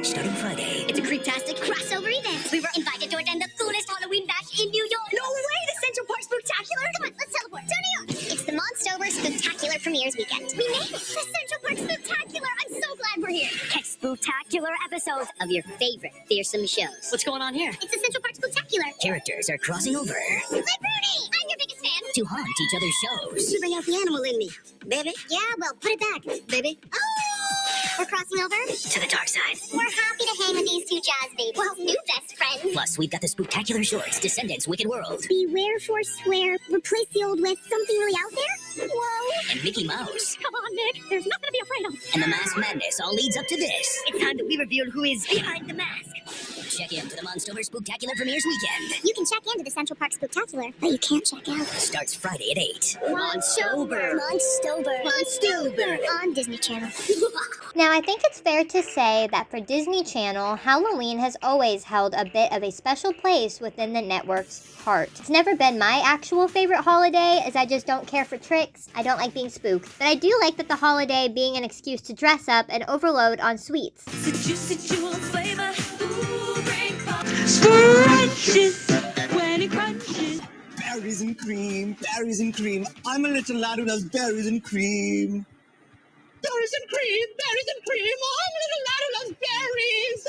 Starting Friday. It's a creeptastic crossover event. We were invited to attend the coolest Halloween bash in New York. No way! The Central Park Spooktacular? Come on, let's teleport to New York. It's the Monstober Spooktacular premieres weekend. We made it! The Central Park Spooktacular! I'm so glad we're here. Catch spooktacular episodes of your favorite fearsome shows. What's going on here? It's the Central Park Spooktacular. Characters are crossing over Hi, Bruni! I'm your biggest fan. to haunt each other's shows. You bring out the animal in me, baby. Yeah, well, put it back, baby. Oh! We're crossing over To the dark side. We're happy to hang with these two jazz babes. Well, new best friends. Plus, we've got the Spooktacular Shorts, Descendants, Wicked World, Beware, forswear, replace the old with something really out there? Whoa. and Mickey Mouse. Come on, Nick. There's nothing to be afraid of. And the Masked Madness all leads up to this. It's time that we reveal who is behind the mask. Check in to the Monstober Spooktacular premieres weekend. You can check into the Central Park Spooktacular, but you can't check out. Starts Friday at 8. Monstober on Disney Channel. Now, I think it's fair to say that for Disney Channel, Halloween has always held a bit of a special place within the network's heart. It's never been my actual favorite holiday, as I just don't care for tricks. I don't like being spooked. But I do like that the holiday being an excuse to dress up and overload on sweets. Scrunches when it crunches. Berries and cream, berries and cream. I'm a little lad who loves berries and cream. Berries and cream, berries and cream. I'm a little lad who loves berries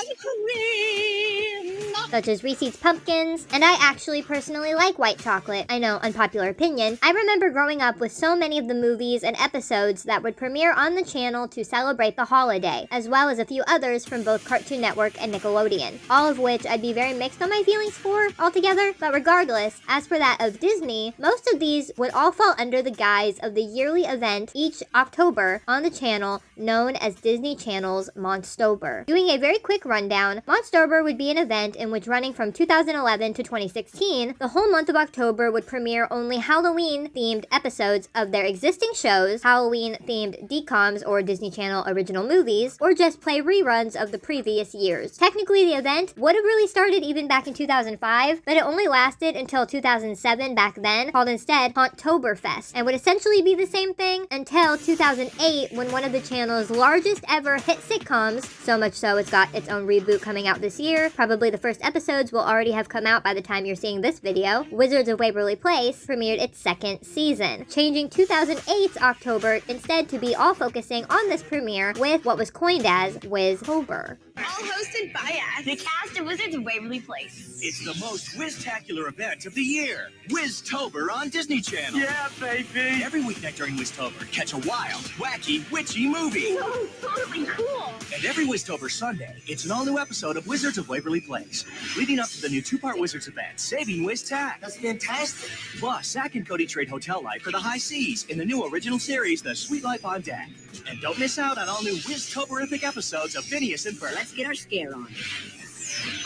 and cream. Such as Reese's Pumpkins, and I actually personally like white chocolate. I know, unpopular opinion. I remember growing up with so many of the movies and episodes that would premiere on the channel to celebrate the holiday, as well as a few others from both Cartoon Network and Nickelodeon, all of which I'd be very mixed on my feelings for altogether. But regardless, as for that of Disney, most of these would all fall under the guise of the yearly event each October on the channel known as Disney Channel's Monstober. Doing a very quick rundown, Monstober would be an event in which, running from 2011 to 2016, the whole month of October would premiere only Halloween-themed episodes of their existing shows, Halloween-themed DCOMs or Disney Channel original movies, or just play reruns of the previous years. Technically, the event would have really started even back in 2005, but it only lasted until 2007 back then, called instead Hauntoberfest, and would essentially be the same thing until 2008, when one of the channel's largest ever hit sitcoms, so much so it's got its own reboot coming out this year, probably the first episodes will already have come out by the time you're seeing this video, Wizards of Waverly Place premiered its second season, changing 2008's October instead to be all focusing on this premiere with what was coined as Wiztober. All hosted by us, the cast of Wizards of Waverly Place. It's the most Wiztacular event of the year. Wiztober on Disney Channel. Yeah, baby. Every weeknight during Wiztober, catch a wild, wacky, witchy movie. Oh, totally cool. And every Wiztober Sunday, it's an all-new episode of Wizards of Waverly Place, leading up to the new two-part Wizards event, Saving Wiz Tack. That's fantastic. Plus, Zach and Cody trade hotel life for the high seas in the new original series, The Sweet Life on Deck. And don't miss out on all new Wiztoberific episodes of Phineas and Ferb. Let's get our scare on.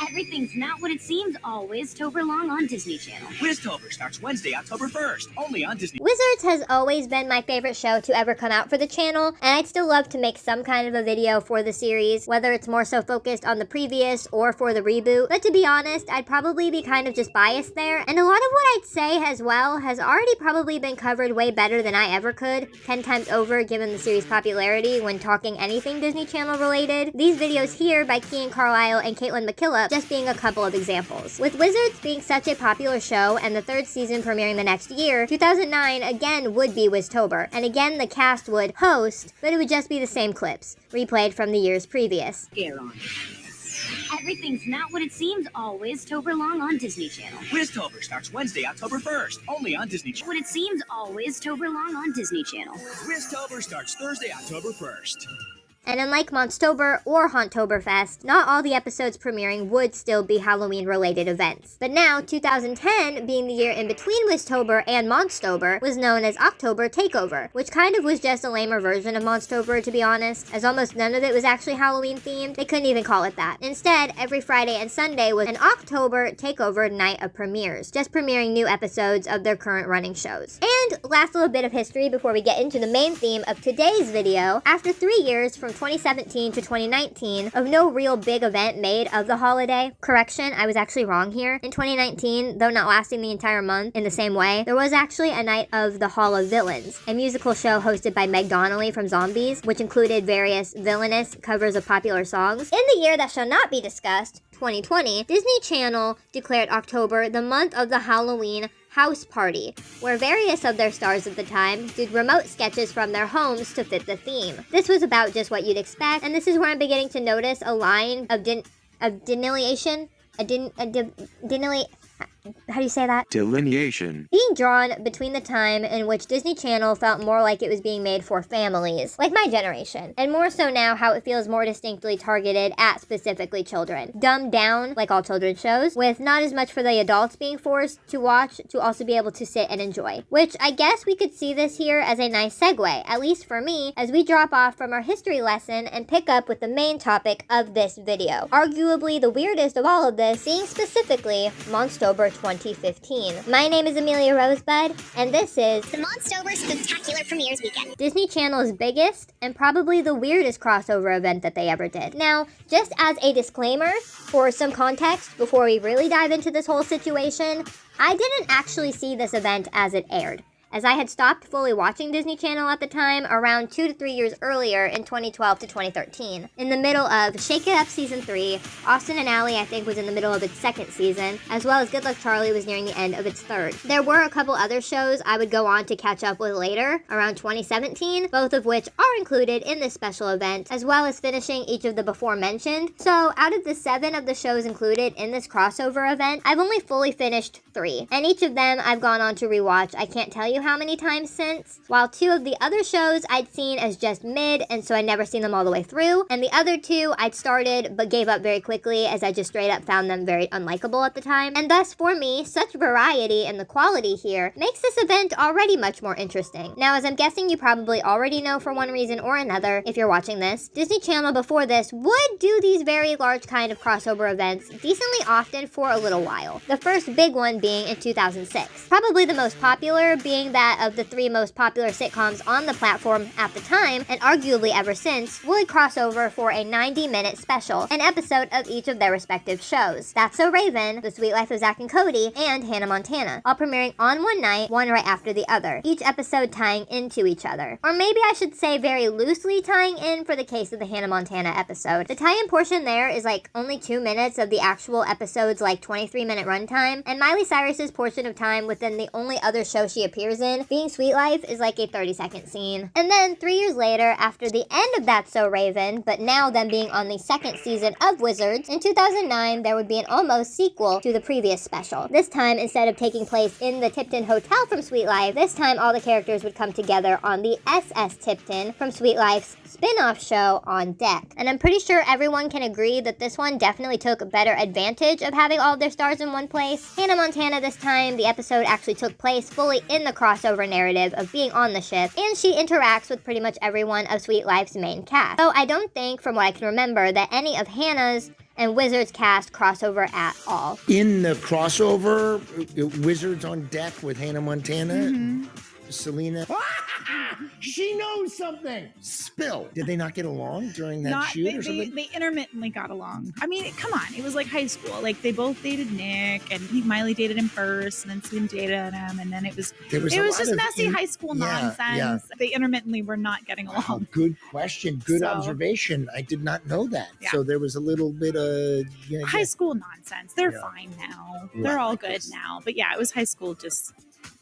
Everything's not what it seems all Wiztober long on Disney Channel. Wiztober starts Wednesday, October 1st, only on Disney. Wizards has always been my favorite show to ever come out for the channel, and I'd still love to make some kind of a video for the series, whether it's more so focused on the previous or for the reboot. But to be honest, I'd probably be kind of just biased there, and a lot of what I'd say as well has already probably been covered way better than I ever could, 10 times over given the series' popularity when talking anything Disney Channel related. These videos here by Kean Carlisle and Caitlin McKillop just being a couple of examples. With Wizards being such a popular show and the third season premiering the next year, 2009 again would be Wiztober, and again the cast would host, but it would just be the same clips, replayed from the years previous. Scare on. Everything's not what it seems all Wiztober long on Disney Channel. Wiztober starts Wednesday, October 1st, only on Disney Channel. What it seems all Wiztober long on Disney Channel. Wiztober starts Thursday, October 1st. And unlike Monstober or Hauntoberfest, not all the episodes premiering would still be Halloween-related events. But now, 2010, being the year in between Wiztober and Monstober, was known as October Takeover, which kind of was just a lamer version of Monstober, to be honest, as almost none of it was actually Halloween-themed. They couldn't even call it that. Instead, every Friday and Sunday was an October Takeover night of premieres, just premiering new episodes of their current running shows. And last little bit of history before we get into the main theme of today's video, after 3 years from 2017 to 2019 of no real big event made of the holiday. Correction, I was actually wrong here. In 2019, though not lasting the entire month in the same way, there was actually a night of the Hall of Villains, a musical show hosted by Meg Donnelly from Zombies, which included various villainous covers of popular songs. In the year that shall not be discussed, 2020, Disney Channel declared October the month of the Halloween house party, where various of their stars at the time did remote sketches from their homes to fit the theme. This was about just what you'd expect, and this is where I'm beginning to notice a line of delineation, how do you say that? Delineation. Being drawn between the time in which Disney Channel felt more like it was being made for families, like my generation, and more so now how it feels more distinctly targeted at specifically children. Dumbed down, like all children's shows, with not as much for the adults being forced to watch to also be able to sit and enjoy. Which I guess we could see this here as a nice segue, at least for me, as we drop off from our history lesson and pick up with the main topic of this video. Arguably the weirdest of all of this being specifically Monstober 2015. My name is Amelia Rosebud, and this is The Monstober Spooktacular Premieres Weekend. Disney Channel's biggest and probably the weirdest crossover event that they ever did. Now, just as a disclaimer, for some context before we really dive into this whole situation, I didn't actually see this event as it aired, as I had stopped fully watching Disney Channel at the time around 2 to 3 years earlier in 2012 to 2013. In the middle of Shake It Up Season 3, Austin and Ally I think was in the middle of its second season, as well as Good Luck Charlie was nearing the end of its third. There were a couple other shows I would go on to catch up with later, around 2017, both of which are included in this special event, as well as finishing each of the before mentioned. So out of the 7 of the shows included in this crossover event, I've only fully finished 3, and each of them I've gone on to rewatch I can't tell you how many times since, while 2 of the other shows I'd seen as just mid, and so I'd never seen them all the way through, and the other 2 I'd started but gave up very quickly as I just straight up found them very unlikable at the time. And thus for me, such variety in the quality here makes this event already much more interesting. Now, as I'm guessing you probably already know for one reason or another if you're watching this, Disney Channel before this would do these very large kind of crossover events decently often for a little while. The first big one being in 2006. Probably the most popular being that of the 3 most popular sitcoms on the platform at the time, and arguably ever since, would cross over for a 90-minute special, an episode of each of their respective shows. That's So Raven, The Sweet Life of Zack and Cody, and Hannah Montana, all premiering on one night, one right after the other, each episode tying into each other. Or maybe I should say very loosely tying in for the case of the Hannah Montana episode. The tie-in portion there is like only 2 minutes of the actual episode's like 23-minute runtime, and Miley Cyrus's portion of time within the only other show she appears in, being Sweet Life, is like a 30-second scene. And then 3 years later, after the end of That's So Raven, but now them being on the second season of Wizards, in 2009 there would be an almost sequel to the previous special. This time, instead of taking place in the Tipton Hotel from Sweet Life, this time all the characters would come together on the SS Tipton from Sweet Life's spin-off show On Deck. And I'm pretty sure everyone can agree that this one definitely took better advantage of having all of their stars in one place. Hannah Montana this time, the episode actually took place fully in the crossover narrative of being on the ship, and she interacts with pretty much everyone of Sweet Life's main cast. So I don't think, from what I can remember, that any of Hannah's and Wizards cast crossover at all. In the crossover, Wizards on Deck with Hannah Montana, Selena. She knows something. Spill. Did they not get along during that shoot or something? They intermittently got along. I mean, come on. It was like high school. Like, they both dated Nick, and I think Miley dated him first, and then Selena dated him, and then it was just messy high school nonsense. Yeah. They intermittently were not getting along. Oh, good question. Good observation. I did not know that. Yeah. So there was a little bit of... high school nonsense. They're fine now. They're all good now. But yeah, it was high school just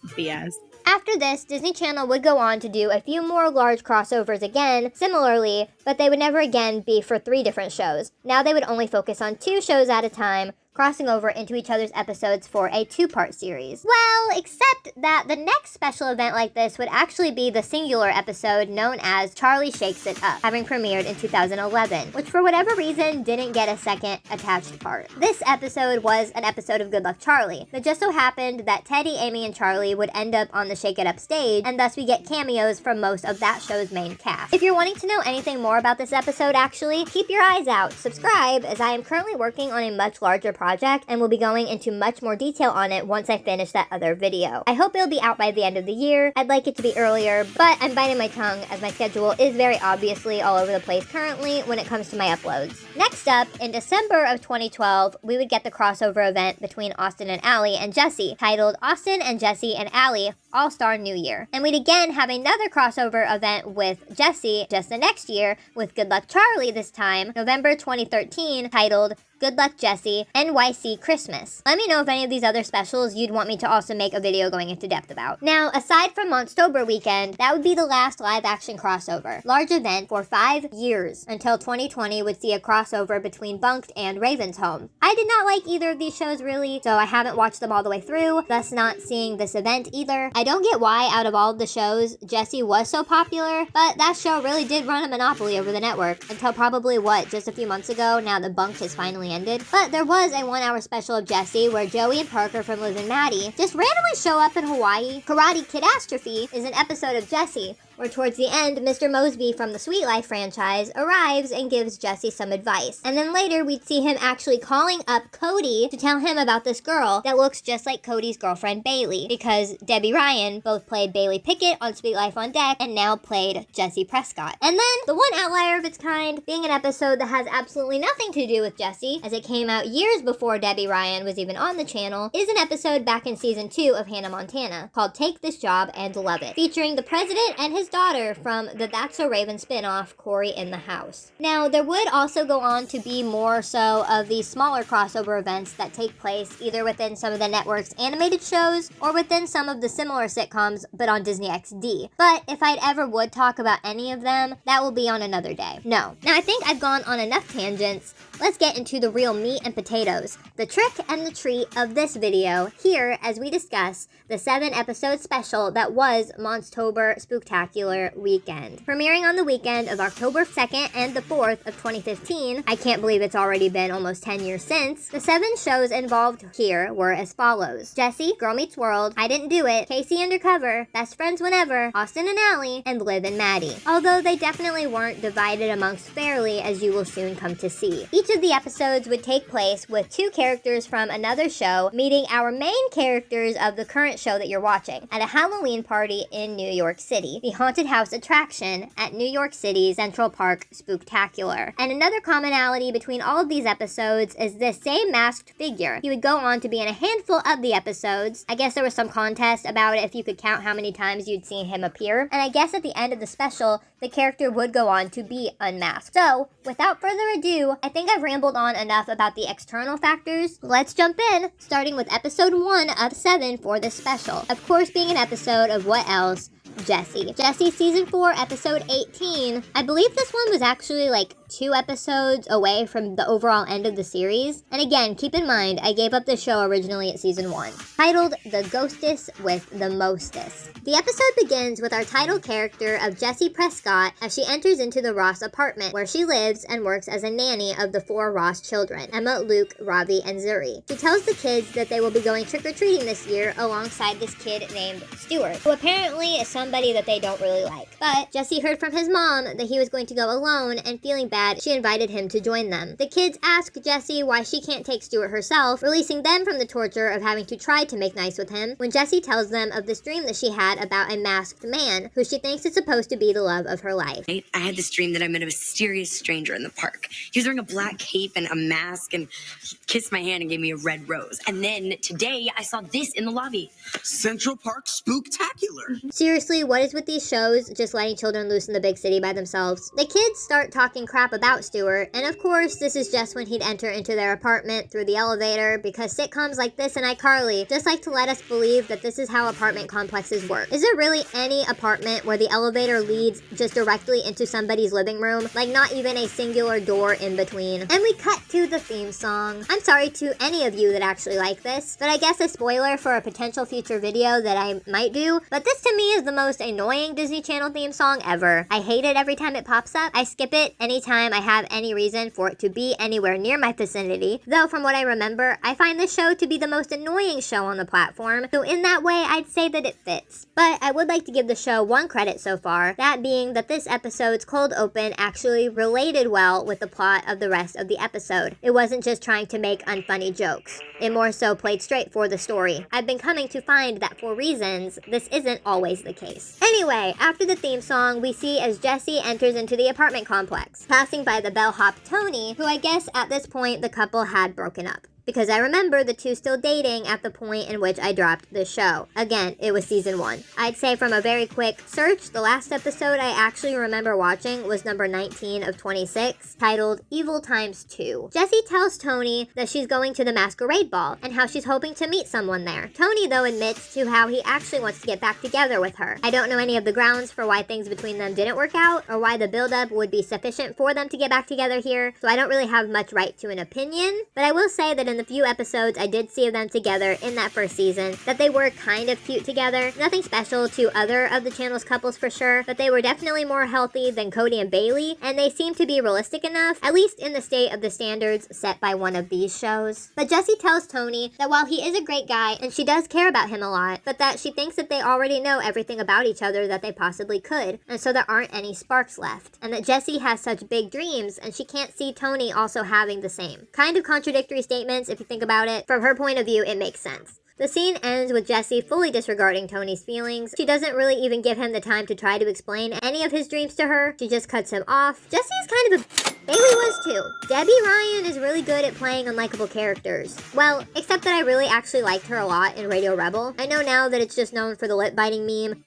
BS. After this, Disney Channel would go on to do a few more large crossovers again, similarly, but they would never again be for 3 different shows. Now they would only focus on 2 shows at a time, crossing over into each other's episodes for a 2-part series. Well, except that the next special event like this would actually be the singular episode known as Charlie Shakes It Up, having premiered in 2011, which for whatever reason didn't get a second attached part. This episode was an episode of Good Luck Charlie. It just so happened that Teddy, Amy, and Charlie would end up on the Shake It Up stage, and thus we get cameos from most of that show's main cast. If you're wanting to know anything more about this episode actually, keep your eyes out, subscribe, as I am currently working on a much larger project project and will be going into much more detail on it once I finish that other video. I hope it'll be out by the end of the year. I'd like it to be earlier, but I'm biting my tongue as my schedule is very obviously all over the place currently when it comes to my uploads. Next up, in December of 2012, we would get the crossover event between Austin and Ally and Jesse, titled Austin and Jesse and Ally All-Star New Year. And we'd again have another crossover event with Jesse just the next year with Good Luck Charlie this time, November 2013, titled Good Luck Jesse, NYC Christmas. Let me know if any of these other specials you'd want me to also make a video going into depth about. Now, aside from Monstober weekend, that would be the last live-action crossover. Large event for 5 years, until 2020 would see a crossover between Bunked and Raven's Home. I did not like either of these shows really, so I haven't watched them all the way through, thus not seeing this event either. I don't get why, out of all of the shows, Jesse was so popular, but that show really did run a monopoly over the network, until probably, just a few months ago, now that Bunked has finally ended. But there was a 1-hour special of Jesse where Joey and Parker from Liz and Maddie just randomly show up in Hawaii. Karate Kidastrophe is an episode of Jesse where towards the end, Mr. Mosby from the Sweet Life franchise arrives and gives Jesse some advice. And then later, we'd see him actually calling up Cody to tell him about this girl that looks just like Cody's girlfriend, Bailey, because Debbie Ryan both played Bailey Pickett on Sweet Life on Deck and now played Jesse Prescott. And then, the one outlier of its kind, being an episode that has absolutely nothing to do with Jesse, as it came out years before Debbie Ryan was even on the channel, is an episode back in season 2 of Hannah Montana, called Take This Job and Love It, featuring the president and his daughter from the That's So Raven spinoff, Corey in the House. Now, there would also go on to be more so of these smaller crossover events that take place either within some of the network's animated shows or within some of the similar sitcoms, but on Disney XD. But if I'd ever would talk about any of them, that will be on another day. No. Now, I think I've gone on enough tangents. Let's get into the real meat and potatoes, the trick and the treat of this video here as we discuss the 7-episode special that was Monstober Spooktacular weekend. Premiering on the weekend of October 2nd and the 4th of 2015, I can't believe it's already been almost 10 years since, the 7 shows involved here were as follows: Jesse, Girl Meets World, I Didn't Do It, Casey Undercover, Best Friends Whenever, Austin and Ally, and Liv and Maddie. Although they definitely weren't divided amongst fairly, as you will soon come to see. Each of the episodes would take place with 2 characters from another show meeting our main characters of the current show that you're watching at a Halloween party in New York City, the haunted house attraction at New York City's Central Park Spooktacular. And another commonality between all of these episodes is this same masked figure. He would go on to be in a handful of the episodes. I guess there was some contest about it if you could count how many times you'd seen him appear. And I guess at the end of the special, the character would go on to be unmasked. So, without further ado, I think I've rambled on enough about the external factors. Let's jump in, starting with episode 1 of 7 for this special. Of course, being an episode of what else? Jesse. Jesse season 4 episode 18. I believe this one was actually like 2 episodes away from the overall end of the series. And again, keep in mind, I gave up the show originally at season 1. Titled The Ghostess with the Mostess. The episode begins with our title character of Jessie Prescott as she enters into the Ross apartment where she lives and works as a nanny of the 4 Ross children, Emma, Luke, Ravi, and Zuri. She tells the kids that they will be going trick-or-treating this year alongside this kid named Stuart, who apparently is somebody that they don't really like. But Jesse heard from his mom that he was going to go alone, and feeling bad, she invited him to join them. The kids ask Jesse why she can't take Stuart herself, releasing them from the torture of having to try to make nice with him, when Jesse tells them of this dream that she had about a masked man who she thinks is supposed to be the love of her life. I had this dream that I met a mysterious stranger in the park. He was wearing a black cape and a mask, and he kissed my hand and gave me a red rose. And then today I saw this in the lobby. Central Park Spooktacular. Seriously, what is with these shows just letting children loose in the big city by themselves? The kids start talking crap about Stuart, and of course, this is just when he'd enter into their apartment through the elevator, because sitcoms like this and iCarly just like to let us believe that this is how apartment complexes work. Is there really any apartment where the elevator leads just directly into somebody's living room? Like not even a singular door in between? And we cut to the theme song. I'm sorry to any of you that actually like this, but I guess a spoiler for a potential future video that I might do, but this to me is the most annoying Disney Channel theme song ever. I hate it every time it pops up. I skip it anytime time I have any reason for it to be anywhere near my vicinity, though from what I remember, I find the show to be the most annoying show on the platform, so in that way, I'd say that it fits. But I would like to give the show one credit so far, that being that this episode's cold open actually related well with the plot of the rest of the episode. It wasn't just trying to make unfunny jokes. It more so played straight for the story. I've been coming to find that for reasons, this isn't always the case. Anyway, after the theme song, we see as Jesse enters into the apartment complex, passing by the bellhop Tony, who I guess at this point the couple had broken up. Because I remember the two still dating at the point in which I dropped the show. Again, it was season 1. I'd say from a very quick search, the last episode I actually remember watching was number 19 of 26, titled Evil Times 2. Jessie tells Tony that she's going to the masquerade ball, and how she's hoping to meet someone there. Tony, though, admits to how he actually wants to get back together with her. I don't know any of the grounds for why things between them didn't work out, or why the buildup would be sufficient for them to get back together here, so I don't really have much right to an opinion, but I will say that in the few episodes I did see of them together in that first season, that they were kind of cute together. Nothing special to other of the channel's couples for sure, but they were definitely more healthy than Cody and Bailey, and they seemed to be realistic enough, at least in the state of the standards set by one of these shows. But Jessie tells Tony that while he is a great guy, and she does care about him a lot, but that she thinks that they already know everything about each other that they possibly could, and so there aren't any sparks left, and that Jessie has such big dreams, and she can't see Tony also having the same. Kind of contradictory statements if you think about it. From her point of view, it makes sense. The scene ends with Jessie fully disregarding Tony's feelings. She doesn't really even give him the time to try to explain any of his dreams to her. She just cuts him off. Jessie is kind of a... Bailey was too. Debbie Ryan is really good at playing unlikable characters. Well, except that I really actually liked her a lot in Radio Rebel. I know now that it's just known for the lip-biting meme,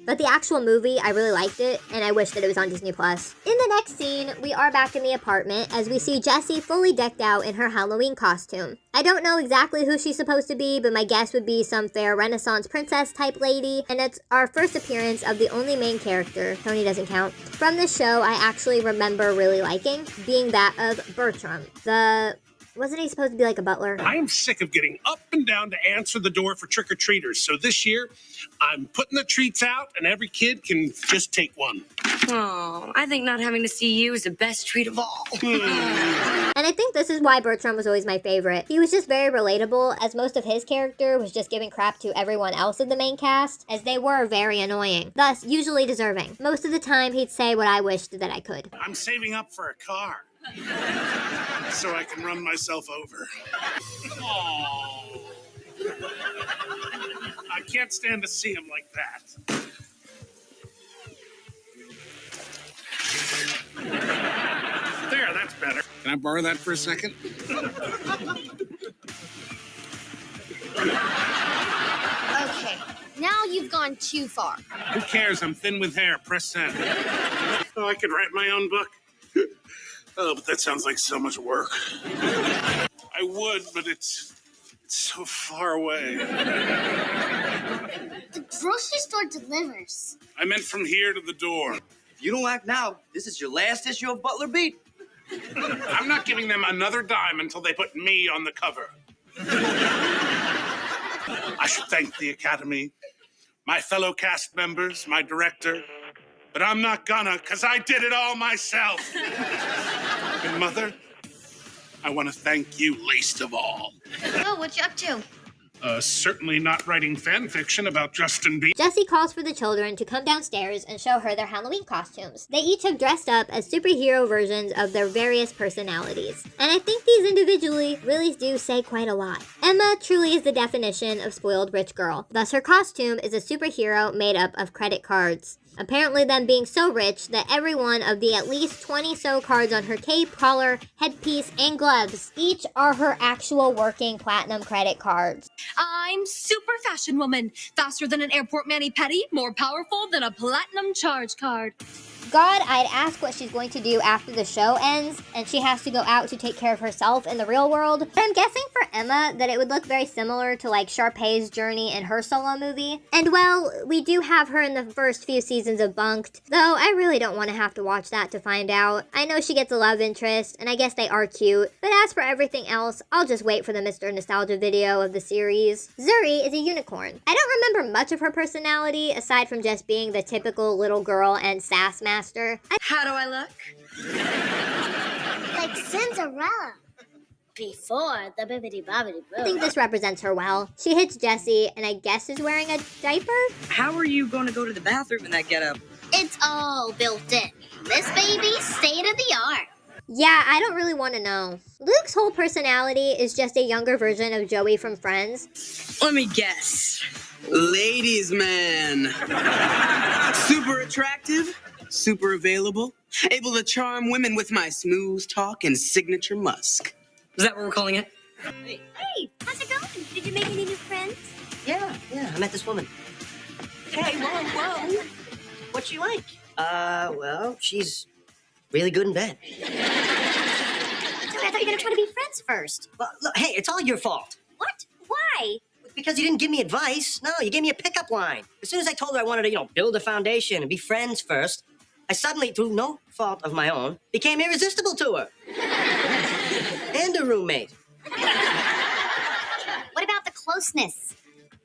but the actual movie, I really liked it, and I wish that it was on Disney+. In the next scene, we are back in the apartment as we see Jessie fully decked out in her Halloween costume. I don't know exactly who she's supposed to be, but my guess would be some fair Renaissance princess type lady, and it's our first appearance of the only main character, Tony doesn't count, from the show I actually remember really liking, being that of Bertram. Wasn't he supposed to be like a butler? I am sick of getting up and down to answer the door for trick-or-treaters. So this year, I'm putting the treats out, and every kid can just take one. Oh, I think not having to see you is the best treat of all. And I think this is why Bertram was always my favorite. He was just very relatable, as most of his character was just giving crap to everyone else in the main cast, as they were very annoying, thus usually deserving. Most of the time, he'd say what I wished that I could. I'm saving up for a car. So I can run myself over. Oh. I can't stand to see him like that. There, that's better. Can I borrow that for a second? Okay, now you've gone too far. Who cares? I'm thin with hair. Press send. Oh, I could write my own book. Oh, but that sounds like so much work. I would, but it's so far away. The grocery store delivers. I meant from here to the door. If you don't act now, this is your last issue of Butler Beat. I'm not giving them another dime until they put me on the cover. I should thank the Academy, my fellow cast members, my director, but I'm not gonna, because I did it all myself. And Mother, I want to thank you least of all. Oh, what you up to? Certainly not writing fan fiction about Justin Bieber. Jessie calls for the children to come downstairs and show her their Halloween costumes. They each have dressed up as superhero versions of their various personalities. And I think these individually really do say quite a lot. Emma truly is the definition of spoiled rich girl. Thus her costume is a superhero made up of credit cards. Apparently them being so rich that every one of the at least 20 so cards on her cape, collar, headpiece, and gloves each are her actual working platinum credit cards. I'm super fashion woman, faster than an airport mani-pedi, more powerful than a platinum charge card. God, I'd ask what she's going to do after the show ends and she has to go out to take care of herself in the real world. But I'm guessing for Emma that it would look very similar to like Sharpay's journey in her solo movie. And well, we do have her in the first few seasons of Bunked, though I really don't want to have to watch that to find out. I know she gets a love interest, and I guess they are cute, but as for everything else, I'll just wait for the Mr. Nostalgia video of the series. Zuri is a unicorn. I don't remember much of her personality, aside from just being the typical little girl and sass master. How do I look? Like Cinderella. Before the bibbidi-bobbidi-boo. I think this represents her well. She hits Jessie, and I guess is wearing a diaper? How are you going to go to the bathroom in that getup? It's all built in. This baby's state of the art. Yeah, I don't really want to know. Luke's whole personality is just a younger version of Joey from Friends. Let me guess. Ladies' man. Super attractive, super available, able to charm women with my smooth talk and signature musk. Is that what we're calling it? Hey, how's it going? Did you make any new friends? Yeah, I met this woman. Hey, whoa. What's she like? Well, she's really good in bed. Sorry, I thought you were gonna try to be friends first. Well, look, hey, it's all your fault. What? Why? Because you didn't give me advice. No, you gave me a pickup line. As soon as I told her I wanted to, build a foundation and be friends first, I suddenly, through no fault of my own, became irresistible to her. And a roommate. What about the closeness?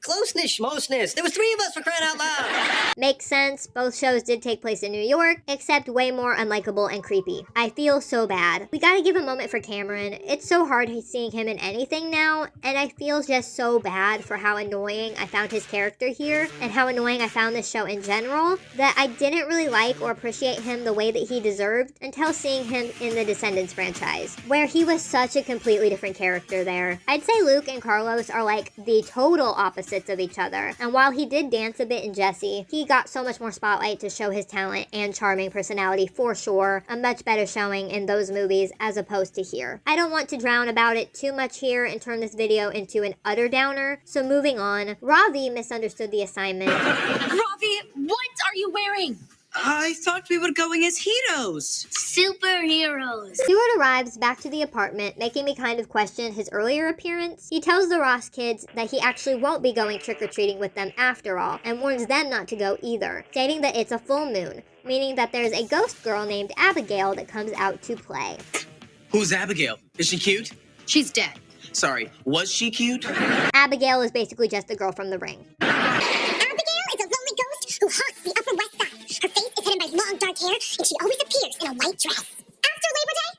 Closeness, schmoseness. There was 3 of us, for crying out loud. Makes sense. Both shows did take place in New York, except way more unlikable and creepy. I feel so bad. We gotta give a moment for Cameron. It's so hard seeing him in anything now, and I feel just so bad for how annoying I found his character here, and how annoying I found this show in general, that I didn't really like or appreciate him the way that he deserved until seeing him in the Descendants franchise, where he was such a completely different character there. I'd say Luke and Carlos are like the total opposite of each other, and while he did dance a bit in Jessie, he got so much more spotlight to show his talent and charming personality for sure. A much better showing in those movies as opposed to here. I don't want to drown about it too much here and turn this video into an utter downer, so moving on. Ravi misunderstood the assignment. Ravi, what are you wearing? I thought we were going as heroes. Superheroes. Stuart arrives back to the apartment, making me kind of question his earlier appearance. He tells the Ross kids that he actually won't be going trick-or-treating with them after all, and warns them not to go either, stating that it's a full moon, meaning that there's a ghost girl named Abigail that comes out to play. Who's Abigail? Is she cute? She's dead. Sorry, was she cute? Abigail is basically just the girl from The Ring. Abigail is a lonely ghost who haunts the Upper West Side. Her face is hidden by long dark hair, and she always appears in a white dress. After Labor Day?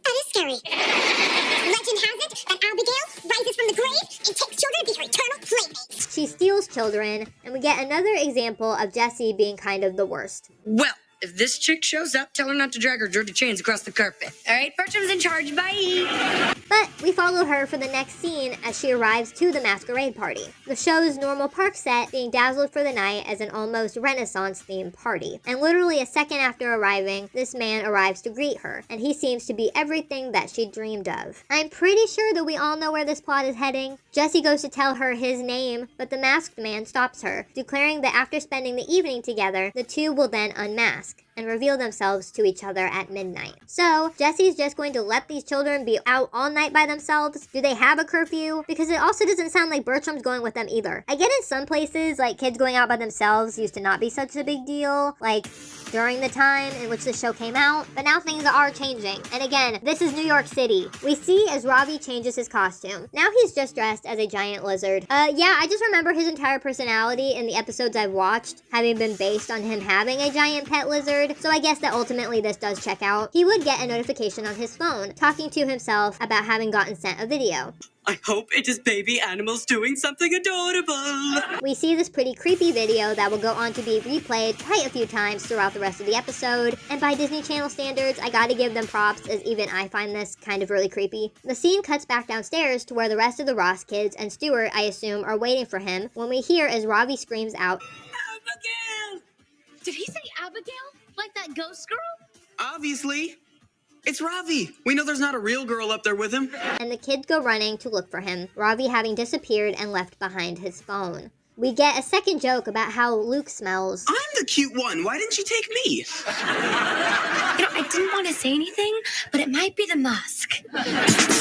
That is scary. Legend has it that Abigail rises from the grave and takes children to be her eternal playmates. She steals children, and we get another example of Jessie being kind of the worst. Well, if this chick shows up, tell her not to drag her dirty chains across the carpet. All right, Bertram's in charge. Bye. But we follow her for the next scene as she arrives to the masquerade party. The show's normal park set being dazzled for the night as an almost Renaissance-themed party. And literally a second after arriving, this man arrives to greet her, and he seems to be everything that she dreamed of. I'm pretty sure that we all know where this plot is heading. Jessie goes to tell her his name, but the masked man stops her, declaring that after spending the evening together, the two will then unmask and reveal themselves to each other at midnight. So, Jessie's just going to let these children be out all night by themselves? Do they have a curfew? Because it also doesn't sound like Bertram's going with them either. I get in some places, like kids going out by themselves used to not be such a big deal, like during the time in which the show came out, but now things are changing. And again, this is New York City. We see as Ravi changes his costume. Now he's just dressed as a giant lizard. Yeah, I just remember his entire personality in the episodes I've watched having been based on him having a giant pet lizard, so I guess that ultimately this does check out. He would get a notification on his phone, talking to himself about having gotten sent a video. I hope it is baby animals doing something adorable. We see this pretty creepy video that will go on to be replayed quite a few times throughout the rest of the episode, and by Disney Channel standards, I gotta give them props as even I find this kind of really creepy. The scene cuts back downstairs to where the rest of the Ross kids and Stuart, I assume, are waiting for him when we hear as Ravi screams out, Abigail! Did he say Abigail? Like that ghost girl? Obviously. It's Ravi. We know there's not a real girl up there with him. And the kids go running to look for him, Ravi having disappeared and left behind his phone. We get a second joke about how Luke smells. I'm the cute one. Why didn't you take me? I didn't want to say anything, but it might be the musk.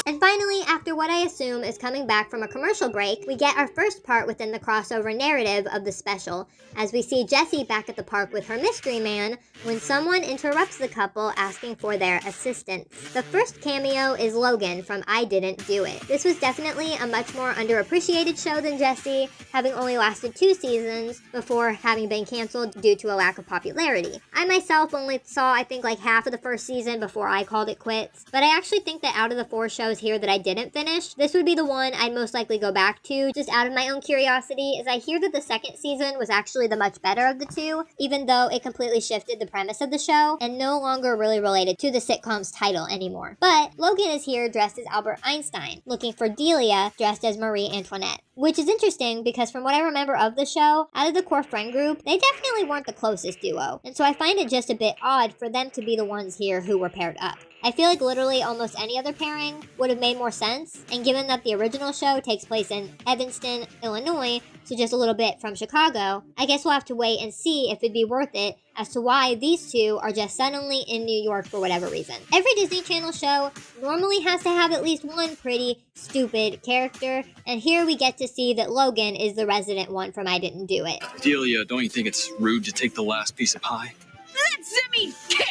And finally, after what I assume is coming back from a commercial break, we get our first part within the crossover narrative of the special, as we see Jessie back at the park with her mystery man when someone interrupts the couple asking for their assistance. The first cameo is Logan from I Didn't Do It. This was definitely a much more underappreciated show than Jessie, having only lasted 2 seasons before having been canceled due to a lack of popularity. I myself only saw, I think, like half of the first season before I called it quits, but I actually think that out of the 4 shows here that I didn't finish, this would be the one I'd most likely go back to, just out of my own curiosity, as I hear that the second season was actually the much better of the 2, even though it completely shifted the premise of the show and no longer really related to the sitcom's title anymore. But Logan is here dressed as Albert Einstein, looking for Delia dressed as Marie Antoinette. Which is interesting because from what I remember of the show, out of the core friend group, they definitely weren't the closest duo. And so I find it just a bit odd for them to be the ones here who were paired up. I feel like literally almost any other pairing would have made more sense, and given that the original show takes place in Evanston, Illinois, so just a little bit from Chicago, I guess we'll have to wait and see if it'd be worth it as to why these two are just suddenly in New York for whatever reason. Every Disney Channel show normally has to have at least one pretty stupid character, and here we get to see that Logan is the resident one from I Didn't Do It. Delia, don't you think it's rude to take the last piece of pie? That's Zimmy kick!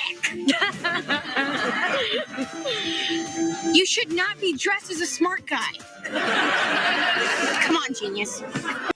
You should not be dressed as a smart guy. Come on, genius.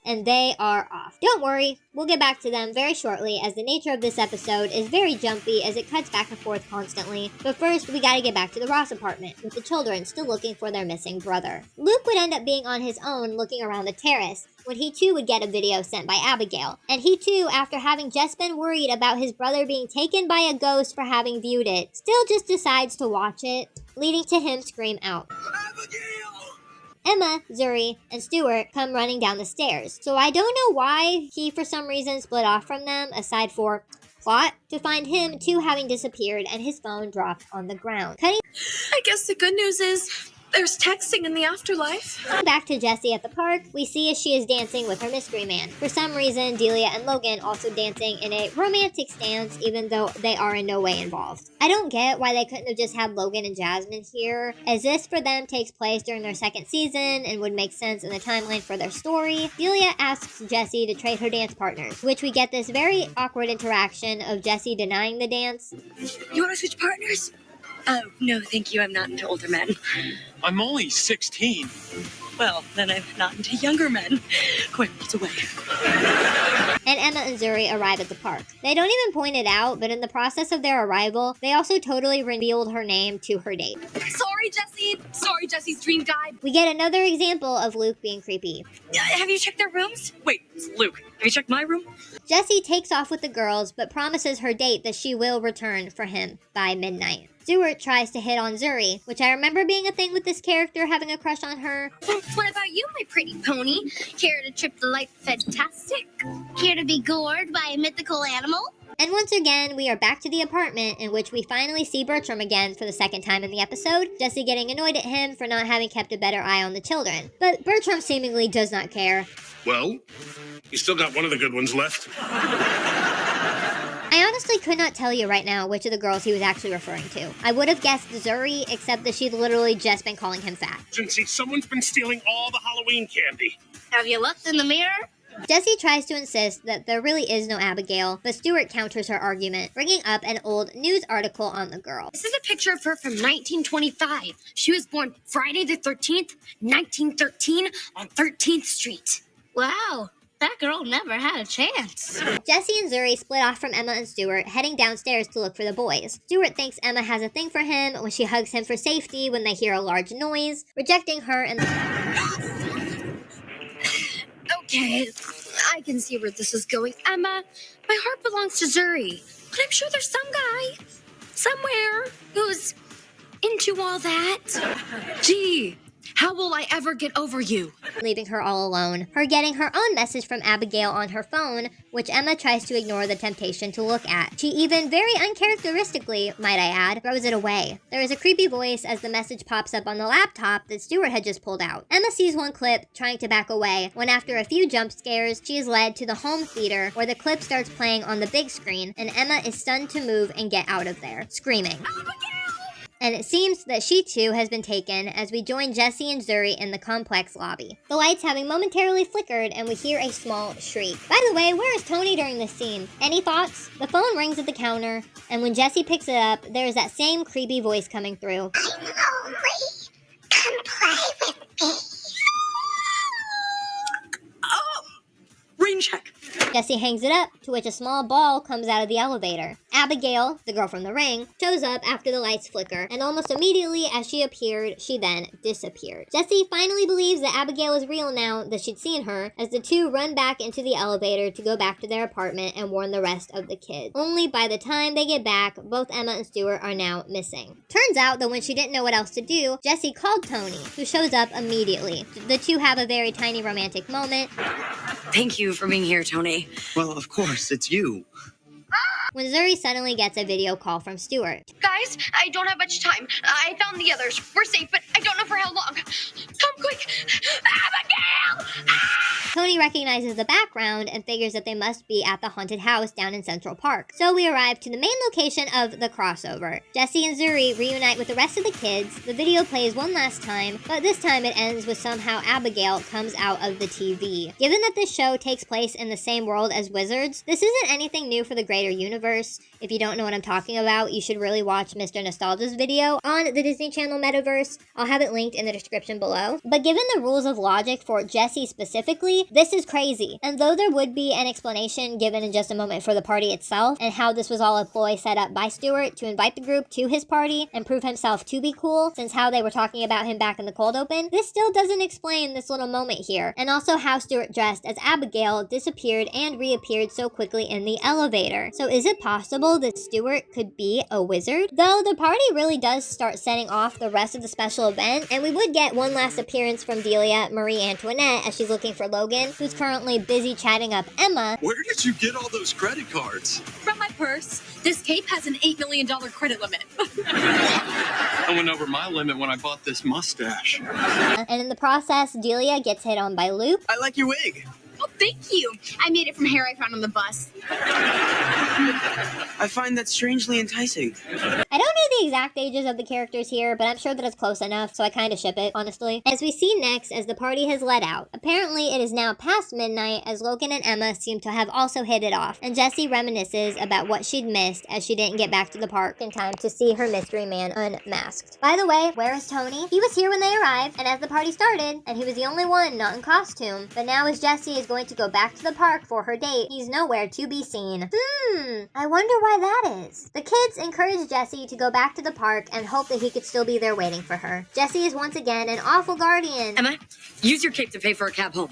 And they are off. Don't worry, we'll get back to them very shortly, as the nature of this episode is very jumpy as it cuts back and forth constantly. But first, we gotta get back to the Ross apartment, with the children still looking for their missing brother. Luke would end up being on his own looking around the terrace, when he too would get a video sent by Abigail. And he too, after having just been worried about his brother being taken by a ghost for having viewed it, still just decides to watch it, leading to him scream out. Emma, Zuri, and Stuart come running down the stairs. So I don't know why he for some reason split off from them, aside for plot, to find him too having disappeared and his phone dropped on the ground. I guess the good news is there's texting in the afterlife. Back to Jessie at the park, we see as she is dancing with her mystery man. For some reason, Delia and Logan also dancing in a romantic stance, even though they are in no way involved. I don't get why they couldn't have just had Logan and Jasmine here, as this for them takes place during their second season and would make sense in the timeline for their story. Delia asks Jessie to trade her dance partners, which we get this very awkward interaction of Jessie denying the dance. You want to switch partners? Oh, no, thank you. I'm not into older men. I'm only 16. Well, then I'm not into younger men. Quite miles away. And Emma and Zuri arrive at the park. They don't even point it out, but in the process of their arrival, they also totally revealed her name to her date. Sorry, Jessie. Sorry, Jessie's dream died. We get another example of Luke being creepy. Have you checked their rooms? Wait, Luke, have you checked my room? Jessie takes off with the girls, but promises her date that she will return for him by midnight. Stuart tries to hit on Zuri, which I remember being a thing with this character, having a crush on her. What about you, my pretty pony? Care to trip the light fantastic? Care to be gored by a mythical animal? And once again, we are back to the apartment in which we finally see Bertram again for the second time in the episode, Jessie getting annoyed at him for not having kept a better eye on the children. But Bertram seemingly does not care. Well, you still got one of the good ones left. I honestly could not tell you right now which of the girls he was actually referring to. I would have guessed Zuri, except that she'd literally just been calling him fat. See, someone's been stealing all the Halloween candy. Have you looked in the mirror? Jessie tries to insist that there really is no Abigail, but Stuart counters her argument, bringing up an old news article on the girl. This is a picture of her from 1925. She was born Friday the 13th, 1913, on 13th Street. Wow. That girl never had a chance. Jessie and Zuri split off from Emma and Stuart, heading downstairs to look for the boys. Stuart thinks Emma has a thing for him when she hugs him for safety when they hear a large noise, rejecting her and... Okay, I can see where this is going. Emma, my heart belongs to Zuri, but I'm sure there's some guy somewhere who's into all that. Gee, How will I ever get over you? Leaving her all alone. Her getting her own message from Abigail on her phone, which Emma tries to ignore the temptation to look at. She even, very uncharacteristically, might I add, throws it away. There is a creepy voice as the message pops up on the laptop that Stuart had just pulled out. Emma sees one clip, trying to back away, when after a few jump scares, she is led to the home theater where the clip starts playing on the big screen, and Emma is stunned to move and get out of there, screaming. And it seems that she too has been taken as we join Jesse and Zuri in the complex lobby. The lights having momentarily flickered and we hear a small shriek. By the way, where is Tony during this scene? Any thoughts? The phone rings at the counter, and when Jesse picks it up, there is that same creepy voice coming through. I'm hungry. Come play with me. Rain check. Jesse hangs it up, to which a small ball comes out of the elevator. Abigail, the girl from the ring, shows up after the lights flicker, and almost immediately as she appeared, she then disappeared. Jesse finally believes that Abigail is real now that she'd seen her, as the two run back into the elevator to go back to their apartment and warn the rest of the kids. Only by the time they get back, both Emma and Stuart are now missing. Turns out that when she didn't know what else to do, Jesse called Tony, who shows up immediately. The two have a very tiny romantic moment. Thank you for being here, Tony. Well, of course, it's you. When Zuri suddenly gets a video call from Stuart. Guys, I don't have much time. I found the others. We're safe, but I don't know for how long. Come quick! Abigail! Tony recognizes the background and figures that they must be at the haunted house down in Central Park. So we arrive to the main location of the crossover. Jesse and Zuri reunite with the rest of the kids. The video plays one last time, but this time it ends with somehow Abigail comes out of the TV. Given that this show takes place in the same world as Wizards, this isn't anything new for the greater universe. If you don't know what I'm talking about, you should really watch Mr. Nostalgia's video on the Disney Channel Metaverse. I'll have it linked in the description below. But given the rules of logic for Jesse specifically, this is crazy. And though there would be an explanation given in just a moment for the party itself, and how this was all a ploy set up by Stuart to invite the group to his party and prove himself to be cool, since how they were talking about him back in the cold open, this still doesn't explain this little moment here, and also how Stuart dressed as Abigail disappeared and reappeared so quickly in the elevator. So is it possible that Stuart could be a wizard? Though the party really does start setting off the rest of the special event, and we would get one last appearance from Delia Marie Antoinette as she's looking for Logan, who's currently busy chatting up Emma. Where did you get all those credit cards? From my purse. This cape has an $8 million credit limit. I went over my limit when I bought this mustache. And in the process, Delia gets hit on by Luke. I like your wig. Oh, thank you. I made it from hair I found on the bus. I find that strangely enticing. I don't know the exact ages of the characters here, but I'm sure that it's close enough, so I kind of ship it, honestly. As we see next, as the party has let out. Apparently, it is now past midnight, as Logan and Emma seem to have also hit it off, and Jessie reminisces about what she'd missed as she didn't get back to the park in time to see her mystery man unmasked. By the way, where is Tony? He was here when they arrived, and as the party started, and he was the only one not in costume. But now as Jessie is going to go back to the park for her date, he's nowhere to be seen. I wonder why that is. The kids encourage Jessie to go back to the park and hope that he could still be there waiting for her. Jessie is once again an awful guardian. Emma, use your cape to pay for a cab home.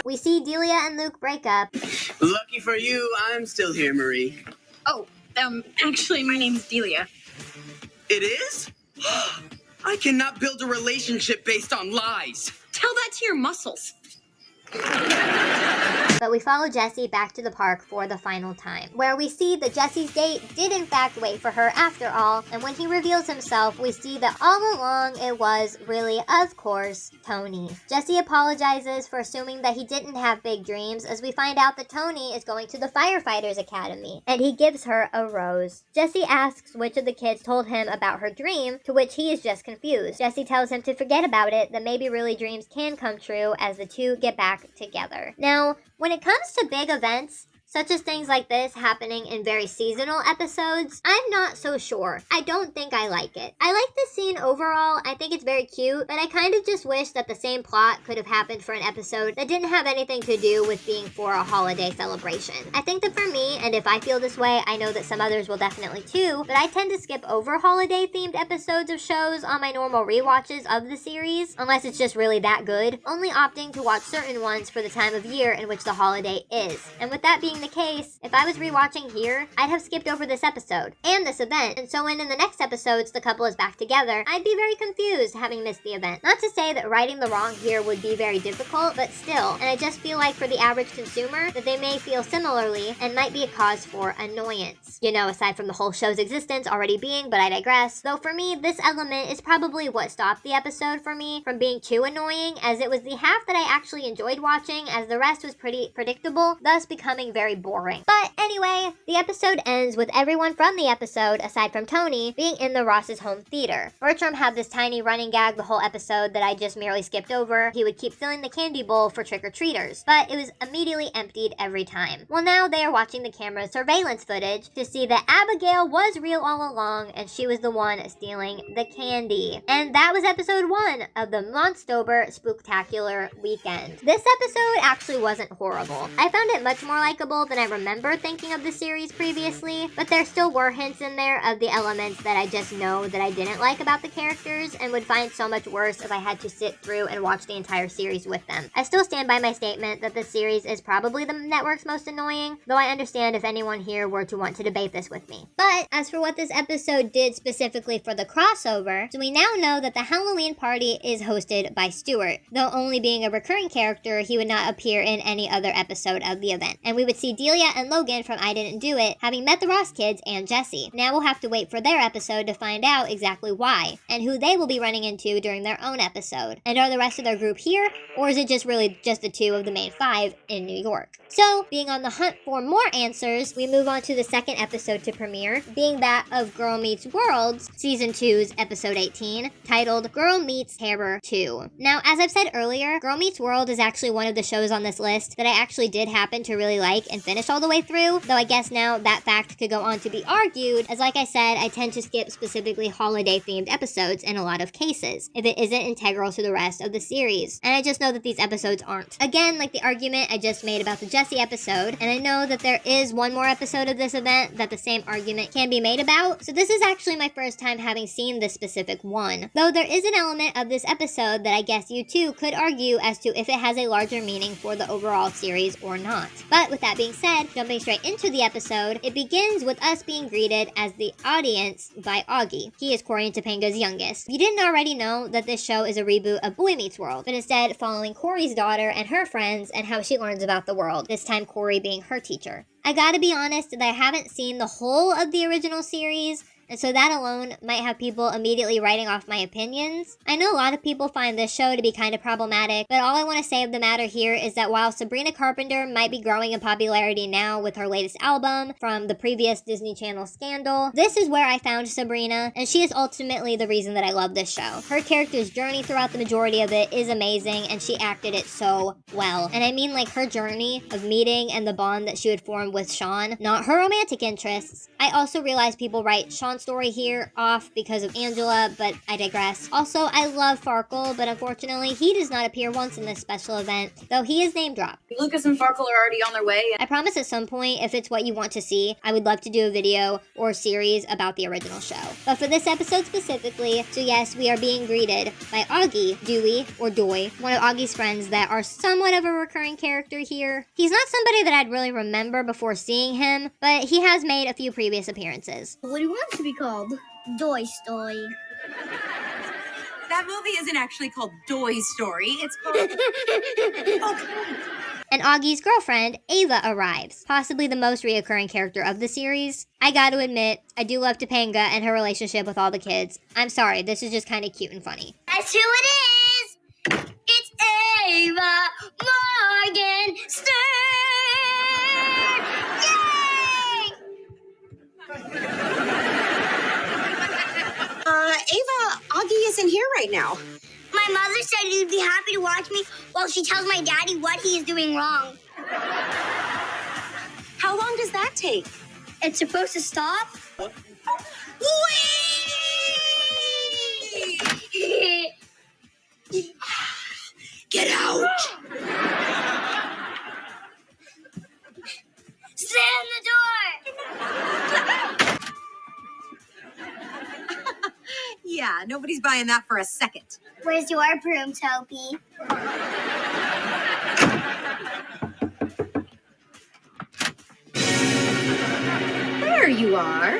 We see Delia and Luke break up. Lucky for you, I'm still here, Marie. Oh, actually, my name's Delia. It is? I cannot build a relationship based on lies. Tell that to your muscles. But we follow Jessie back to the park for the final time, where we see that Jessie's date did in fact wait for her after all, and when he reveals himself, we see that all along it was really, of course, Tony. Jessie apologizes for assuming that he didn't have big dreams, as we find out that Tony is going to the Firefighters Academy, and he gives her a rose. Jessie asks which of the kids told him about her dream, to which he is just confused. Jessie tells him to forget about it, that maybe really dreams can come true as the two get back together. Now, when it comes to big events, such as things like this happening in very seasonal episodes, I'm not so sure. I don't think I like it. I like this scene overall. I think it's very cute, but I kind of just wish that the same plot could have happened for an episode that didn't have anything to do with being for a holiday celebration. I think that for me, and if I feel this way, I know that some others will definitely too, but I tend to skip over holiday-themed episodes of shows on my normal rewatches of the series, unless it's just really that good, only opting to watch certain ones for the time of year in which the holiday is. And with that being being the case, if I was rewatching here, I'd have skipped over this episode and this event, and so when in the next episodes the couple is back together, I'd be very confused having missed the event. Not to say that righting the wrong here would be very difficult, but still, and I just feel like for the average consumer, that they may feel similarly and might be a cause for annoyance. You know, aside from the whole show's existence already being, but I digress. Though for me, this element is probably what stopped the episode for me from being too annoying, as it was the half that I actually enjoyed watching, as the rest was pretty predictable, thus becoming very boring. But anyway, the episode ends with everyone from the episode, aside from Tony, being in the Ross's home theater. Bertram had this tiny running gag the whole episode that I just merely skipped over. He would keep filling the candy bowl for trick-or-treaters, but it was immediately emptied every time. Well, now they are watching the camera's surveillance footage to see that Abigail was real all along, and she was the one stealing the candy. And that was episode 1 of the Monstober Spooktacular weekend. This episode actually wasn't horrible. I found it much more likable than I remember thinking of the series previously, but there still were hints in there of the elements that I just know that I didn't like about the characters and would find so much worse if I had to sit through and watch the entire series with them. I still stand by my statement that this series is probably the network's most annoying, though I understand if anyone here were to want to debate this with me. But as for what this episode did specifically for the crossover, so we now know that the Halloween party is hosted by Stuart. Though only being a recurring character, he would not appear in any other episode of the event. And we would see Delia and Logan from I Didn't Do It having met the Ross kids and Jesse. Now we'll have to wait for their episode to find out exactly why, and who they will be running into during their own episode. And are the rest of their group here, or is it just really just the 2 of the main 5 in New York? So, being on the hunt for more answers, we move on to the second episode to premiere, being that of Girl Meets World's Season 2's Episode 18, titled Girl Meets Terror 2. Now, as I've said earlier, Girl Meets World is actually one of the shows on this list that I actually did happen to really like and finish all the way through, though I guess now that fact could go on to be argued, as like I said, I tend to skip specifically holiday-themed episodes in a lot of cases, if it isn't integral to the rest of the series. And I just know that these episodes aren't. Again, like the argument I just made about the Jesse episode, and I know that there is one more episode of this event that the same argument can be made about, so this is actually my first time having seen this specific one. Though there is an element of this episode that I guess you too could argue as to if it has a larger meaning for the overall series or not. But with that being said, jumping straight into the episode, it begins with us being greeted as the audience by Augie. He is Corey and Topanga's youngest. You didn't already know that this show is a reboot of Boy Meets World, but instead following Corey's daughter and her friends and how she learns about the world, this time Corey being her teacher. I gotta be honest that I haven't seen the whole of the original series, and so that alone might have people immediately writing off my opinions. I know a lot of people find this show to be kind of problematic, but all I want to say of the matter here is that while Sabrina Carpenter might be growing in popularity now with her latest album from the previous Disney Channel scandal, this is where I found Sabrina, and she is ultimately the reason that I love this show. Her character's journey throughout the majority of it is amazing, and she acted it so well. And I mean like her journey of meeting and the bond that she would form with Sean, not her romantic interests. I also realize people write Sean's story here off because of Angela, but I digress. Also, I love Farkle, but unfortunately, he does not appear once in this special event, though he is name dropped. Lucas and Farkle are already on their way. I promise at some point, if it's what you want to see, I would love to do a video or a series about the original show. But for this episode specifically, so yes, we are being greeted by Augie, Dewey, or Doy, one of Augie's friends that are somewhat of a recurring character here. He's not somebody that I'd really remember before seeing him, but he has made a few previous appearances. What do you want to be called? Doy Story. That movie isn't actually called Doy's Story. It's called... And Augie's girlfriend, Ava, arrives, possibly the most reoccurring character of the series. I gotta admit, I do love Topanga and her relationship with all the kids. I'm sorry, this is just kind of cute and funny. That's who it is! It's Ava Morgenstern! Ava, Augie isn't here right now. My mother said you'd be happy to watch me while she tells my daddy what he is doing wrong. How long does that take? It's supposed to stop. Wait! Get out! Slam the door! Yeah, nobody's buying that for a second. Where's your broom, Toby? you are.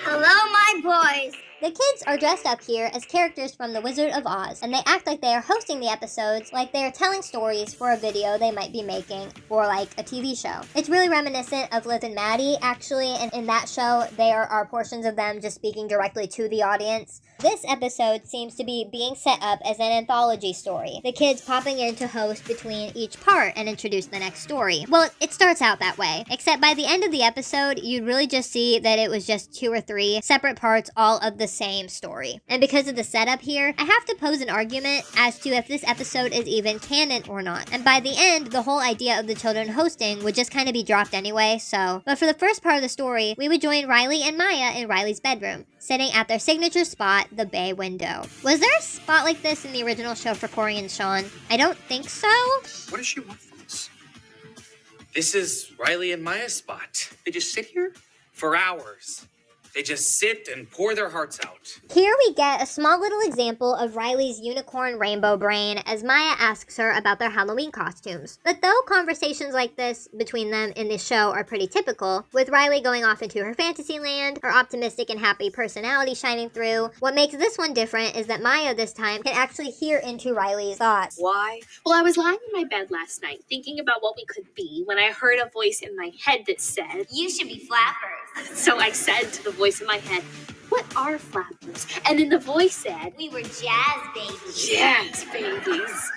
Hello, my boys. The kids are dressed up here as characters from The Wizard of Oz, and they act like they are hosting the episodes like they are telling stories for a video they might be making for like a TV show. It's really reminiscent of Liv and Maddie, actually, and in that show, there are portions of them just speaking directly to the audience. This episode seems to be being set up as an anthology story, the kids popping in to host between each part and introduce the next story. Well, it starts out that way, except by the end of the episode, you'd really just see that it was just 2 or 3 separate parts, all of the same story. And because of the setup here, I have to pose an argument as to if this episode is even canon or not. And by the end, the whole idea of the children hosting would just kind of be dropped anyway, so. But for the first part of the story, we would join Riley and Maya in Riley's bedroom, sitting at their signature spot, the bay window. Was there a spot like this in the original show for Corey and Sean? I don't think so. What does she want from us? This is Riley and Maya's spot. They just sit here for hours. They just sit and pour their hearts out. Here we get a small little example of Riley's unicorn rainbow brain as Maya asks her about their Halloween costumes. But though conversations like this between them in this show are pretty typical, with Riley going off into her fantasy land, her optimistic and happy personality shining through, what makes this one different is that Maya this time can actually hear into Riley's thoughts. Why? Well, I was lying in my bed last night thinking about what we could be when I heard a voice in my head that said, You should be flappers. So I said to the voice in my head, what are flappers? And then the voice said, We were jazz babies. Jazz babies.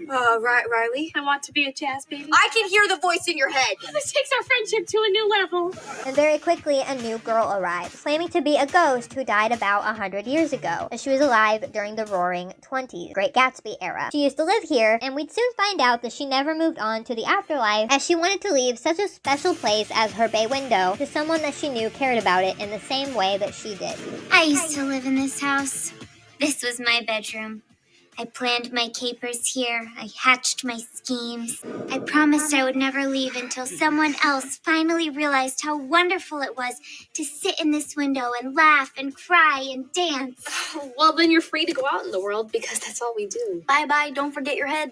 Riley, I want to be a jazz baby. I can hear the voice in your head. This takes our friendship to a new level. And very quickly, a new girl arrives, claiming to be a ghost who died about 100 years ago, as she was alive during the Roaring 20s, Great Gatsby era. She used to live here, and we'd soon find out that she never moved on to the afterlife, as she wanted to leave such a special place as her bay window to someone that she knew cared about it in the same way that she did. I used to live in this house. This was my bedroom. I planned my capers here. I hatched my schemes. I promised I would never leave until someone else finally realized how wonderful it was to sit in this window and laugh and cry and dance. Well, then you're free to go out in the world because that's all we do. Bye-bye, don't forget your head.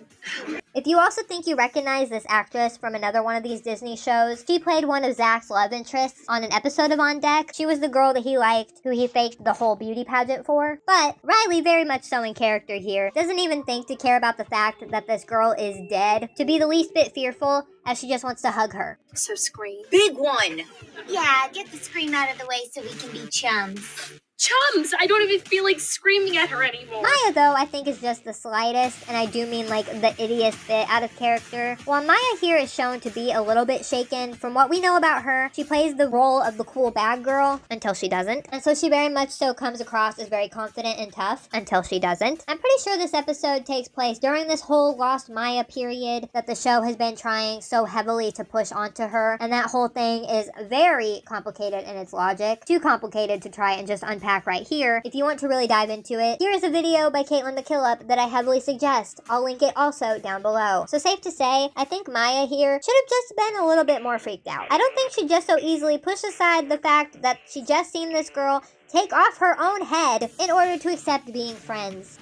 If you also think you recognize this actress from another one of these Disney shows, she played one of Zach's love interests on an episode of On Deck. She was the girl that he liked, who he faked the whole beauty pageant for. But Riley, very much so in character here, doesn't even think to care about the fact that this girl is dead, to be the least bit fearful, as she just wants to hug her. So scream. Big one. Yeah, get the scream out of the way so we can be chums. Chums! I don't even feel like screaming at her anymore. Maya, though, I think is just the slightest, and I do mean like the ittiest bit out of character. While Maya here is shown to be a little bit shaken, from what we know about her, she plays the role of the cool bad girl until she doesn't. And so she very much so comes across as very confident and tough until she doesn't. I'm pretty sure this episode takes place during this whole Lost Maya period that the show has been trying so heavily to push onto her, and that whole thing is very complicated in its logic. Too complicated to try and just unpack right here. If you want to really dive into it, here is a video by Caitlin McKillop that I heavily suggest. I'll link it also down below. So safe to say, I think Maya here should have just been a little bit more freaked out. I don't think she just so easily pushed aside the fact that she just seen this girl take off her own head in order to accept being friends.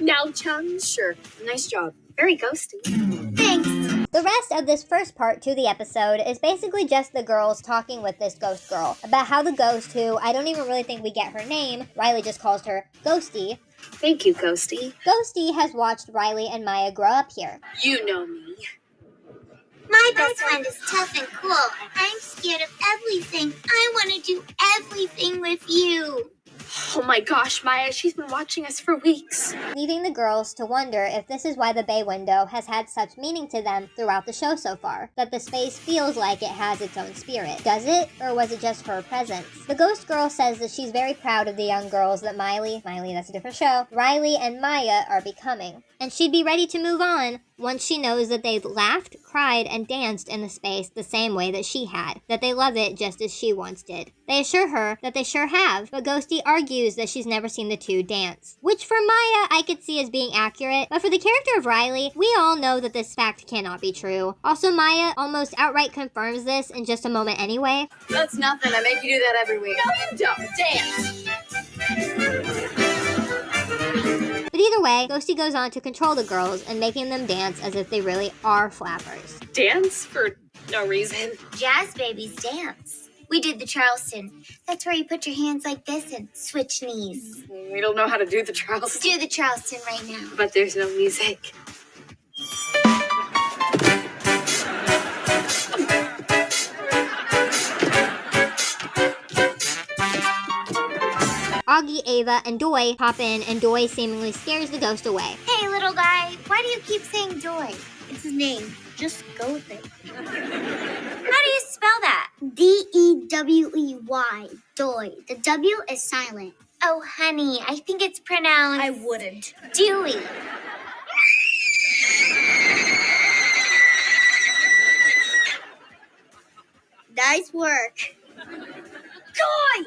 Now, chums? Sure. Nice job. Very ghosty. Thanks. The rest of this first part to the episode is basically just the girls talking with this ghost girl about how the ghost, who I don't even really think we get her name, Riley just calls her Ghosty. Thank you, Ghosty. Ghosty has watched Riley and Maya grow up here. You know me. My best friend is tough and cool. I'm scared of everything. I want to do everything with you. Oh my gosh, Maya, she's been watching us for weeks. Leaving the girls to wonder if this is why the bay window has had such meaning to them throughout the show so far. That the space feels like it has its own spirit. Does it? Or was it just her presence? The ghost girl says that she's very proud of the young girls that Miley, that's a different show, Riley and Maya are becoming. And she'd be ready to move on once she knows that they've laughed, cried, and danced in the space the same way that she had. That they love it just as she once did. They assure her that they sure have, but Ghosty argues that she's never seen the two dance. Which for Maya, I could see as being accurate, but for the character of Riley, we all know that this fact cannot be true. Also, Maya almost outright confirms this in just a moment anyway. That's nothing. I make you do that every week. No, you don't. Dance. But either way, Ghosty goes on to control the girls and making them dance as if they really are flappers. Dance for no reason. Jazz babies dance. We did the Charleston. That's where you put your hands like this and switch knees. We don't know how to do the Charleston. Do the Charleston right now. But there's no music. Augie, Ava, and Doy pop in, and Doy seemingly scares the ghost away. Hey, little guy, why do you keep saying Doy? It's his name. Just go with it. How do you spell that? D-E-W-E-Y. Doy. The W is silent. Oh, honey, I think it's pronounced... I wouldn't. Dewey. Nice work. Doy!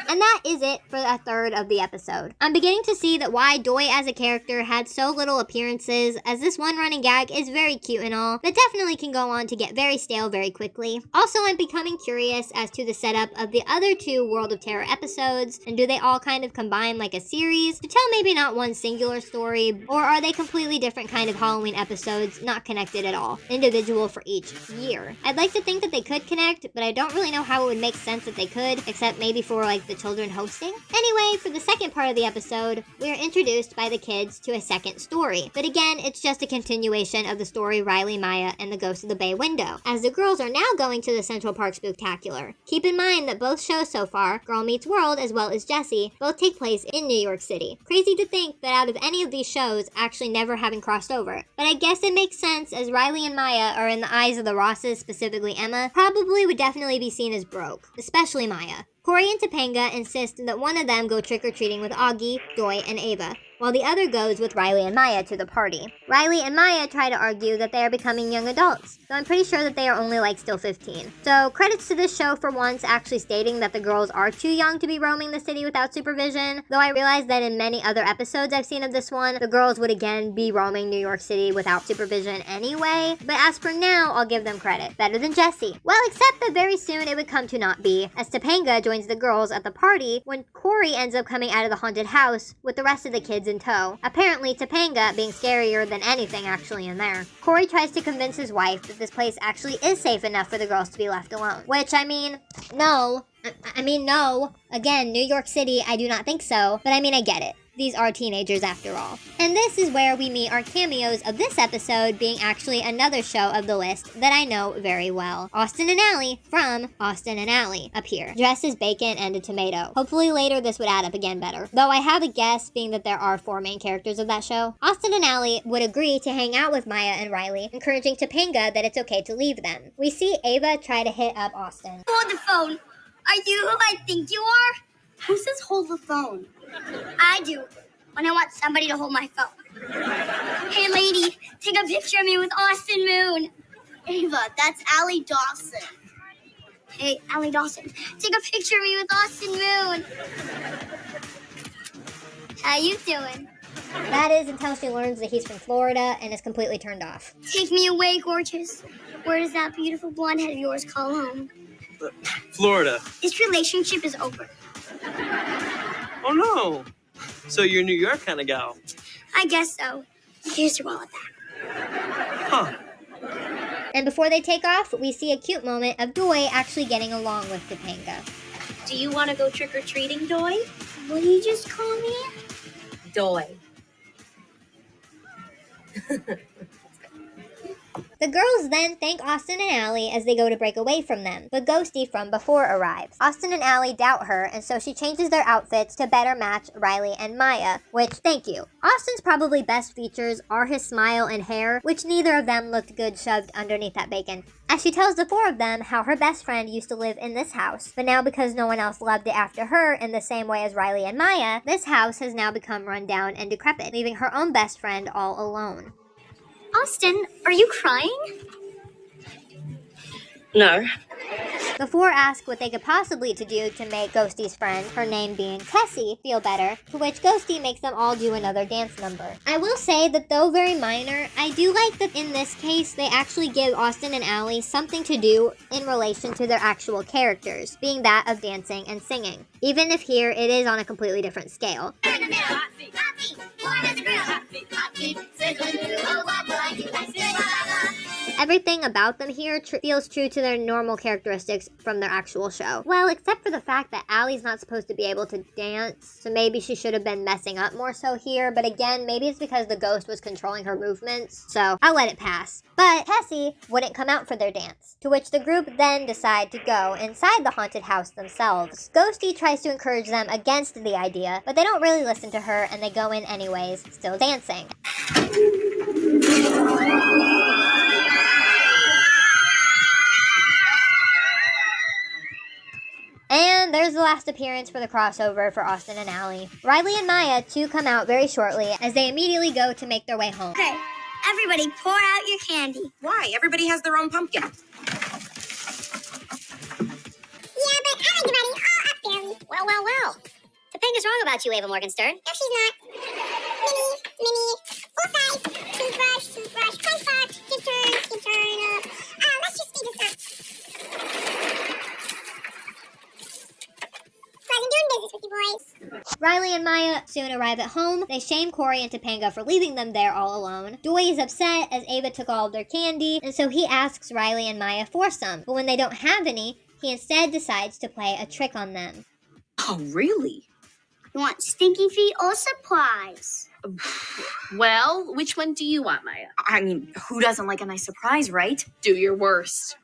And that is it for a third of the episode. I'm beginning to see that why Doy as a character had so little appearances, as this one running gag is very cute and all, but definitely can go on to get very stale very quickly. Also, I'm becoming curious as to the setup of the other 2 World of Terror episodes, and do they all kind of combine like a series to tell maybe not one singular story, or are they completely different kind of Halloween episodes, not connected at all, individual for each year? I'd like to think that they could connect, but I don't really know how it would make sense that they could, except maybe for like the children hosting. Anyway, for the second part of the episode, we are introduced by the kids to a second story. But again, it's just a continuation of the story Riley, Maya, and the Ghost of the Bay Window, as the girls are now going to the Central Park Spooktacular. Keep in mind that both shows so far, Girl Meets World as well as Jessie, both take place in New York City. Crazy to think that out of any of these shows actually never having crossed over. But I guess it makes sense, as Riley and Maya are in the eyes of the Rosses, specifically Emma, probably would definitely be seen as broke, especially Maya. Corey and Topanga insist that one of them go trick-or-treating with Augie, Doy, and Ava, while the other goes with Riley and Maya to the party. Riley and Maya try to argue that they are becoming young adults, though I'm pretty sure that they are only like still 15. So credits to this show for once actually stating that the girls are too young to be roaming the city without supervision, though I realize that in many other episodes I've seen of this one, the girls would again be roaming New York City without supervision anyway, but as for now, I'll give them credit. Better than Jessie. Well, except that very soon it would come to not be, as Topanga joins the girls at the party when Corey ends up coming out of the haunted house with the rest of the kids in tow. Apparently, Topanga being scarier than anything actually in there. Corey tries to convince his wife that this place actually is safe enough for the girls to be left alone. Which, I mean, no. No. Again, New York City, I do not think so. But I mean, I get it. These are teenagers after all. And this is where we meet our cameos of this episode being actually another show of the list that I know very well. Austin and Ally from Austin and Ally appear, dressed as bacon and a tomato. Hopefully later this would add up again better. Though I have a guess, being that there are 4 main characters of that show. Austin and Ally would agree to hang out with Maya and Riley, encouraging Topanga that it's okay to leave them. We see Ava try to hit up Austin. Hold the phone. Are you who I think you are? Who says hold the phone? I do, when I want somebody to hold my phone. Hey, lady, take a picture of me with Austin Moon. Ava, that's Allie Dawson. Hey, Allie Dawson, take a picture of me with Austin Moon. How you doing? That is until she learns that he's from Florida and is completely turned off. Take me away, gorgeous. Where does that beautiful blonde head of yours call home? Florida. This relationship is over. Oh no. So you're a New York kind of gal. I guess so. Here's your wallet back. Huh. And before they take off, we see a cute moment of Doy actually getting along with Topanga. Do you want to go trick-or-treating, Doy? What did you just call me? Doy. The girls then thank Austin and Ally as they go to break away from them, but Ghosty from before arrives. Austin and Ally doubt her, and so she changes their outfits to better match Riley and Maya, which, thank you. Austin's probably best features are his smile and hair, which neither of them looked good shoved underneath that bacon. As she tells the 4 of them how her best friend used to live in this house, but now because no one else loved it after her in the same way as Riley and Maya, this house has now become run down and decrepit, leaving her own best friend all alone. Austin, are you crying? No. The 4 ask what they could possibly do to make Ghosty's friend, her name being Tessie, feel better, to which Ghosty makes them all do another dance number. I will say that though very minor, I do like that in this case they actually give Austin and Ally something to do in relation to their actual characters, being that of dancing and singing. Even if here it is on a completely different scale. the middle. Hot feet, warm as a grill. Hot feet, sizzling through. Oh, what will I do? I say blah, blah, blah. Everything about them here feels true to their normal characteristics from their actual show. Well, except for the fact that Allie's not supposed to be able to dance, so maybe she should have been messing up more so here, but again, maybe it's because the ghost was controlling her movements, so I'll let it pass. But Tessie wouldn't come out for their dance, to which the group then decide to go inside the haunted house themselves. Ghosty tries to encourage them against the idea, but they don't really listen to her and they go in anyways, still dancing. And there's the last appearance for the crossover for Austin and Allie. Riley and Maya too come out very shortly as they immediately go to make their way home. Okay, everybody pour out your candy. Why? Everybody has their own pumpkin. Yeah, but I like dividing all up fairly. Well. Topanga's wrong about you, Ava Morgenstern. No, she's not. Mini, full size, toothbrush, punch box, skip turn. Let's just speed this up. Pleasant doing business with you boys. Riley and Maya soon arrive at home. They shame Corey and Topanga for leaving them there all alone. Doy is upset as Ava took all of their candy, and so he asks Riley and Maya for some. But when they don't have any, he instead decides to play a trick on them. Oh, really? You want stinky feet or surprise? Well, which one do you want, Maya? I mean, who doesn't like a nice surprise, right? Do your worst.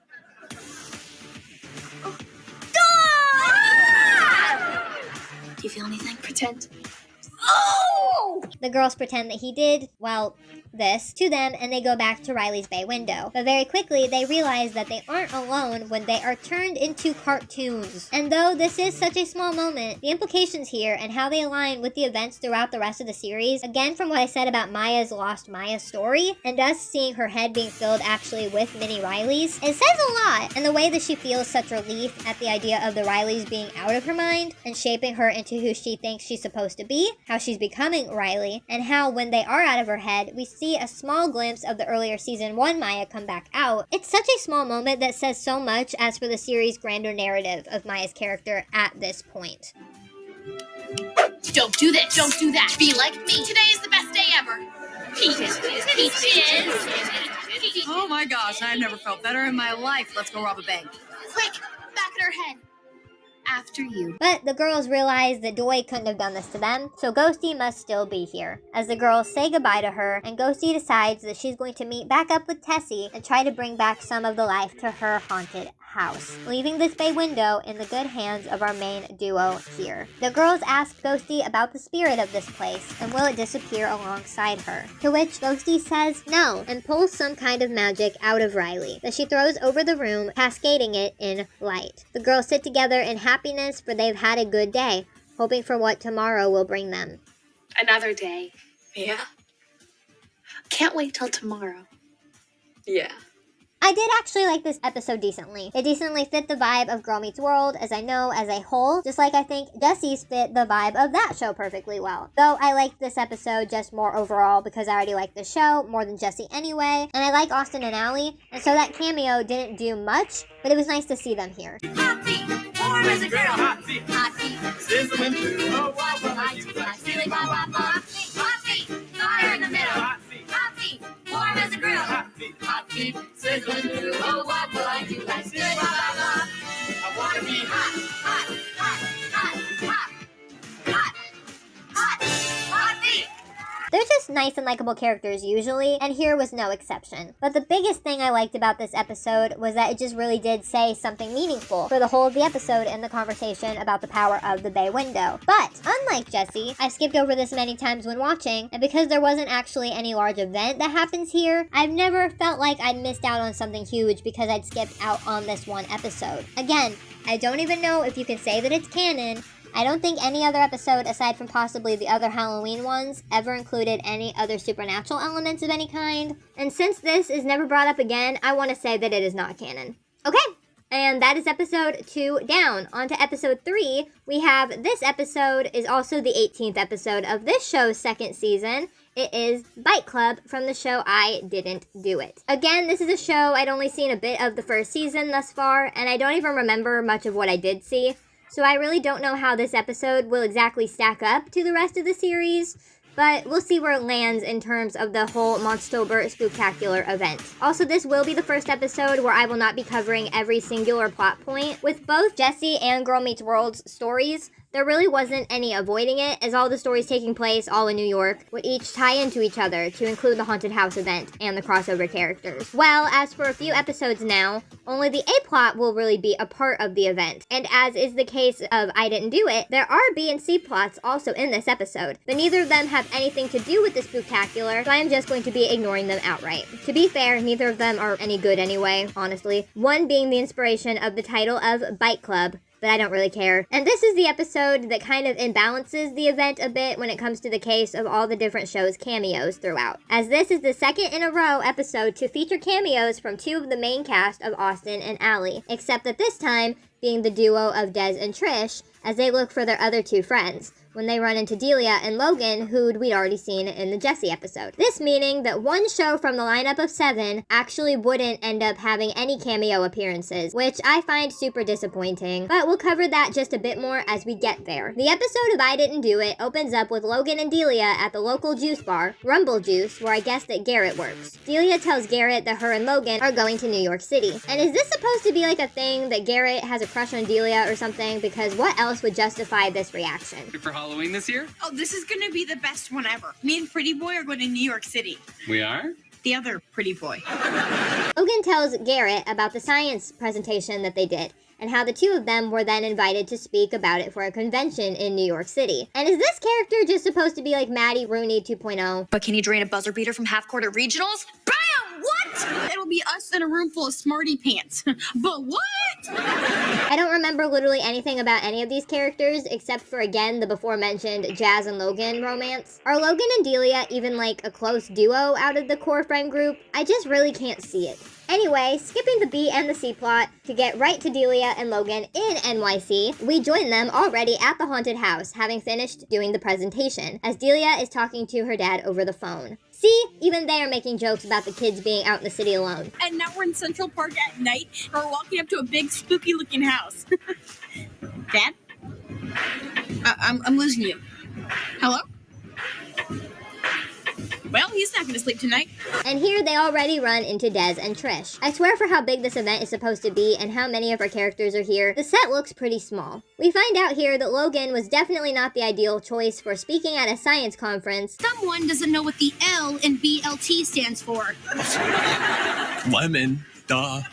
Do you feel anything? Pretend. Oh! The girls pretend that he did, well, this to them, and they go back to Riley's bay window. But very quickly, they realize that they aren't alone when they are turned into cartoons. And though this is such a small moment, the implications here and how they align with the events throughout the rest of the series, again from what I said about Maya's lost Maya story, and us seeing her head being filled actually with mini Rileys, it says a lot. And the way that she feels such relief at the idea of the Rileys being out of her mind and shaping her into who she thinks she's supposed to be, how she's becoming Riley, and how when they are out of her head, we see a small glimpse of the earlier season 1 Maya come back out. It's such a small moment that says so much as for the series' grander narrative of Maya's character at this point. Don't do this. Don't do that. Be like me. Today is the best day ever. Peaches. Oh my gosh, I've never felt better in my life. Let's go rob a bank. Quick, back at her head. After you. But the girls realize that Doy couldn't have done this to them, so Ghosty must still be here. As the girls say goodbye to her, and Ghosty decides that she's going to meet back up with Tessie and try to bring back some of the life to her haunted house, leaving this bay window in the good hands of our main duo here. The girls ask Ghosty about the spirit of this place, and will it disappear alongside her? To which Ghosty says no, and pulls some kind of magic out of Riley that she throws over the room, cascading it in light. The girls sit together in happiness, for they've had a good day, hoping for what tomorrow will bring them. Another day. Yeah. Can't wait till tomorrow. Yeah. I did actually like this episode decently. It decently fit the vibe of Girl Meets World, as I know, as a whole, just like I think Jessie's fit the vibe of that show perfectly well. Though I liked this episode just more overall because I already liked the show more than Jessie anyway, and I like Austin and Allie, and so that cameo didn't do much, but it was nice to see them here. Hot feet, warm as a grill. Hot feet, sizzling through. Oh, what will I do? Like silly blah, blah, blah. Hot feet, fire in the middle. Hot feet, warm as a grill. Hot feet, sizzling through. Oh, what will I do? Like silly blah, blah, blah. I wanna be hot feet. They're just nice and likable characters usually, and here was no exception. But the biggest thing I liked about this episode was that it just really did say something meaningful for the whole of the episode in the conversation about the power of the bay window. But, unlike Jessie, I skipped over this many times when watching, and because there wasn't actually any large event that happens here, I've never felt like I'd missed out on something huge because I'd skipped out on this one episode. Again, I don't even know if you can say that it's canon. I don't think any other episode, aside from possibly the other Halloween ones, ever included any other supernatural elements of any kind. And since this is never brought up again, I want to say that it is not canon. Okay, and that is episode 2 down. On to episode 3, we have this episode is also the 18th episode of this show's second season. It is Bite Club from the show I Didn't Do It. Again, this is a show I'd only seen a bit of the first season thus far, and I don't even remember much of what I did see. So I really don't know how this episode will exactly stack up to the rest of the series, but we'll see where it lands in terms of the whole Monstober Spooktacular event. Also, this will be the first episode where I will not be covering every singular plot point. With both Jessie and Girl Meets World's stories, there really wasn't any avoiding it, as all the stories taking place all in New York would each tie into each other to include the haunted house event and the crossover characters. Well, as for a few episodes now, only the A plot will really be a part of the event. And as is the case of I Didn't Do It, there are B and C plots also in this episode, but neither of them have anything to do with the Spooktacular, so I am just going to be ignoring them outright. To be fair, neither of them are any good anyway, honestly. One being the inspiration of the title of Bite Club, but I don't really care. And this is the episode that kind of imbalances the event a bit when it comes to the case of all the different shows' cameos throughout, as this is the second in a row episode to feature cameos from two of the main cast of Austin and Ally, except that this time being the duo of Des and Trish as they look for their other two friends, when they run into Delia and Logan, who'd we'd already seen in the Jessie episode. This meaning that one show from the lineup of 7 actually wouldn't end up having any cameo appearances, which I find super disappointing, but we'll cover that just a bit more as we get there. The episode of I Didn't Do It opens up with Logan and Delia at the local juice bar, Rumble Juice, where I guess that Garrett works. Delia tells Garrett that her and Logan are going to New York City. And is this supposed to be like a thing that Garrett has a crush on Delia or something? Because what else would justify this reaction? For Halloween this year? Oh, this is gonna be the best one ever. Me and Pretty Boy are going to New York City. We are? The other Pretty Boy. Logan tells Garrett about the science presentation that they did, and how the two of them were then invited to speak about it for a convention in New York City. And is this character just supposed to be like Maddie Rooney 2.0? But can you drain a buzzer beater from half-court at regionals? Bam! What? It'll be us in a room full of smarty pants. But what? I don't remember literally anything about any of these characters, except for, again, the before-mentioned Jazz and Logan romance. Are Logan and Delia even like a close duo out of the core friend group? I just really can't see it. Anyway, skipping the B and the C plot to get right to Delia and Logan in NYC, we join them already at the haunted house, having finished doing the presentation, as Delia is talking to her dad over the phone. See, even they are making jokes about the kids being out in the city alone. And now we're in Central Park at night, and we're walking up to a big spooky looking house. Dad? I'm losing you. Hello? Well, he's not gonna sleep tonight. And here they already run into Des and Trish. I swear for how big this event is supposed to be and how many of our characters are here, the set looks pretty small. We find out here that Logan was definitely not the ideal choice for speaking at a science conference. Someone doesn't know what the L in BLT stands for. Lemon, duh.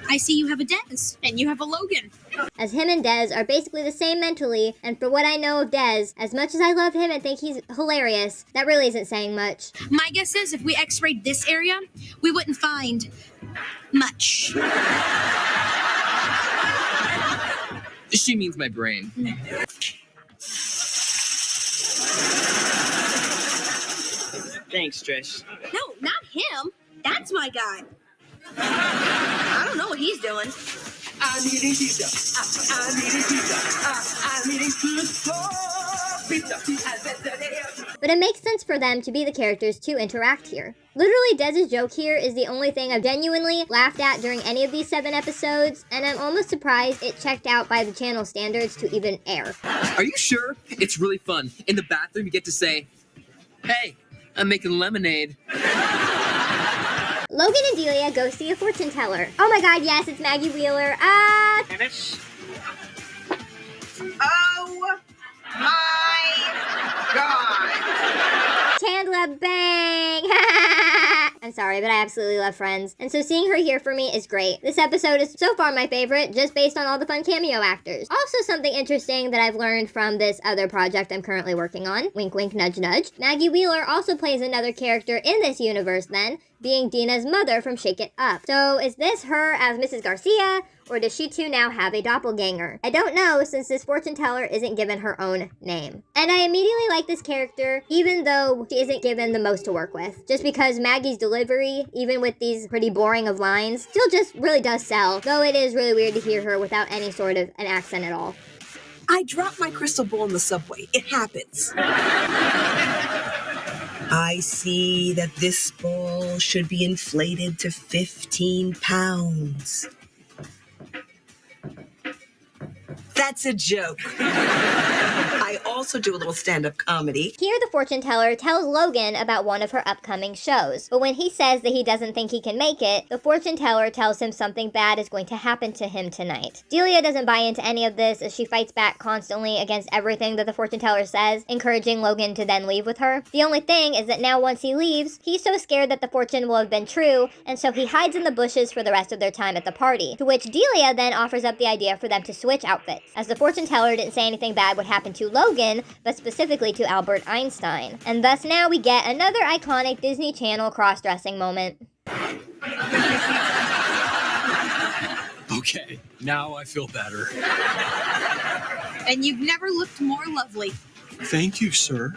I see you have a Des, and you have a Logan. As him and Des are basically the same mentally, and for what I know of Des, as much as I love him and think he's hilarious, that really isn't saying much. My guess is if we x-rayed this area, we wouldn't find much. She means my brain. Thanks, Trish. No, not him. That's my guy. I don't know what he's doing. I'm eating pizza. I'm eating pizza. I'm eating pizza. But it makes sense for them to be the characters to interact here. Literally, Dez's joke here is the only thing I've genuinely laughed at during any of these 7 episodes, and I'm almost surprised it checked out by the channel standards to even air. Are you sure? It's really fun. In the bathroom, you get to say, "Hey, I'm making lemonade." Logan and Delia go see a fortune teller. Oh my god, yes, it's Maggie Wheeler. Finish. Oh my god. Chandler bang! I'm sorry, but I absolutely love Friends. And so seeing her here for me is great. This episode is so far my favorite, just based on all the fun cameo actors. Also something interesting that I've learned from this other project I'm currently working on, wink wink nudge nudge, Maggie Wheeler also plays another character in this universe then, being Dina's mother from Shake It Up. So is this her as Mrs. Garcia, or does she too now have a doppelganger? I don't know, since this fortune teller isn't given her own name. And I immediately like this character, even though she isn't given the most to work with. Just because Maggie's delivery, even with these pretty boring of lines, still just really does sell, though it is really weird to hear her without any sort of an accent at all. I dropped my crystal ball in the subway. It happens. I see that this ball should be inflated to 15 pounds. That's a joke. I also do a little stand-up comedy. Here, the fortune teller tells Logan about one of her upcoming shows, but when he says that he doesn't think he can make it, the fortune teller tells him something bad is going to happen to him tonight. Delia doesn't buy into any of this as she fights back constantly against everything that the fortune teller says, encouraging Logan to then leave with her. The only thing is that now once he leaves, he's so scared that the fortune will have been true, and so he hides in the bushes for the rest of their time at the party, to which Delia then offers up the idea for them to switch outfits, as the fortune teller didn't say anything bad would happen to Logan, but specifically to Albert Einstein. And thus now we get another iconic Disney Channel cross-dressing moment. Okay, now I feel better. And you've never looked more lovely. Thank you, sir.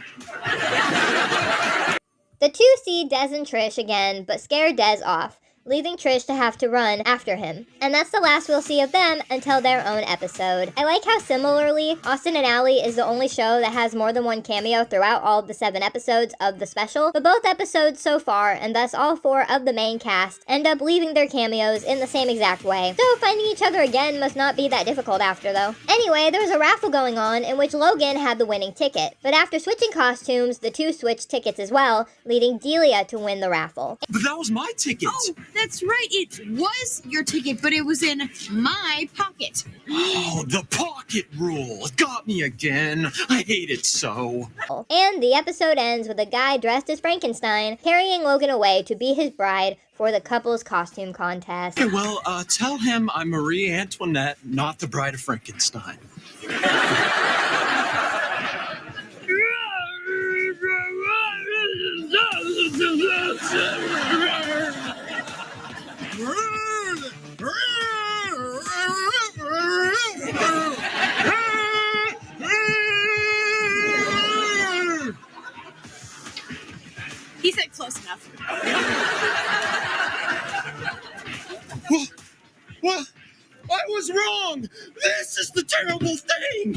The two see Des and Trish again, but scare Des off, leaving Trish to have to run after him. And that's the last we'll see of them until their own episode. I like how similarly, Austin and Ally is the only show that has more than one cameo throughout all of the 7 episodes of the special, but both episodes so far, and thus all 4 of the main cast, end up leaving their cameos in the same exact way. So finding each other again must not be that difficult after though. Anyway, there was a raffle going on in which Logan had the winning ticket, but after switching costumes, the two switched tickets as well, leading Delia to win the raffle. But that was my ticket. Oh, that's right. It was your ticket, but it was in my pocket. Oh, the pocket rule. It got me again. I hate it so. And the episode ends with a guy dressed as Frankenstein carrying Logan away to be his bride for the couple's costume contest. Okay, well, tell him I'm Marie Antoinette, not the Bride of Frankenstein. He said close enough. What? I was wrong! This is the terrible thing!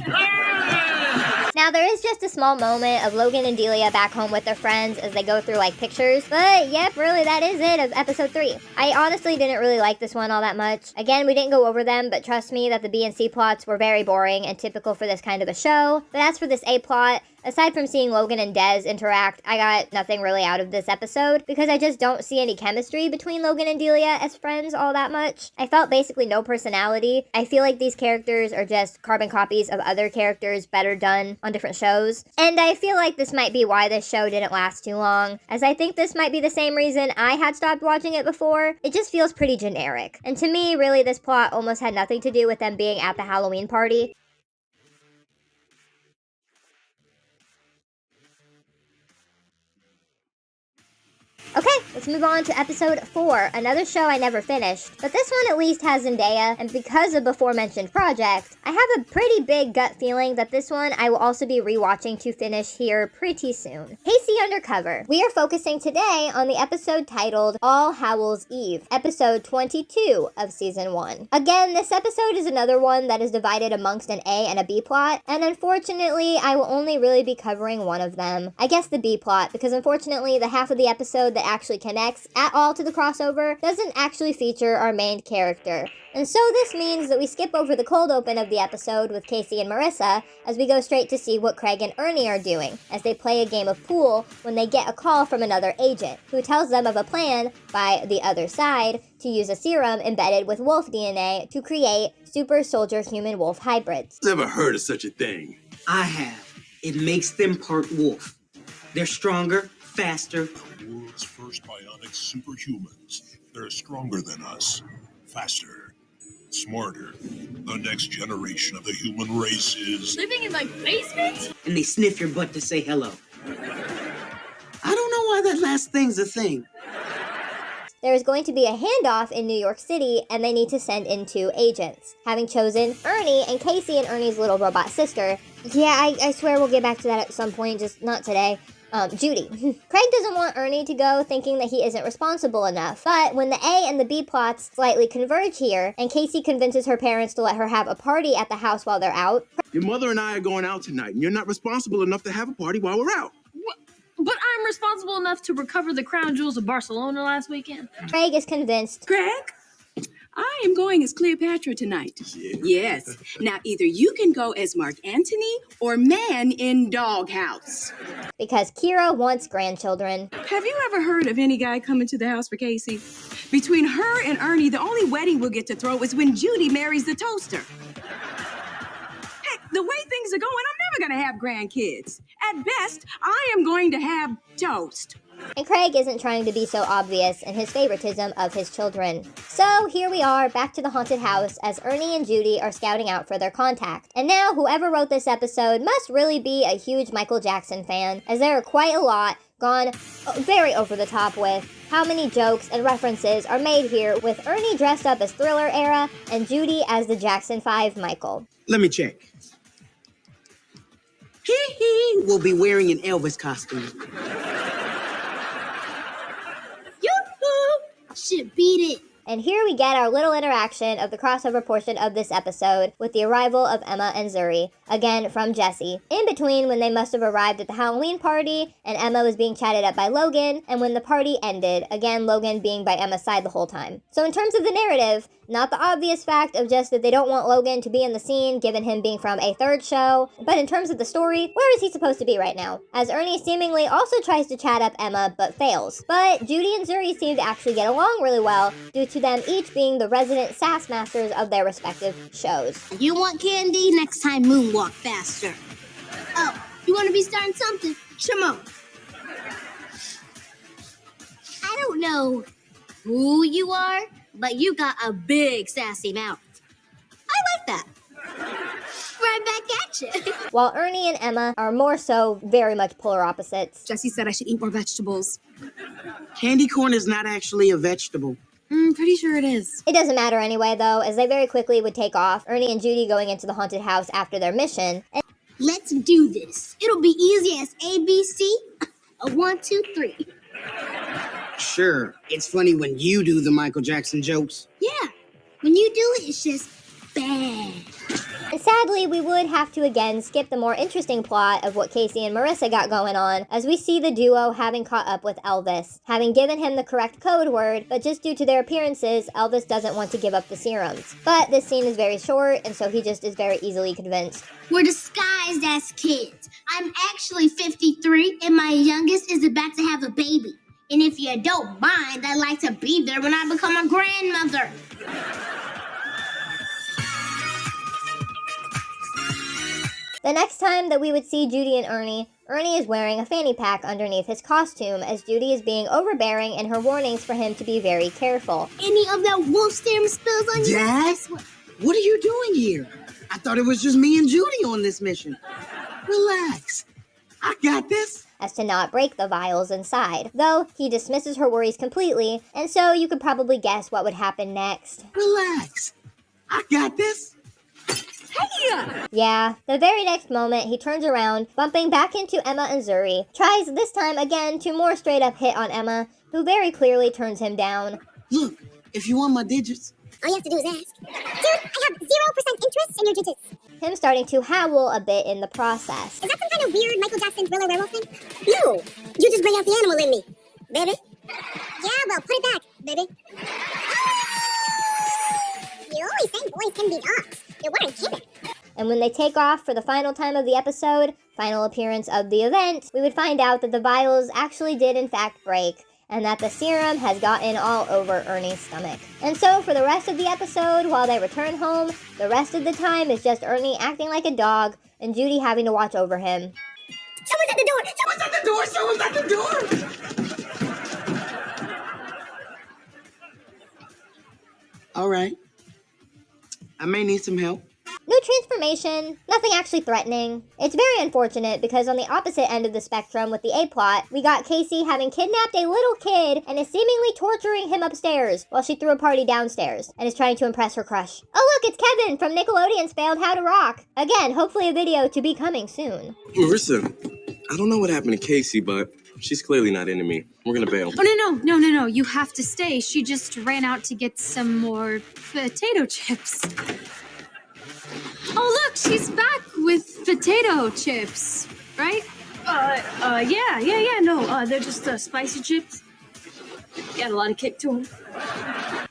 Now there is just a small moment of Logan and Delia back home with their friends as they go through like pictures, but yep, really that is it of episode 3. I honestly didn't really like this one all that much. Again, we didn't go over them, but trust me that the B and C plots were very boring and typical for this kind of a show. But as for this A plot, aside from seeing Logan and Des interact, I got nothing really out of this episode because I just don't see any chemistry between Logan and Delia as friends all that much. I felt basically no personality. I feel like these characters are just carbon copies of other characters better done on different shows. And I feel like this might be why this show didn't last too long, as I think this might be the same reason I had stopped watching it before. It just feels pretty generic. And to me, really, this plot almost had nothing to do with them being at the Halloween party. Okay, let's move on to episode 4, another show I never finished, but this one at least has Zendaya, and because of before-mentioned project, I have a pretty big gut feeling that this one I will also be rewatching to finish here pretty soon. Casey Undercover. We are focusing today on the episode titled All Hallows Eve, episode 22 of season 1. Again, this episode is another one that is divided amongst an A and a B plot, and unfortunately, I will only really be covering one of them. I guess the B plot, because unfortunately, the half of the episode that actually connects at all to the crossover doesn't actually feature our main character. And so this means that we skip over the cold open of the episode with Casey and Marissa as we go straight to see what Craig and Ernie are doing as they play a game of pool when they get a call from another agent who tells them of a plan by the other side to use a serum embedded with wolf DNA to create super soldier human wolf hybrids. Never heard of such a thing. I have. It makes them part wolf. They're stronger, faster. The world's first bionic superhumans. They're stronger than us, faster, smarter. The next generation of the human race is Living in my basement? And they sniff your butt to say hello. I don't know why that last thing's a thing. There is going to be a handoff in New York City, and they need to send in 2 agents, having chosen Ernie and Casey and Ernie's little robot sister. Yeah, I swear we'll get back to that at some point, just not today. Judy. Craig doesn't want Ernie to go, thinking that he isn't responsible enough. But when the A and the B plots slightly converge here, and Casey convinces her parents to let her have a party at the house while they're out. Your mother and I are going out tonight, and you're not responsible enough to have a party while we're out. But I'm responsible enough to recover the crown jewels of Barcelona last weekend. Craig is convinced. Greg, I I am going as Cleopatra tonight. Yes. Now, either you can go as Mark Antony or Man in Doghouse. Because Kira wants grandchildren. Have you ever heard of any guy coming to the house for Casey? Between her and Ernie, the only wedding we'll get to throw is when Judy marries the toaster. Heck, the way things are going, I'm never going to have grandkids. At best, I am going to have toast. And Craig isn't trying to be so obvious in his favoritism of his children. So here we are, back to the haunted house as Ernie and Judy are scouting out for their contact. And now whoever wrote this episode must really be a huge Michael Jackson fan, as there are quite a lot gone very over the top with how many jokes and references are made here, with Ernie dressed up as Thriller era and Judy as the Jackson 5 Michael. Let me check. He will be wearing an Elvis costume. Yoo-hoo! Should beat it. And here we get our little interaction of the crossover portion of this episode with the arrival of Emma and Zuri, again from Jesse. In between when they must have arrived at the Halloween party and Emma was being chatted up by Logan, and when the party ended, again Logan being by Emma's side the whole time. So in terms of the narrative, not the obvious fact of just that they don't want Logan to be in the scene given him being from a third show, but in terms of the story, where is he supposed to be right now? As Ernie seemingly also tries to chat up Emma but fails. But Judy and Zuri seem to actually get along really well due to them each being the resident sass masters of their respective shows. You want candy? Next time moonwalk faster. Oh, you want to be starting something? Come on. I don't know who you are, but you got a big sassy mouth. I like that. Right back at you. While Ernie and Emma are more so very much polar opposites. Jesse said I should eat more vegetables. Candy corn is not actually a vegetable. Pretty sure it is. It doesn't matter anyway, though, as they very quickly would take off, Ernie and Judy going into the haunted house after their mission. Let's do this. It'll be easy as ABC. 1, 2, 3. Sure, it's funny when you do the Michael Jackson jokes. Yeah, when you do it, it's just bad. And sadly, we would have to again skip the more interesting plot of what Casey and Marissa got going on, as we see the duo having caught up with Elvis, having given him the correct code word, but just due to their appearances, Elvis doesn't want to give up the serums. But this scene is very short, and so he just is very easily convinced. We're disguised as kids. I'm actually 53, and my youngest is about to have a baby. And if you don't mind, I'd like to be there when I become a grandmother. The next time that we would see Judy and Ernie is wearing a fanny pack underneath his costume, as Judy is being overbearing in her warnings for him to be very careful. Any of that wolf serum spills on you? Dad? What are you doing here? I thought it was just me and Judy on this mission. Relax. I got this. As to not break the vials inside, though he dismisses her worries completely, and so you could probably guess what would happen next. Relax. I got this. Yeah, the very next moment he turns around, bumping back into Emma and Zuri, tries this time again to more straight up hit on Emma, who very clearly turns him down. Look, if you want my digits, all you have to do is ask. Dude, I have 0% interest in your digits. Him starting to howl a bit in the process. Is that some kind of weird Michael Jackson Thriller werewolf thing? No, you just bring out the animal in me, baby. Yeah, well, put it back, baby. You always say boys can beat dogs. You weren't kidding. And when they take off for the final time of the episode, final appearance of the event, we would find out that the vials actually did in fact break, and that the serum has gotten all over Ernie's stomach. And so for the rest of the episode, while they return home, the rest of the time is just Ernie acting like a dog and Judy having to watch over him. Someone's at the door! Someone's at the door! Someone's at the door! all right. I may need some help. No transformation, nothing actually threatening. It's very unfortunate because on the opposite end of the spectrum with the A-plot, we got Casey having kidnapped a little kid and is seemingly torturing him upstairs while she threw a party downstairs and is trying to impress her crush. Oh look, it's Kevin from Nickelodeon's Failed How to Rock. Again, hopefully a video to be coming soon. Marissa, I don't know what happened to Casey, but she's clearly not into me. We're gonna bail. Oh, no. You have to stay. She just ran out to get some more potato chips. Oh, look, she's back with potato chips, right? Yeah. No, they're just spicy chips. Got a lot of kick to them.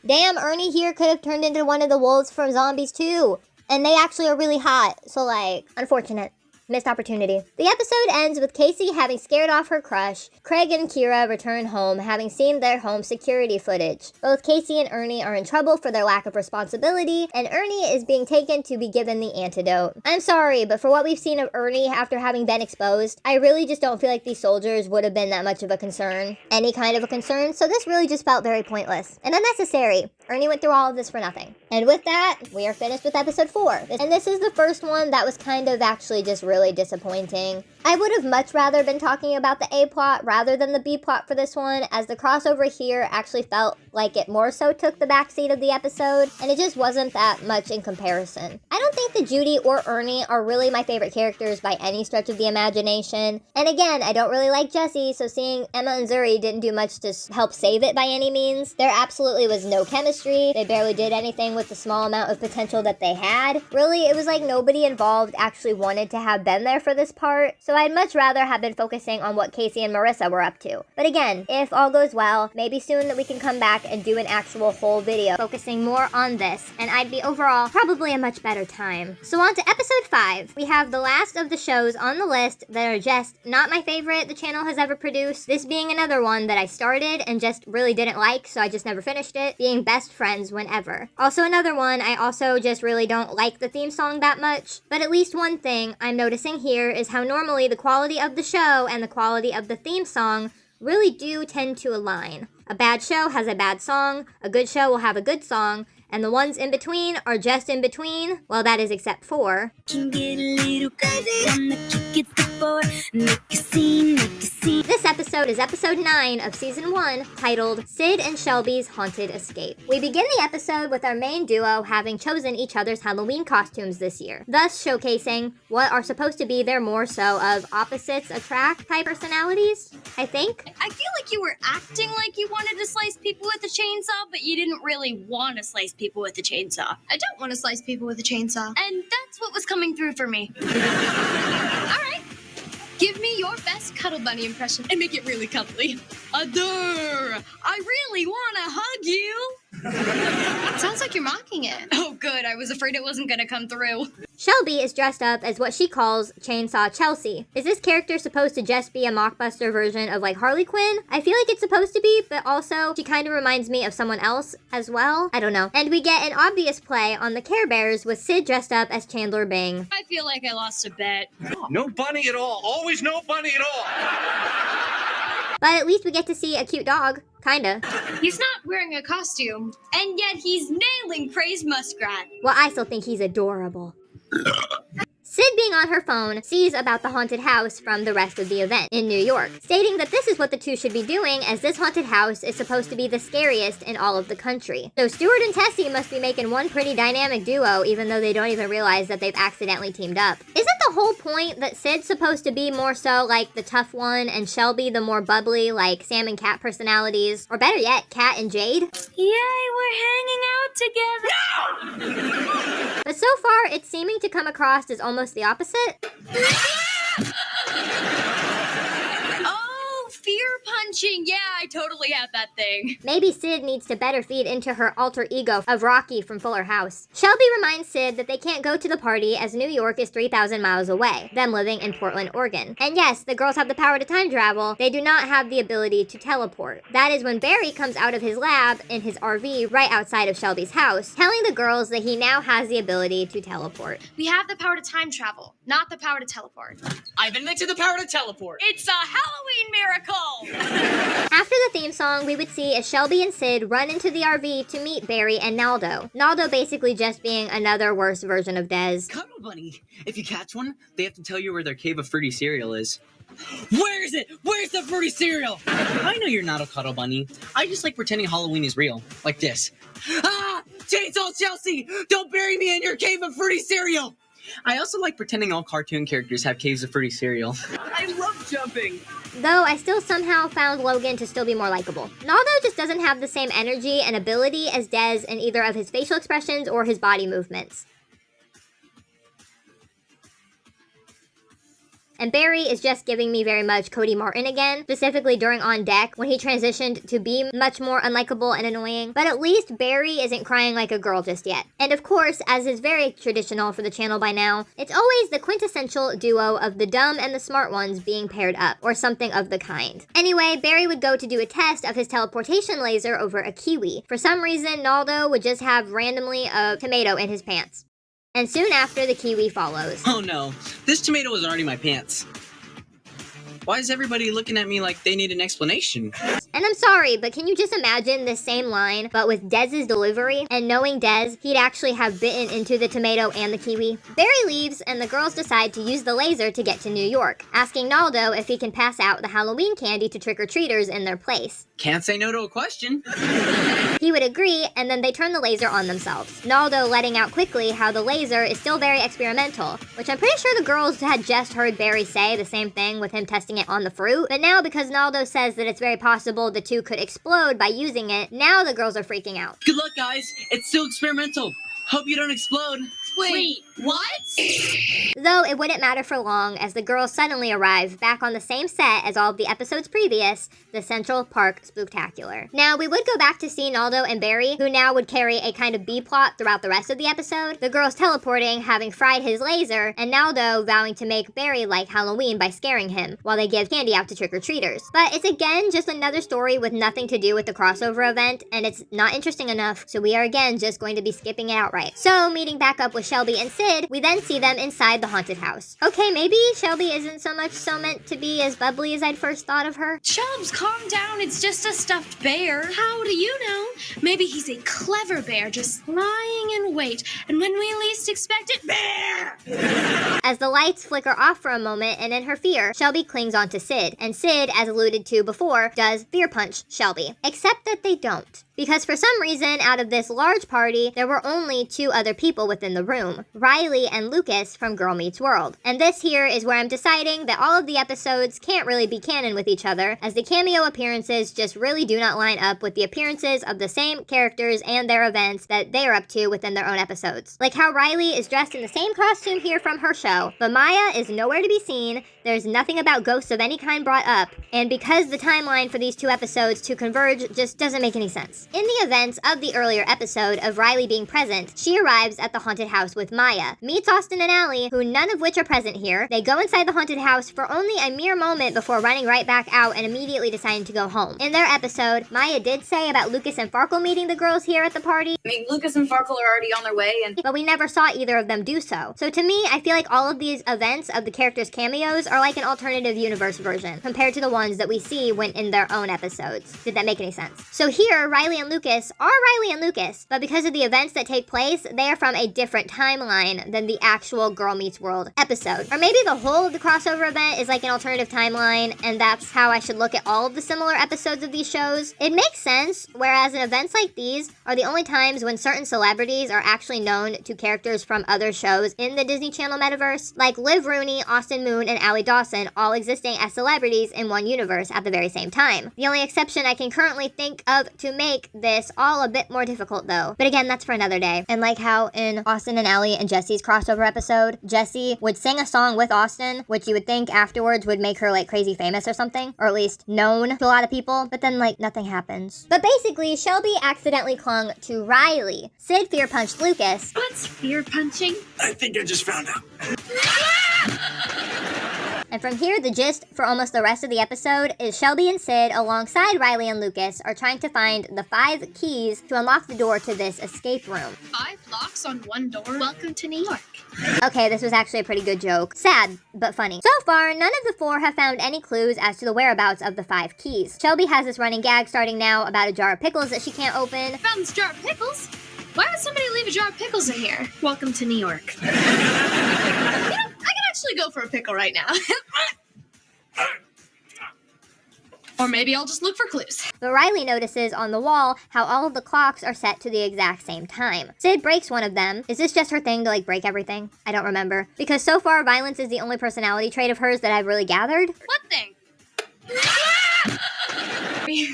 Damn, Ernie here could have turned into one of the wolves from Zombies too. And they actually are really hot, so like, unfortunate. Missed opportunity. The episode ends with Casey having scared off her crush. Craig and Kira return home, having seen their home security footage. Both Casey and Ernie are in trouble for their lack of responsibility, and Ernie is being taken to be given the antidote. I'm sorry, but for what we've seen of Ernie after having been exposed, I really just don't feel like these soldiers would have been that much of a concern. Any kind of a concern, so this really just felt very pointless and unnecessary. Ernie went through all of this for nothing. And with that, we are finished with episode 4. And this is the first one that was kind of actually just really disappointing. I would have much rather been talking about the A plot rather than the B plot for this one, as the crossover here actually felt like it more so took the backseat of the episode, and it just wasn't that much in comparison. I don't think that Judy or Ernie are really my favorite characters by any stretch of the imagination, and again, I don't really like Jesse, so seeing Emma and Zuri didn't do much to help save it by any means. There absolutely was no chemistry, they barely did anything with the small amount of potential that they had. Really, it was like nobody involved actually wanted to have been there for this part, so I'd much rather have been focusing on what Casey and Marissa were up to. But again, if all goes well, maybe soon that we can come back and do an actual whole video focusing more on this, and I'd be overall probably a much better time. So on to episode 5. We have the last of the shows on the list that are just not my favorite the channel has ever produced, this being another one that I started and just really didn't like, so I just never finished it, being Best Friends Whenever. Also another one, I also just really don't like the theme song that much, but at least one thing I'm noticing here is how normally the quality of the show and the quality of the theme song really do tend to align. A bad show has a bad song, a good show will have a good song, and the ones in between are just in between. Well, that is except for... This episode is episode 9 of season 1, titled Sid and Shelby's Haunted Escape. We begin the episode with our main duo having chosen each other's Halloween costumes this year, thus showcasing what are supposed to be their more so of opposites attract type personalities, I think. I feel like you were acting like you wanted to slice people with a chainsaw, but you didn't really want to slice people with a chainsaw. I don't want to slice people with a chainsaw. And that's what was coming through for me. All right. Give me your best Cuddle Bunny impression and make it really cuddly. Adore! I really want to hug you! Sounds like you're mocking it. Oh, good. I was afraid it wasn't going to come through. Shelby is dressed up as what she calls Chainsaw Chelsea. Is this character supposed to just be a mockbuster version of like Harley Quinn? I feel like it's supposed to be, but also she kind of reminds me of someone else as well. I don't know. And we get an obvious play on the Care Bears with Sid dressed up as Chandler Bing. I feel like I lost a bet. No bunny at all. Always no bunny at all. But at least we get to see a cute dog. Kinda. He's not wearing a costume. And yet he's nailing Praise Muskrat. Well, I still think he's adorable. Sid, being on her phone, sees about the haunted house from the rest of the event in New York, stating that this is what the two should be doing, as this haunted house is supposed to be the scariest in all of the country. So Stuart and Tessie must be making one pretty dynamic duo, even though they don't even realize that they've accidentally teamed up. Isn't the whole point that Sid's supposed to be more so like the tough one, and Shelby the more bubbly, like Sam and Kat personalities? Or better yet, Kat and Jade? Yay, we're hanging out together! But so far, it's seeming to come across as almost the opposite. Oh, fear punching. Yeah, I totally have that thing. Maybe Sid needs to better feed into her alter ego of Rocky from Fuller House. Shelby reminds Sid that they can't go to the party as New York is 3,000 miles away, them living in Portland, Oregon. And yes, the girls have the power to time travel, they do not have the ability to teleport. That is when Barry comes out of his lab in his RV right outside of Shelby's house, telling the girls that he now has the ability to teleport. We have the power to time travel, not the power to teleport. I've invented the power to teleport. It's a Halloween miracle! After the theme song, we would see as Shelby and Sid run into the RV to meet Barry and Naldo. Naldo basically just being another worse version of Dez. Cuddle Bunny. If you catch one, they have to tell you where their cave of fruity cereal is. Where is it? Where's the fruity cereal? I know you're not a Cuddle Bunny. I just like pretending Halloween is real. Like this. Ah! Chainsaw Chelsea! Don't bury me in your cave of fruity cereal! I also like pretending all cartoon characters have caves of fruity cereal. I love jumping. Though I still somehow found Logan to still be more likable. Naldo just doesn't have the same energy and ability as Dez in either of his facial expressions or his body movements. and Barry is just giving me very much Cody Martin again, specifically during On Deck when he transitioned to be much more unlikable and annoying, but at least Barry isn't crying like a girl just yet. And of course, as is very traditional for the channel by now, it's always the quintessential duo of the dumb and the smart ones being paired up, or something of the kind. Anyway, Barry would go to do a test of his teleportation laser over a kiwi. For some reason, Naldo would just have randomly a tomato in his pants. And soon after, the kiwi follows. Oh no, this tomato was already my pants. Why is everybody looking at me like they need an explanation? And I'm sorry, but can you just imagine this same line, but with Dez's delivery? And knowing Dez, he'd actually have bitten into the tomato and the kiwi. Barry leaves, and the girls decide to use the laser to get to New York, asking Naldo if he can pass out the Halloween candy to trick-or-treaters in their place. Can't say no to a question. He would agree, and then they turn the laser on themselves. Naldo letting out quickly how the laser is still very experimental, which I'm pretty sure the girls had just heard Barry say the same thing with him testing it on the fruit, but now because Naldo says that it's very possible the two could explode by using it, now the girls are freaking out. Good luck, guys. It's still experimental. Hope you don't explode. Wait, what? Though it wouldn't matter for long as the girls suddenly arrive back on the same set as all of the episodes previous, the Central Park Spooktacular. Now, we would go back to see Naldo and Barry, who now would carry a kind of B-plot throughout the rest of the episode, the girls teleporting, having fried his laser, and Naldo vowing to make Barry like Halloween by scaring him, while they give candy out to trick-or-treaters. But it's again just another story with nothing to do with the crossover event, and it's not interesting enough, so we are again just going to be skipping it outright. So, meeting back up with Shelby and Sid, we then see them inside the haunted house. Okay, maybe Shelby isn't so much so meant to be as bubbly as I'd first thought of her. Shelbs, calm down. It's just a stuffed bear. How do you know? Maybe he's a clever bear just lying in wait. And when we least expect it, bear! As the lights flicker off for a moment and in her fear, Shelby clings onto Sid. And Sid, as alluded to before, does fear punch Shelby. Except that they don't. Because for some reason, out of this large party, there were only two other people within the room, Riley and Lucas from Girl Meets World. And this here is where I'm deciding that all of the episodes can't really be canon with each other, as the cameo appearances just really do not line up with the appearances of the same characters and their events that they are up to within their own episodes. Like how Riley is dressed in the same costume here from her show, but Maya is nowhere to be seen, there's nothing about ghosts of any kind brought up, and because the timeline for these two episodes to converge just doesn't make any sense. In the events of the earlier episode of Riley being present, she arrives at the haunted house with Maya, meets Austin and Allie, who none of which are present here. They go inside the haunted house for only a mere moment before running right back out and immediately deciding to go home. In their episode, Maya did say about Lucas and Farkle meeting the girls here at the party. I mean, Lucas and Farkle are already on their way, but we never saw either of them do so. So to me, I feel like all of these events of the characters' cameos are like an alternative universe version, compared to the ones that we see when in their own episodes. Did that make any sense? So here, Riley and Lucas are Riley and Lucas, but because of the events that take place, they are from a different timeline than the actual Girl Meets World episode. Or maybe the whole of the crossover event is like an alternative timeline, and that's how I should look at all of the similar episodes of these shows. It makes sense, whereas in events like these are the only times when certain celebrities are actually known to characters from other shows in the Disney Channel metaverse, like Liv Rooney, Austin Moon, and Allie Dawson all existing as celebrities in one universe at the very same time. The only exception I can currently think of to make this all a bit more difficult though. But again, that's for another day. And like how in Austin and Allie and Jesse's crossover episode, Jesse would sing a song with Austin, which you would think afterwards would make her like crazy famous or something, or at least known to a lot of people, but then like nothing happens. But basically, Shelby accidentally clung to Riley. Sid fear punched Lucas. What's fear punching? I think I just found out. And from here, the gist for almost the rest of the episode is Shelby and Sid, alongside Riley and Lucas, are trying to find the 5 keys to unlock the door to this escape room. 5 locks on one door? Welcome to New York. Okay, this was actually a pretty good joke. Sad, but funny. So far, none of the 4 have found any clues as to the whereabouts of the 5 keys. Shelby has this running gag starting now about a jar of pickles that she can't open. Found this jar of pickles? Why would somebody leave a jar of pickles in here? Welcome to New York. I can actually go for a pickle right now. Or maybe I'll just look for clues. But Riley notices on the wall how all of the clocks are set to the exact same time. Sid breaks one of them. Is this just her thing to like break everything? I don't remember. Because so far, violence is the only personality trait of hers that I've really gathered. What thing?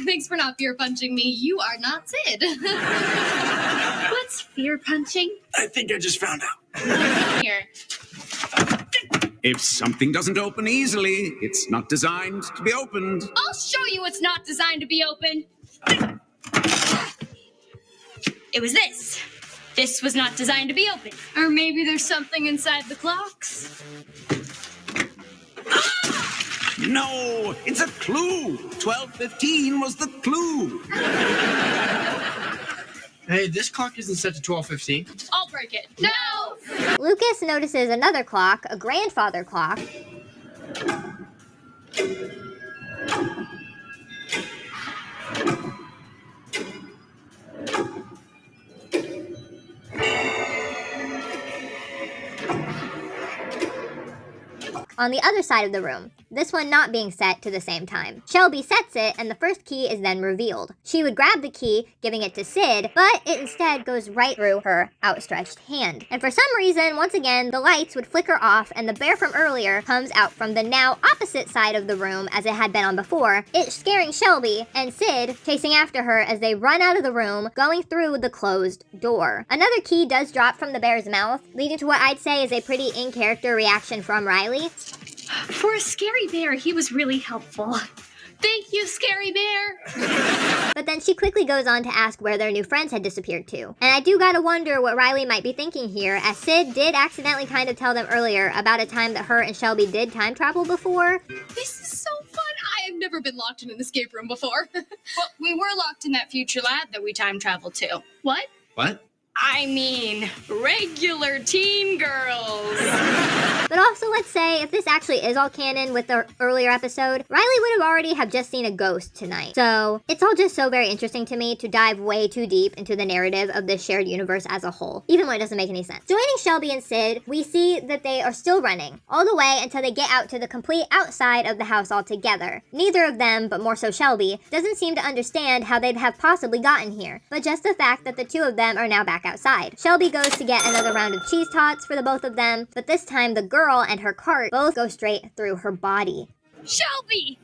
Thanks for not fear punching me. You are not Sid. What's fear punching? I think I just found out. Here. If something doesn't open easily, it's not designed to be opened. I'll show you it's not designed to be open. It was this. This was not designed to be open. Or maybe there's something inside the clocks. No, it's a clue. 12:15 was the clue. Hey, this clock isn't set to 12:15. I'll break it. No! Lucas notices another clock, a grandfather clock. On the other side of the room, this one not being set to the same time. Shelby sets it, and the first key is then revealed. She would grab the key, giving it to Sid, but it instead goes right through her outstretched hand. And for some reason, once again, the lights would flicker off, and the bear from earlier comes out from the now opposite side of the room as it had been on before, it scaring Shelby, and Sid chasing after her as they run out of the room, going through the closed door. Another key does drop from the bear's mouth, leading to what I'd say is a pretty in-character reaction from Riley. For a scary bear, he was really helpful. Thank you, Scary Bear. But then she quickly goes on to ask where their new friends had disappeared to. And I do gotta wonder what Riley might be thinking here, as Sid did accidentally kind of tell them earlier about a time that her and Shelby did time travel before. This is so fun. I have never been locked in an escape room before. Well, we were locked in that future lab that we time traveled to. What? What? I mean, regular teen girls. But also, let's say, if this actually is all canon with the earlier episode, Riley would have already have just seen a ghost tonight. So, it's all just so very interesting to me to dive way too deep into the narrative of this shared universe as a whole, even when it doesn't make any sense. Joining Shelby and Sid, we see that they are still running, all the way until they get out to the complete outside of the house altogether. Neither of them, but more so Shelby, doesn't seem to understand how they'd have possibly gotten here, but just the fact that the two of them are now back outside. Shelby goes to get another round of cheese tots for the both of them, but this time the girl and her cart both go straight through her body. Shelby!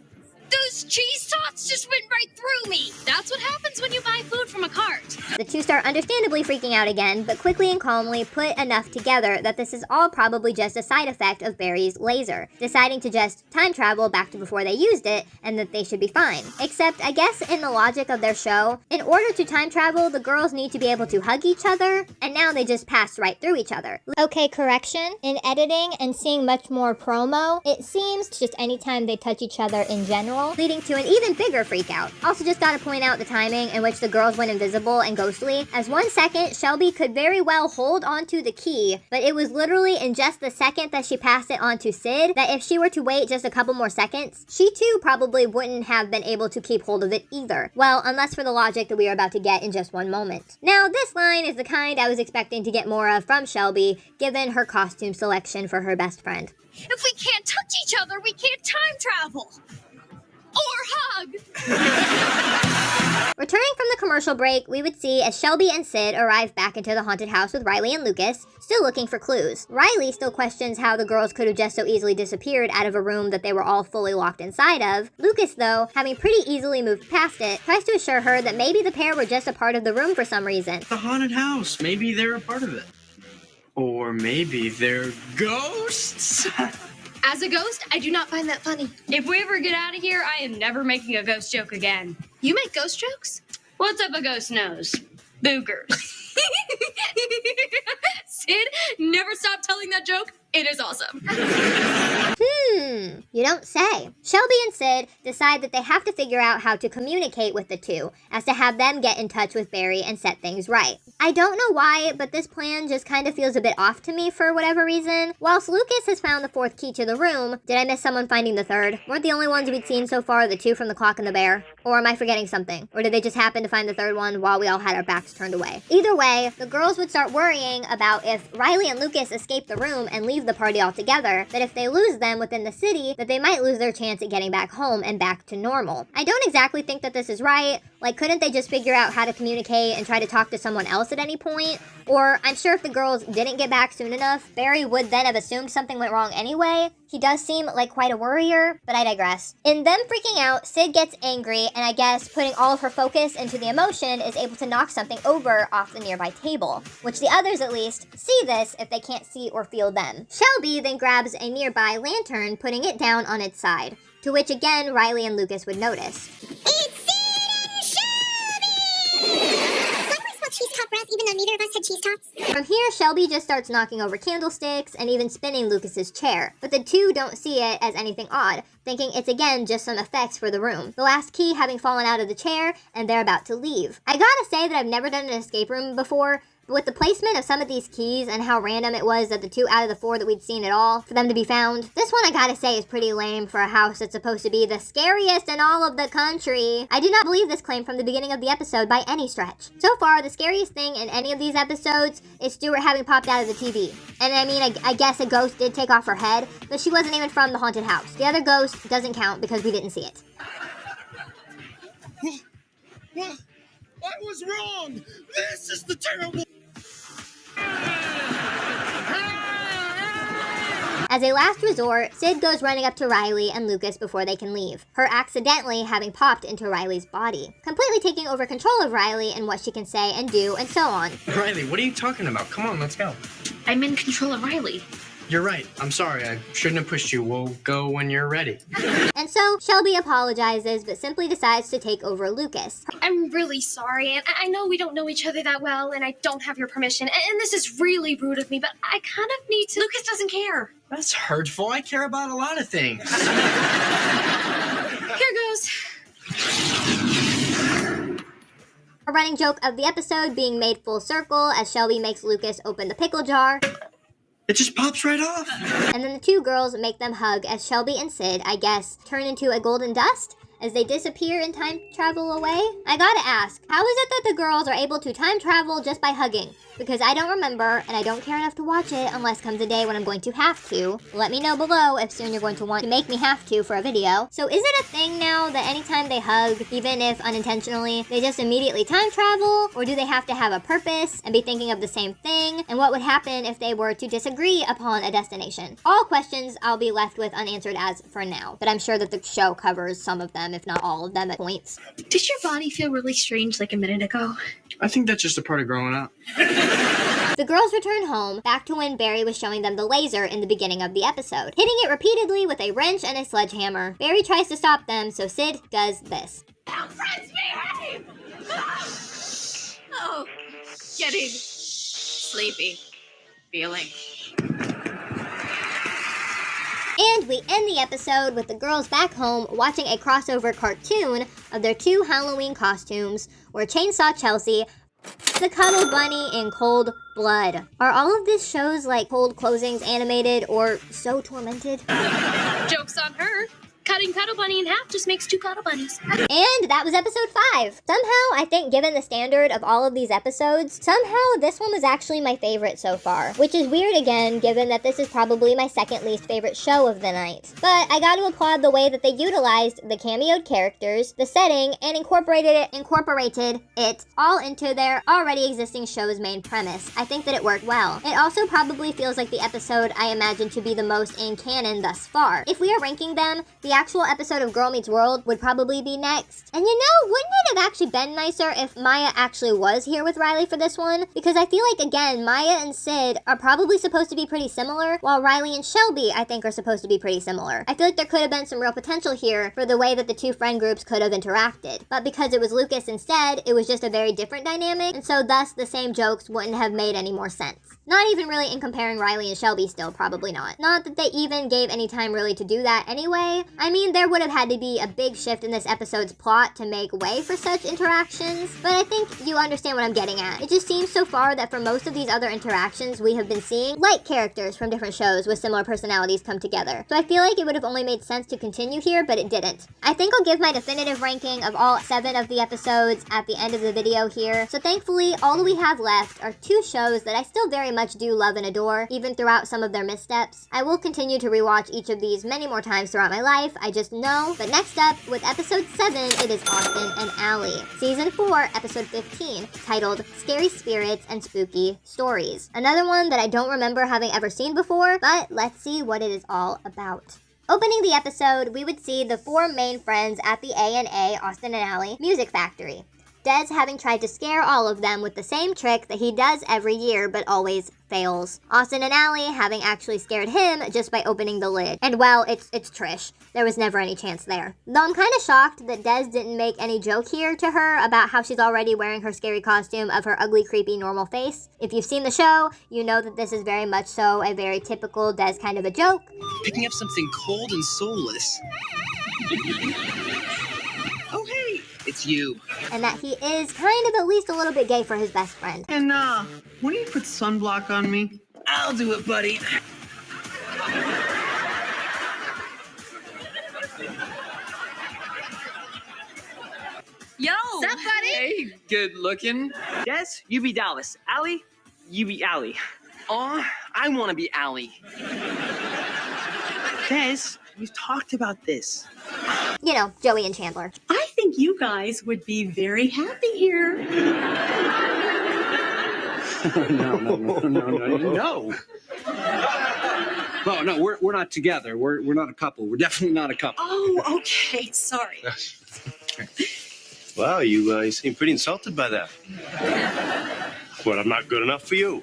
Those cheese tots just went right through me! That's what happens when you buy food from a cart. The two start understandably freaking out again, but quickly and calmly put enough together that this is all probably just a side effect of Barry's laser, deciding to just time travel back to before they used it, and that they should be fine. Except, I guess in the logic of their show, in order to time travel, the girls need to be able to hug each other, and now they just passed right through each other. Okay, correction. In editing and seeing much more promo, it seems just anytime they touch each other in general, leading to an even bigger freakout. Also just gotta point out the timing in which the girls went invisible and ghostly, as 1 second Shelby could very well hold onto the key, but it was literally in just the second that she passed it on to Sid that if she were to wait just a couple more seconds, she too probably wouldn't have been able to keep hold of it either. Well, unless for the logic that we are about to get in just one moment. Now, this line is the kind I was expecting to get more of from Shelby, given her costume selection for her best friend. If we can't touch each other, we can't time travel. Or hug. Returning from the commercial break, we would see as Shelby and Sid arrive back into the haunted house with Riley and Lucas, still looking for clues. Riley still questions how the girls could have just so easily disappeared out of a room that they were all fully locked inside of. Lucas, though, having pretty easily moved past it, tries to assure her that maybe the pair were just a part of the room for some reason. The haunted house. Maybe they're a part of it. Or maybe they're ghosts. As a ghost, I do not find that funny. If we ever get out of here, I am never making a ghost joke again. You make ghost jokes? What's up a ghost nose? Boogers. Sid, never stop telling that joke. It is awesome. You don't say. Shelby and Sid decide that they have to figure out how to communicate with the two, as to have them get in touch with Barry and set things right. I don't know why, but this plan just kind of feels a bit off to me for whatever reason. Whilst Lucas has found the fourth key to the room, did I miss someone finding the third? Weren't the only ones we'd seen so far the two from the clock and the bear? Or am I forgetting something? Or did they just happen to find the third one while we all had our backs turned away? Either way, the girls would start worrying about if Riley and Lucas escape the room and leave the party altogether, that if they lose them within the city, that they might lose their chance at getting back home and back to normal. I don't exactly think that this is right, Like, couldn't they just figure out how to communicate and try to talk to someone else at any point? Or, I'm sure if the girls didn't get back soon enough, Barry would then have assumed something went wrong anyway. He does seem like quite a worrier, but I digress. In them freaking out, Sid gets angry, and I guess putting all of her focus into the emotion is able to knock something over off the nearby table, which the others at least see this if they can't see or feel them. Shelby then grabs a nearby lantern, putting it down on its side, to which again Riley and Lucas would notice. It's Sid and Shelby! Cheese top breath, even though neither of us had cheese tots. From here, Shelby just starts knocking over candlesticks and even spinning Lucas's chair, but the two don't see it as anything odd, thinking it's again just some effects for the room. The last key having fallen out of the chair, and they're about to leave. I gotta say that I've never done an escape room before, but with the placement of some of these keys and how random it was that the 2 out of the 4 that we'd seen at all, for them to be found, this one I gotta say is pretty lame for a house that's supposed to be the scariest in all of the country. I do not believe this claim from the beginning of the episode by any stretch. So far, the scariest thing in any of these episodes is Stuart having popped out of the TV. And I mean, I guess a ghost did take off her head, but she wasn't even from the haunted house. The other ghost doesn't count because we didn't see it. What? I was wrong! This is the terrible... As a last resort, Sid goes running up to Riley and Lucas before they can leave, her accidentally having popped into Riley's body, completely taking over control of Riley and what she can say and do and so on. Riley, what are you talking about? Come on, let's go. I'm in control of Riley. You're right. I'm sorry. I shouldn't have pushed you. We'll go when you're ready. And so, Shelby apologizes, but simply decides to take over Lucas. I'm really sorry, and I know we don't know each other that well, and I don't have your permission, and this is really rude of me, but I kind of need to... Lucas doesn't care. That's hurtful. I care about a lot of things. Here goes. A running joke of the episode being made full circle as Shelby makes Lucas open the pickle jar. It just pops right off. And then the two girls make them hug as Shelby and Sid, I guess, turn into a golden dust as they disappear and time travel away. I gotta ask, how is it that the girls are able to time travel just by hugging? Because I don't remember, and I don't care enough to watch it unless comes a day when I'm going to have to. Let me know below if soon you're going to want to make me have to for a video. So is it a thing now that anytime they hug, even if unintentionally, they just immediately time travel? Or do they have to have a purpose and be thinking of the same thing? And what would happen if they were to disagree upon a destination? All questions I'll be left with unanswered as for now, but I'm sure that the show covers some of them, if not all of them at points. Did your body feel really strange like a minute ago? I think that's just a part of growing up. The girls return home, back to when Barry was showing them the laser in the beginning of the episode, hitting it repeatedly with a wrench and a sledgehammer. Barry tries to stop them, so Sid does this. Friends behave! Oh, getting sleepy. Feeling. And we end the episode with the girls back home watching a crossover cartoon of their 2 Halloween costumes, where Chainsaw Chelsea, the Cuddle Bunny in Cold Blood. Are all of these shows like Cold Closings animated or so tormented? Joke's on her. Cutting Cuddle Bunny in half just makes 2 Cuddle Bunnies. And that was episode 5. Somehow, I think given the standard of all of these episodes, somehow this one was actually my favorite so far. Which is weird again, given that this is probably my second least favorite show of the night. But I gotta applaud the way that they utilized the cameoed characters, the setting, and incorporated it all into their already existing show's main premise. I think that it worked well. It also probably feels like the episode I imagine to be the most in canon thus far. If we are ranking them, the actual episode of Girl Meets World would probably be next. And you know, wouldn't it have actually been nicer if Maya actually was here with Riley for this one? Because I feel like, again, Maya and Sid are probably supposed to be pretty similar, while Riley and Shelby, I think, are supposed to be pretty similar. I feel like there could have been some real potential here for the way that the 2 friend groups could have interacted. But because it was Lucas instead, it was just a very different dynamic, and so thus the same jokes wouldn't have made any more sense. Not even really in comparing Riley and Shelby still, probably not. Not that they even gave any time really to do that anyway. I mean, there would have had to be a big shift in this episode's plot to make way for such interactions, but I think you understand what I'm getting at. It just seems so far that for most of these other interactions we have been seeing, like characters from different shows with similar personalities come together. So I feel like it would have only made sense to continue here, but it didn't. I think I'll give my definitive ranking of all 7 of the episodes at the end of the video here. So thankfully, all we have left are 2 shows that I still very much do love and adore, even throughout some of their missteps. I will continue to rewatch each of these many more times throughout my life, life, I just know. But next up, with episode 7, it is Austin and Allie. Season 4, episode 15, titled Scary Spirits and Spooky Stories. Another one that I don't remember having ever seen before, but let's see what it is all about. Opening the episode, we would see the 4 main friends at the A&A Austin and Allie Music Factory. Des having tried to scare all of them with the same trick that he does every year but always fails. Austin and Allie having actually scared him just by opening the lid. And well, it's Trish. There was never any chance there. Though I'm kind of shocked that Des didn't make any joke here to her about how she's already wearing her scary costume of her ugly, creepy, normal face. If you've seen the show, you know that this is very much so a very typical Des kind of a joke. Picking up something cold and soulless. Oh, hey, it's you. And that he is kind of at least a little bit gay for his best friend. And, when do you put sunblock on me? I'll do it, buddy. Yo! Sup, buddy? Hey, good looking. Des, you be Dallas. Allie, you be Allie. Aw, I want to be Allie. Des, we've talked about this. You know, Joey and Chandler. I think you guys would be very happy here. No. Oh, no, we're not together. We're not a couple. We're definitely not a couple. Oh, okay. Sorry. Wow, you seem pretty insulted by that. Well, I'm not good enough for you.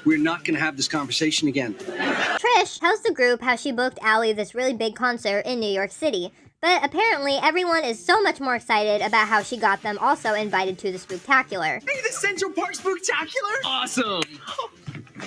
We're not going to have this conversation again. Trish tells the group how she booked Allie this really big concert in New York City. But apparently, everyone is so much more excited about how she got them also invited to the Spooktacular. Hey, the Central Park Spooktacular? Awesome.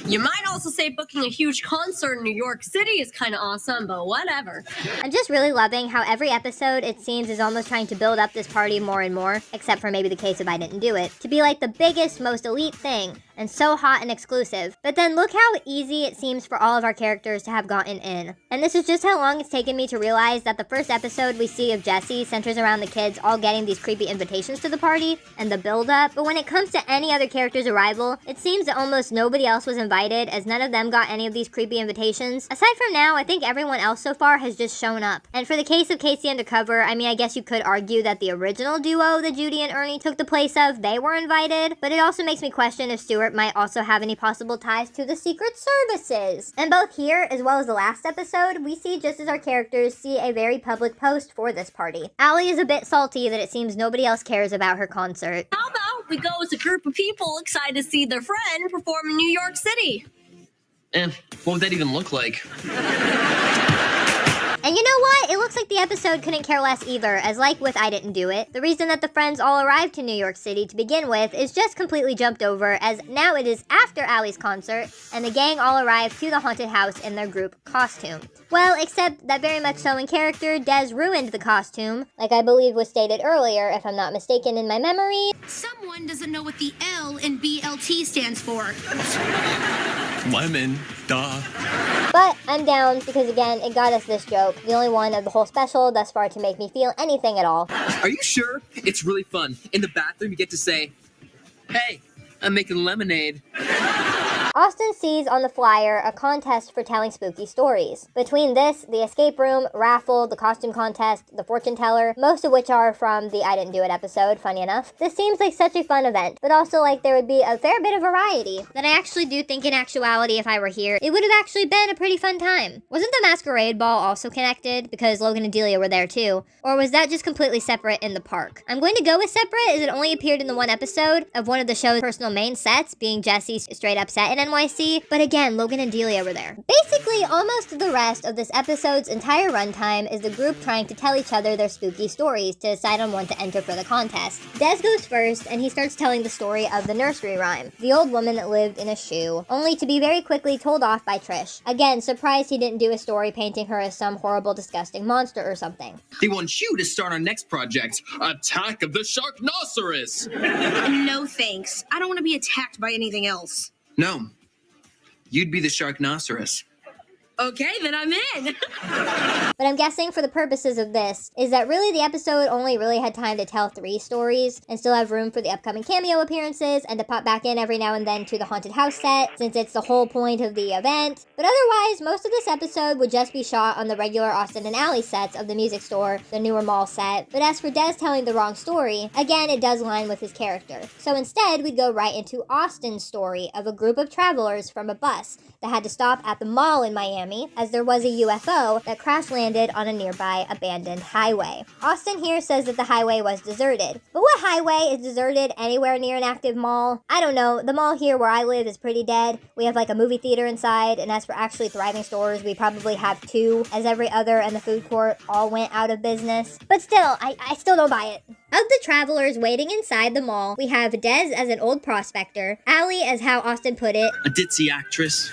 You might also say booking a huge concert in New York City is kind of awesome, but whatever. I'm just really loving how every episode, it seems, is almost trying to build up this party more and more, except for maybe the case of I Didn't Do It, to be like the biggest, most elite thing, and so hot and exclusive. But then look how easy it seems for all of our characters to have gotten in. And this is just how long it's taken me to realize that the first episode we see of Jessie centers around the kids all getting these creepy invitations to the party, and the build-up. But when it comes to any other character's arrival, it seems that almost nobody else was invited, as none of them got any of these creepy invitations. Aside from now, I think everyone else so far has just shown up. And for the case of Casey Undercover, I mean, I guess you could argue that the original duo that Judy and Ernie took the place of, they were invited, but it also makes me question if Stuart might also have any possible ties to the Secret Services. And both here, as well as the last episode, we see just as our characters see a very public post for this party. Allie is a bit salty that it seems nobody else cares about her concert. How about we go as a group of people excited to see their friend perform in New York City? What would that even look like? And you know what? It looks like the episode couldn't care less either, as like with I Didn't Do It, the reason that the friends all arrived to New York City to begin with is just completely jumped over, as now it is after Allie's concert, and the gang all arrived to the haunted house in their group costume. Well, except that very much so in character, Des ruined the costume, like I believe was stated earlier, if I'm not mistaken in my memory. Someone doesn't know what the L in BLT stands for. Lemon, duh. But I'm down because again, it got us this joke, the only one of the whole special thus far to make me feel anything at all. Are you sure? It's really fun. In the bathroom, you get to say, "Hey, I'm making lemonade." Austin sees on the flyer a contest for telling spooky stories. Between this, the escape room, raffle, the costume contest, the fortune teller, most of which are from the I Didn't Do It episode, funny enough, this seems like such a fun event, but also like there would be a fair bit of variety. That I actually do think in actuality, if I were here, it would have actually been a pretty fun time. Wasn't the masquerade ball also connected? Because Logan and Delia were there too. Or was that just completely separate in the park? I'm going to go with separate, as it only appeared in the one episode of one of the show's personal main sets, being Jesse's straight up set in NYC, but again, Logan and Delia were there. Basically, almost the rest of this episode's entire runtime is the group trying to tell each other their spooky stories to decide on one to enter for the contest. Des goes first, and he starts telling the story of the nursery rhyme, the old woman that lived in a shoe, only to be very quickly told off by Trish. Again, surprised he didn't do a story painting her as some horrible, disgusting monster or something. They want you to start our next project, Attack of the Sharknoceros. No thanks. I don't want to be attacked by anything else. No. You'd be the Sharknoceros. Okay, then I'm in. But I'm guessing for the purposes of this, is that really the episode only really had time to tell 3 stories and still have room for the upcoming cameo appearances and to pop back in every now and then to the haunted house set, since it's the whole point of the event. But otherwise, most of this episode would just be shot on the regular Austin and Ally sets of the music store, the newer mall set. But as for Des telling the wrong story, again, it does line with his character. So instead, we'd go right into Austin's story of a group of travelers from a bus that had to stop at the mall in Miami as there was a UFO that crash landed on a nearby abandoned highway. Austin here says that the highway was deserted. But what highway is deserted anywhere near an active mall? I don't know. The mall here where I live is pretty dead. We have like a movie theater inside, and as for actually thriving stores, we probably have 2, as every other and the food court all went out of business. But still, I still don't buy it. Of the travelers waiting inside the mall, we have Des as an old prospector, Ally as how Austin put it, a ditzy actress,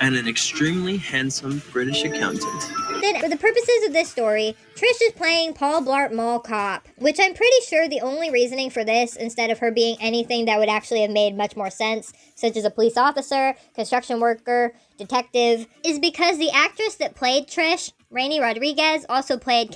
and an extremely handsome British accountant. Then, for the purposes of this story, Trish is playing Paul Blart Mall Cop, which I'm pretty sure the only reasoning for this, instead of her being anything that would actually have made much more sense, such as a police officer, construction worker, detective, is because the actress that played Trish, Rainey Rodriguez, also played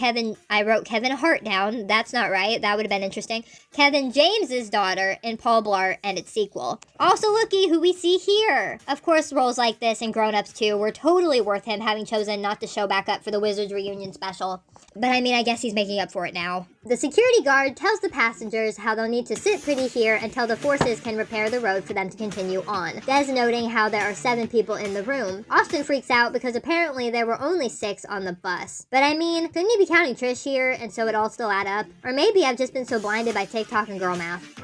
I wrote Kevin Hart down, that's not right, that would have been interesting, Kevin James's daughter in Paul Blart and its sequel. Also looky who we see here. Of course, roles like this and Grown Ups too were totally worth him having chosen not to show back up for the Wizards reunion special. But I mean, I guess he's making up for it now. The security guard tells the passengers how they'll need to sit pretty here until the forces can repair the road for them to continue on, Des noting how there are 7 people in the room. Austin freaks out because apparently there were only 6 on the bus. But I mean, couldn't you be counting Trish here and so it all still add up? Or maybe I've just been so blinded by TikTok and girl math.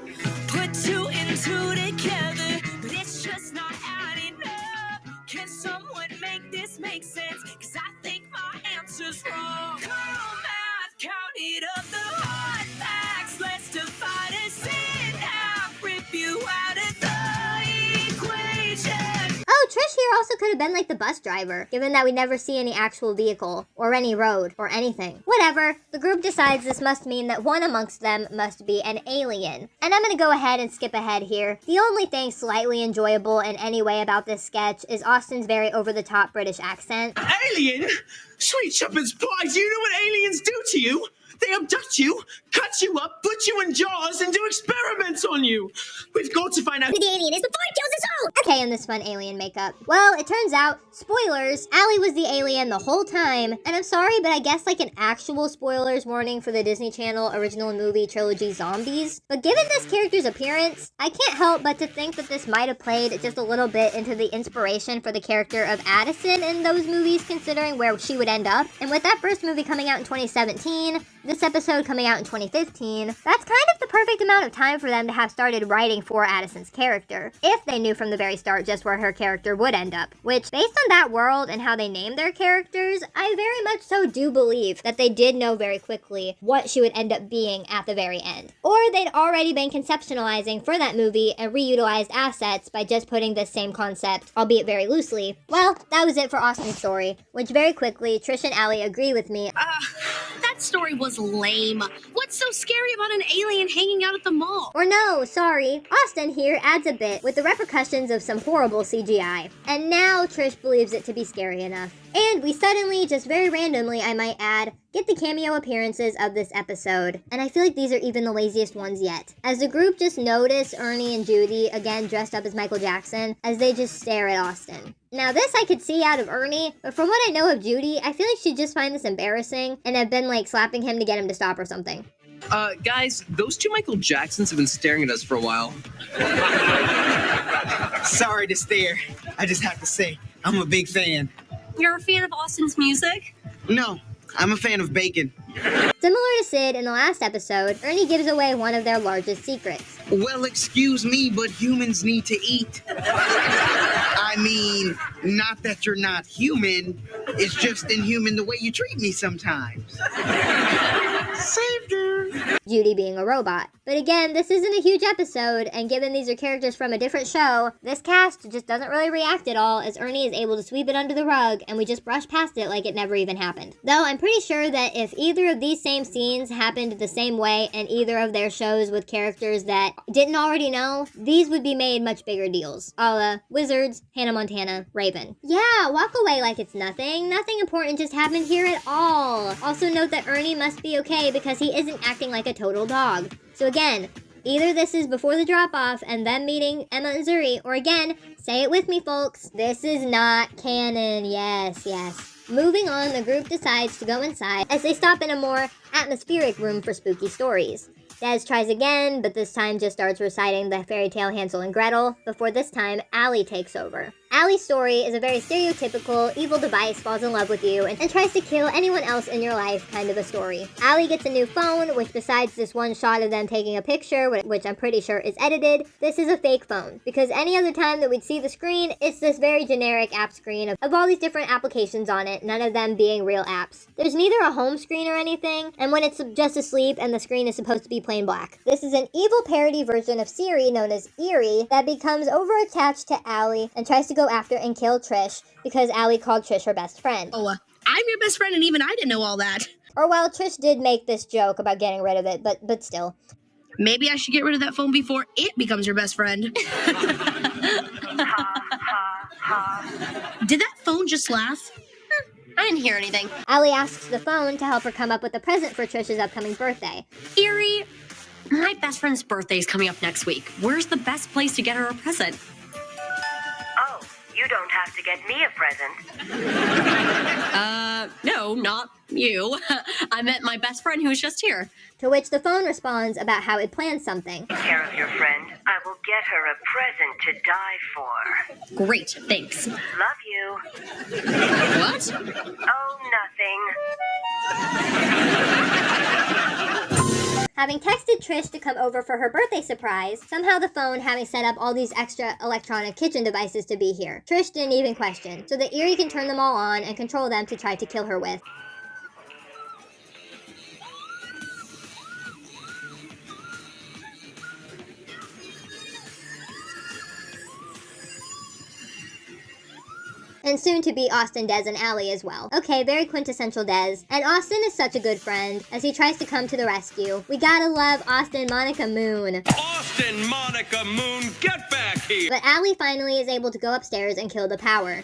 Put 2 and 2 together, but it's just not adding up. Can someone make this make sense? Cause I think my answer's wrong. Girl math, count it up, the hard facts. Let's divide and sit out, rip you out of the equation. Oh, Trish here also could have been like the bus driver, given that we never see any actual vehicle, or any road, or anything. Whatever, the group decides this must mean that one amongst them must be an alien. And I'm gonna go ahead and skip ahead here. The only thing slightly enjoyable in any way about this sketch is Austin's very over-the-top British accent. Alien? Sweet shepherd's pie, do you know what aliens do to you? They abduct you, cut you up, put you in jars, and do experiments on you. We've got to find out who the alien is before it kills us all. Okay, in this fun alien makeup. Well, it turns out, spoilers, Ally was the alien the whole time. And I'm sorry, but I guess like an actual spoilers warning for the Disney Channel original movie trilogy Zombies. But given this character's appearance, I can't help but to think that this might have played just a little bit into the inspiration for the character of Addison in those movies, considering where she would end up. And with that first movie coming out in 2017, this episode coming out in 2015, that's kind of the perfect amount of time for them to have started writing for Addison's character, if they knew from the very start just where her character would end up, which, based on that world and how they named their characters, I very much so do believe that they did know very quickly what she would end up being at the very end. Or they'd already been conceptualizing for that movie and reutilized assets by just putting this same concept, albeit very loosely. Well, that was it for Austin's story, which very quickly, Trish and Ally agree with me. That story was lame. What's so scary about an alien hanging out at the mall? Or no, sorry. Austin here adds a bit with the repercussions of some horrible CGI. And now Trish believes it to be scary enough. And we suddenly, just very randomly I might add, get the cameo appearances of this episode. And I feel like these are even the laziest ones yet. As the group just notice Ernie and Judy, again dressed up as Michael Jackson, as they just stare at Austin. Now this I could see out of Ernie, but from what I know of Judy, I feel like she'd just find this embarrassing and have been like slapping him to get him to stop or something. Guys, those 2 Michael Jacksons have been staring at us for a while. Sorry to stare. I just have to say, I'm a big fan. You're a fan of Austin's music? No, I'm a fan of bacon. Similar to Sid in the last episode, Ernie gives away one of their largest secrets. Well, excuse me, but humans need to eat. I mean, not that you're not human. It's just inhuman the way you treat me sometimes. Saved her. Judy being a robot. But again, this isn't a huge episode, and given these are characters from a different show, this cast just doesn't really react at all, as Ernie is able to sweep it under the rug, and we just brush past it like it never even happened. Though I'm pretty sure that if either of these same scenes happened the same way in either of their shows with characters that didn't already know, these would be made much bigger deals. A la Wizards, Hannah Montana, Raven. Yeah, walk away like it's nothing. Nothing important just happened here at all. Also note that Ernie must be okay because he isn't acting like a total dog. So again, either this is before the drop-off and them meeting Emma and Zuri, or again, say it with me folks, this is not canon. Yes, yes. Moving on, the group decides to go inside as they stop in a more atmospheric room for spooky stories. Des tries again, but this time just starts reciting the fairy tale Hansel and Gretel, before this time Allie takes over. Allie's story is a very stereotypical, evil device falls in love with you and tries to kill anyone else in your life kind of a story. Allie gets a new phone, which besides this one shot of them taking a picture, which I'm pretty sure is edited, this is a fake phone. Because any other time that we'd see the screen, it's this very generic app screen of all these different applications on it, none of them being real apps. There's neither a home screen or anything, and when it's just asleep and the screen is supposed to be plain black. This is an evil parody version of Siri known as Eerie that becomes over-attached to Allie and tries to go after and kill Trish because Allie called Trish her best friend. Oh, I'm your best friend and even I didn't know all that. Or well, Trish did make this joke about getting rid of it, but still. Maybe I should get rid of that phone before it becomes your best friend. Did that phone just laugh? I didn't hear anything. Allie asks the phone to help her come up with a present for Trish's upcoming birthday. Eerie, my best friend's birthday is coming up next week. Where's the best place to get her a present? Oh, you don't have to get me a present. No, not you. I meant my best friend who was just here. To which the phone responds about how it plans something. Take care of your friend. I will get her a present to die for. Great, thanks. Love you. What? Oh, nothing. Having texted Trish to come over for her birthday surprise, somehow the phone having set up all these extra electronic kitchen devices to be here. Trish didn't even question, so that Eerie can turn them all on and control them to try to kill her with. And soon to be Austin, Des, and Allie as well. Okay, very quintessential Des. And Austin is such a good friend as he tries to come to the rescue. We gotta love Austin Monica Moon. Austin Monica Moon, get back here! But Allie finally is able to go upstairs and kill the power.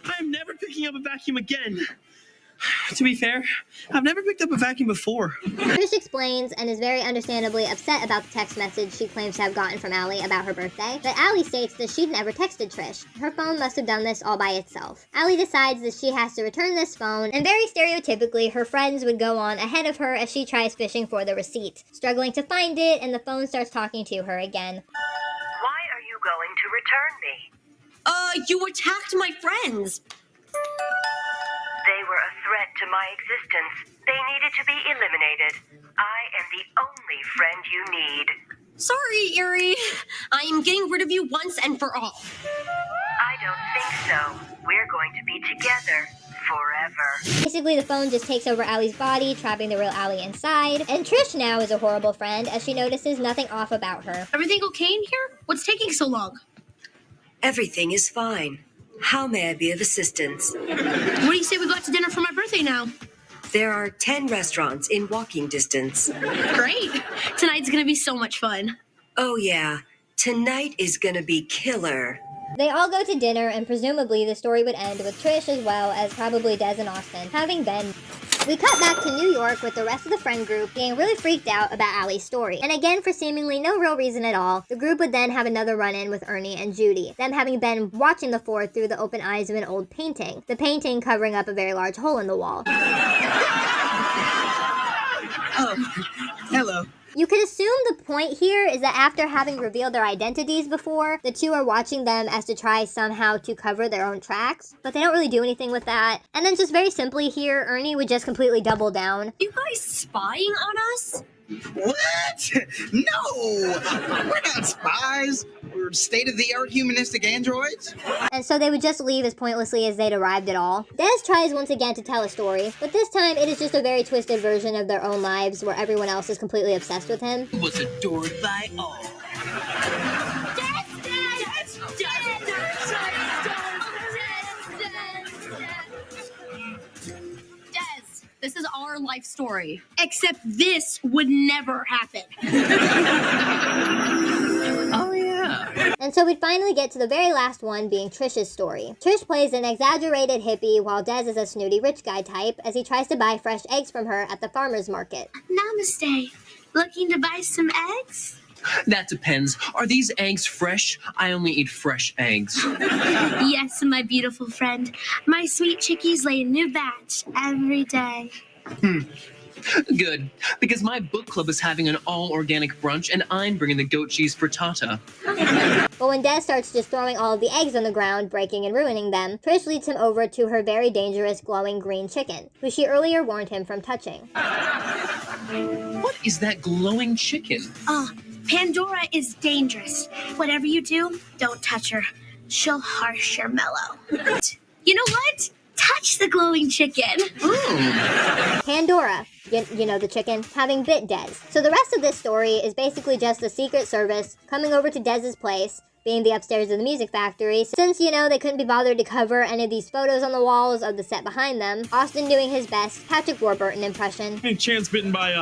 I'm never picking up a vacuum again. To be fair, I've never picked up a vacuum before. Trish explains and is very understandably upset about the text message she claims to have gotten from Allie about her birthday, but Allie states that she'd never texted Trish. Her phone must have done this all by itself. Allie decides that she has to return this phone, and very stereotypically, her friends would go on ahead of her as she tries fishing for the receipt, struggling to find it, and the phone starts talking to her again. Why are you going to return me? You attacked my friends. They were a threat to my existence. They needed to be eliminated. I am the only friend you need. Sorry, Eerie. I am getting rid of you once and for all. I don't think so. We're going to be together forever. Basically, the phone just takes over Allie's body, trapping the real Allie inside. And Trish now is a horrible friend as she notices nothing off about her. Everything okay in here? What's taking so long? Everything is fine. How may I be of assistance? What do you say we go out to dinner for my birthday now? There are 10 restaurants in walking distance. Great. Tonight's gonna be so much fun. Oh yeah, tonight is gonna be killer. They all go to dinner, and presumably the story would end with Trish as well as probably Des and Austin having been. We cut back to New York with the rest of the friend group being really freaked out about Allie's story. And again, for seemingly no real reason at all, the group would then have another run-in with Ernie and Judy, them having been watching the four through the open eyes of an old painting, the painting covering up a very large hole in the wall. Oh, hello. You could assume the point here is that after having revealed their identities before, the two are watching them as to try somehow to cover their own tracks, but they don't really do anything with that. And then just very simply here, Ernie would just completely double down. You guys spying on us? What? No! We're not spies. We're state-of-the-art humanistic androids? And so they would just leave as pointlessly as they'd arrived at all. Des tries once again to tell a story, but this time it is just a very twisted version of their own lives where everyone else is completely obsessed with him. He was adored by all. This is our life story. Except this would never happen. Oh, yeah. And so we'd finally get to the very last one, being Trish's story. Trish plays an exaggerated hippie while Des is a snooty rich guy type as he tries to buy fresh eggs from her at the farmer's market. Namaste. Looking to buy some eggs? That depends. Are these eggs fresh? I only eat fresh eggs. Yes, my beautiful friend. My sweet chickies lay a new batch every day. Good, because my book club is having an all-organic brunch and I'm bringing the goat cheese frittata. But when Des starts just throwing all of the eggs on the ground, breaking and ruining them, Trish leads him over to her very dangerous glowing green chicken, who she earlier warned him from touching. What is that glowing chicken? Pandora is dangerous. Whatever you do, don't touch her. She'll harsh your mellow. You know what? Touch the glowing chicken. Pandora, you know the chicken, having bit Des. So the rest of this story is basically just the Secret Service coming over to Des's place, being the upstairs of the music factory. Since, you know, they couldn't be bothered to cover any of these photos on the walls of the set behind them, Austin doing his best Patrick Warburton impression. Any chance bitten by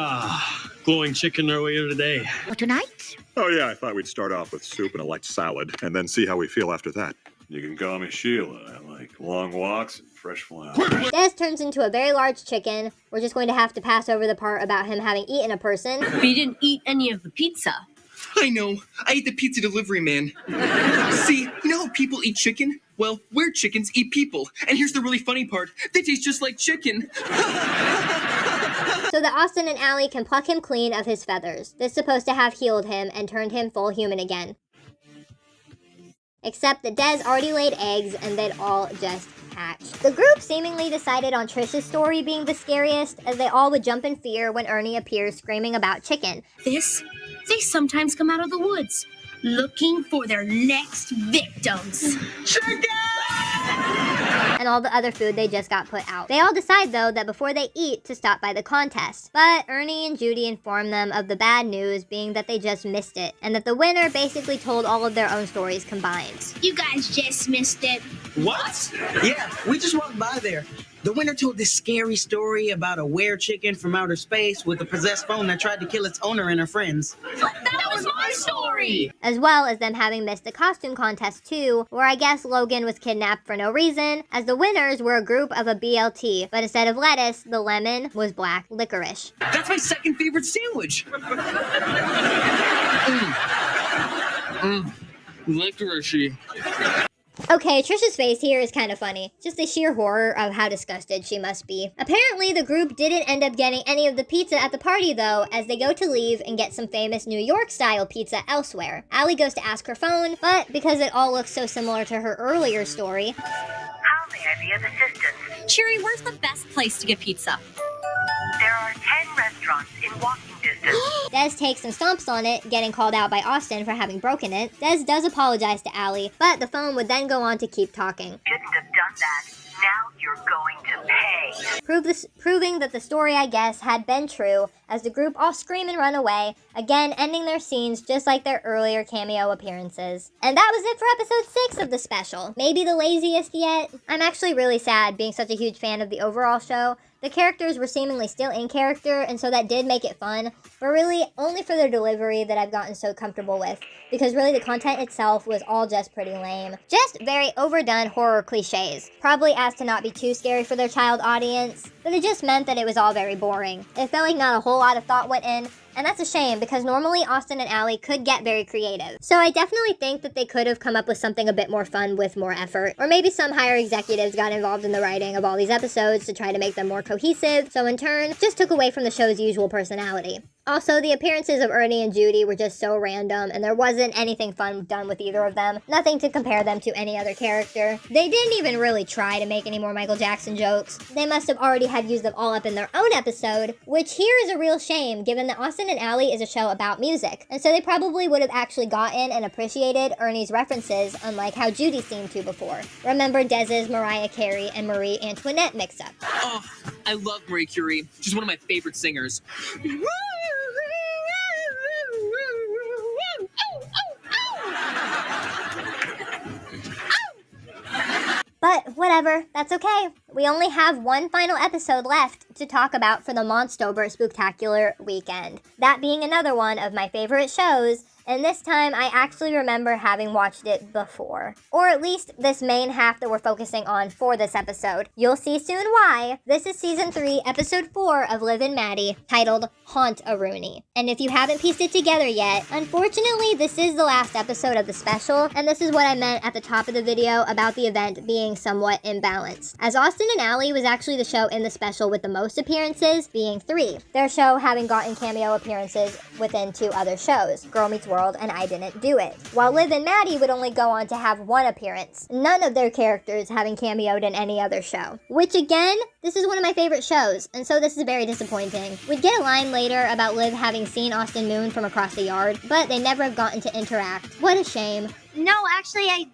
glowing chicken earlier today? What tonight? Oh, yeah, I thought we'd start off with soup and a light salad, and then see how we feel after that. You can call me Sheila. I like long walks and fresh flowers. Des turns into a very large chicken. We're just going to have to pass over the part about him having eaten a person. But you didn't eat any of the pizza. I know. I ate the pizza delivery man. See, you know how people eat chicken? Well, we're chickens eat people. And here's the really funny part. They taste just like chicken. So that Austin and Allie can pluck him clean of his feathers. This is supposed to have healed him and turned him full human again. Except that Des already laid eggs and they'd all just hatched. The group seemingly decided on Trish's story being the scariest, as they all would jump in fear when Ernie appears screaming about chicken. They sometimes come out of the woods, looking for their next victims. Chicken! And all the other food they just got put out. They all decide, though, that before they eat, to stop by the contest. But Ernie and Judy inform them of the bad news, being that they just missed it, and that the winner basically told all of their own stories combined. You guys just missed it. What? Yeah, we just walked by there. The winner told this scary story about a were-chicken from outer space with a possessed phone that tried to kill its owner and her friends. That was my story! As well as them having missed the costume contest too, where I guess Logan was kidnapped for no reason, as the winners were a group of a BLT, but instead of lettuce, the lemon was black licorice. That's my second favorite sandwich. Licorice-y. Okay, Trisha's face here is kind of funny. Just the sheer horror of how disgusted she must be. Apparently, the group didn't end up getting any of the pizza at the party, though, as they go to leave and get some famous New York-style pizza elsewhere. Allie goes to ask her phone, but because it all looks so similar to her earlier story... How may I be of assistance? Cheery, where's the best place to get pizza? There are 10 restaurants in walking distance. Des takes and stomps on it, getting called out by Austin for having broken it. Des does apologize to Allie, but the phone would then go on to keep talking. Shouldn't have done that. Now you're going to pay. Proving that the story, I guess, had been true, as the group all scream and run away, again ending their scenes just like their earlier cameo appearances. And that was it for episode 6 of the special. Maybe the laziest yet? I'm actually really sad, being such a huge fan of the overall show. The characters were seemingly still in character, and so that did make it fun, but really only for their delivery that I've gotten so comfortable with, because really the content itself was all just pretty lame. Just very overdone horror cliches, probably asked to not be too scary for their child audience, but it just meant that it was all very boring. It felt like not a whole lot of thought went in, and that's a shame because normally Austin and Allie could get very creative. So I definitely think that they could have come up with something a bit more fun with more effort. Or maybe some higher executives got involved in the writing of all these episodes to try to make them more cohesive, so in turn, just took away from the show's usual personality. Also, the appearances of Ernie and Judy were just so random, and there wasn't anything fun done with either of them. Nothing to compare them to any other character. They didn't even really try to make any more Michael Jackson jokes. They must have already had used them all up in their own episode, which here is a real shame given that Austin and Ally is a show about music, and so they probably would have actually gotten and appreciated Ernie's references, unlike how Judy seemed to before. Remember Dez's Mariah Carey and Marie Antoinette mix-up. Oh, I love Marie Curie. She's one of my favorite singers. But whatever, that's okay. We only have one final episode left to talk about for the Monstober Spooktacular weekend. That being another one of my favorite shows, and this time I actually remember having watched it before. Or at least this main half that we're focusing on for this episode. You'll see soon why. This is Season 3, Episode 4 of Liv and Maddie, titled Haunt-A-Rooney. And if you haven't pieced it together yet, unfortunately this is the last episode of the special, and this is what I meant at the top of the video about the event being somewhat imbalanced. As Austin and Ally was actually the show in the special with the most appearances, being 3. Their show having gotten cameo appearances within 2 other shows, Girl Meets World and I Didn't Do It. While Liv and Maddie would only go on to have 1 appearance, none of their characters having cameoed in any other show. Which again, this is one of my favorite shows, and so this is very disappointing. We'd get a line later about Liv having seen Austin Moon from across the yard, but they never have gotten to interact. What a shame. No, actually, I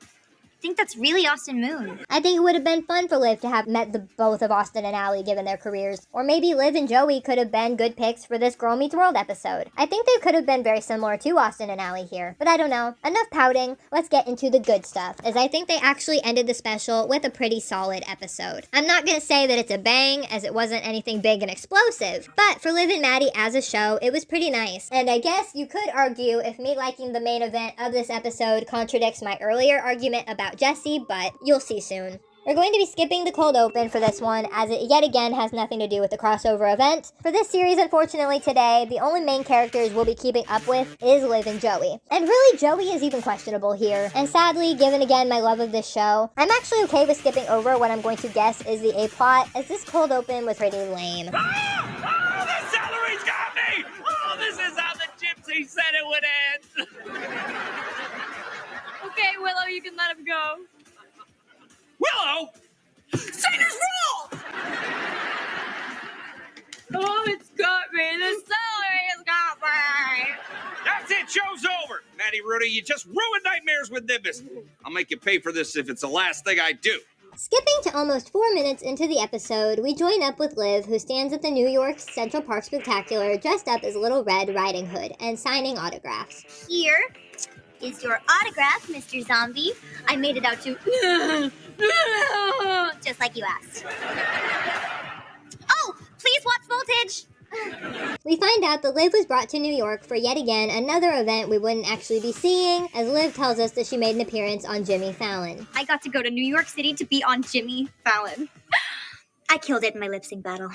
think that's really Austin Moon. I think it would have been fun for Liv to have met the both of Austin and Ally given their careers. Or maybe Liv and Joey could have been good picks for this Girl Meets World episode. I think they could have been very similar to Austin and Ally here. But I don't know. Enough pouting. Let's get into the good stuff, as I think they actually ended the special with a pretty solid episode. I'm not gonna say that it's a bang, as it wasn't anything big and explosive, but for Liv and Maddie as a show, it was pretty nice. And I guess you could argue if me liking the main event of this episode contradicts my earlier argument about Jesse, but you'll see soon. We're going to be skipping the cold open for this one, as it yet again has nothing to do with the crossover event. For this series, unfortunately today, the only main characters we'll be keeping up with is Liv and Joey. And really, Joey is even questionable here. And sadly, given again my love of this show, I'm actually okay with skipping over what I'm going to guess is the A-plot, as this cold open was pretty lame. Oh, the celery's got me! Oh, this is how the gypsy said it would end! Okay, Willow, you can let him go. Willow! Satan's rule! Oh, it's got me. The celery has got me. That's it, show's over. Maddie Rudy, you just ruined nightmares with Nimbus. I'll make you pay for this if it's the last thing I do. Skipping to almost 4 minutes into the episode, we join up with Liv, who stands at the New York Central Park Spooktacular dressed up as Little Red Riding Hood and signing autographs. Here is your autograph, Mr. Zombie. I made it out to just like you asked. Oh, please watch Voltage. We find out that Liv was brought to New York for yet again another event we wouldn't actually be seeing, as Liv tells us that she made an appearance on Jimmy Fallon. I got to go to New York City to be on Jimmy Fallon. I killed it in my lip sync battle.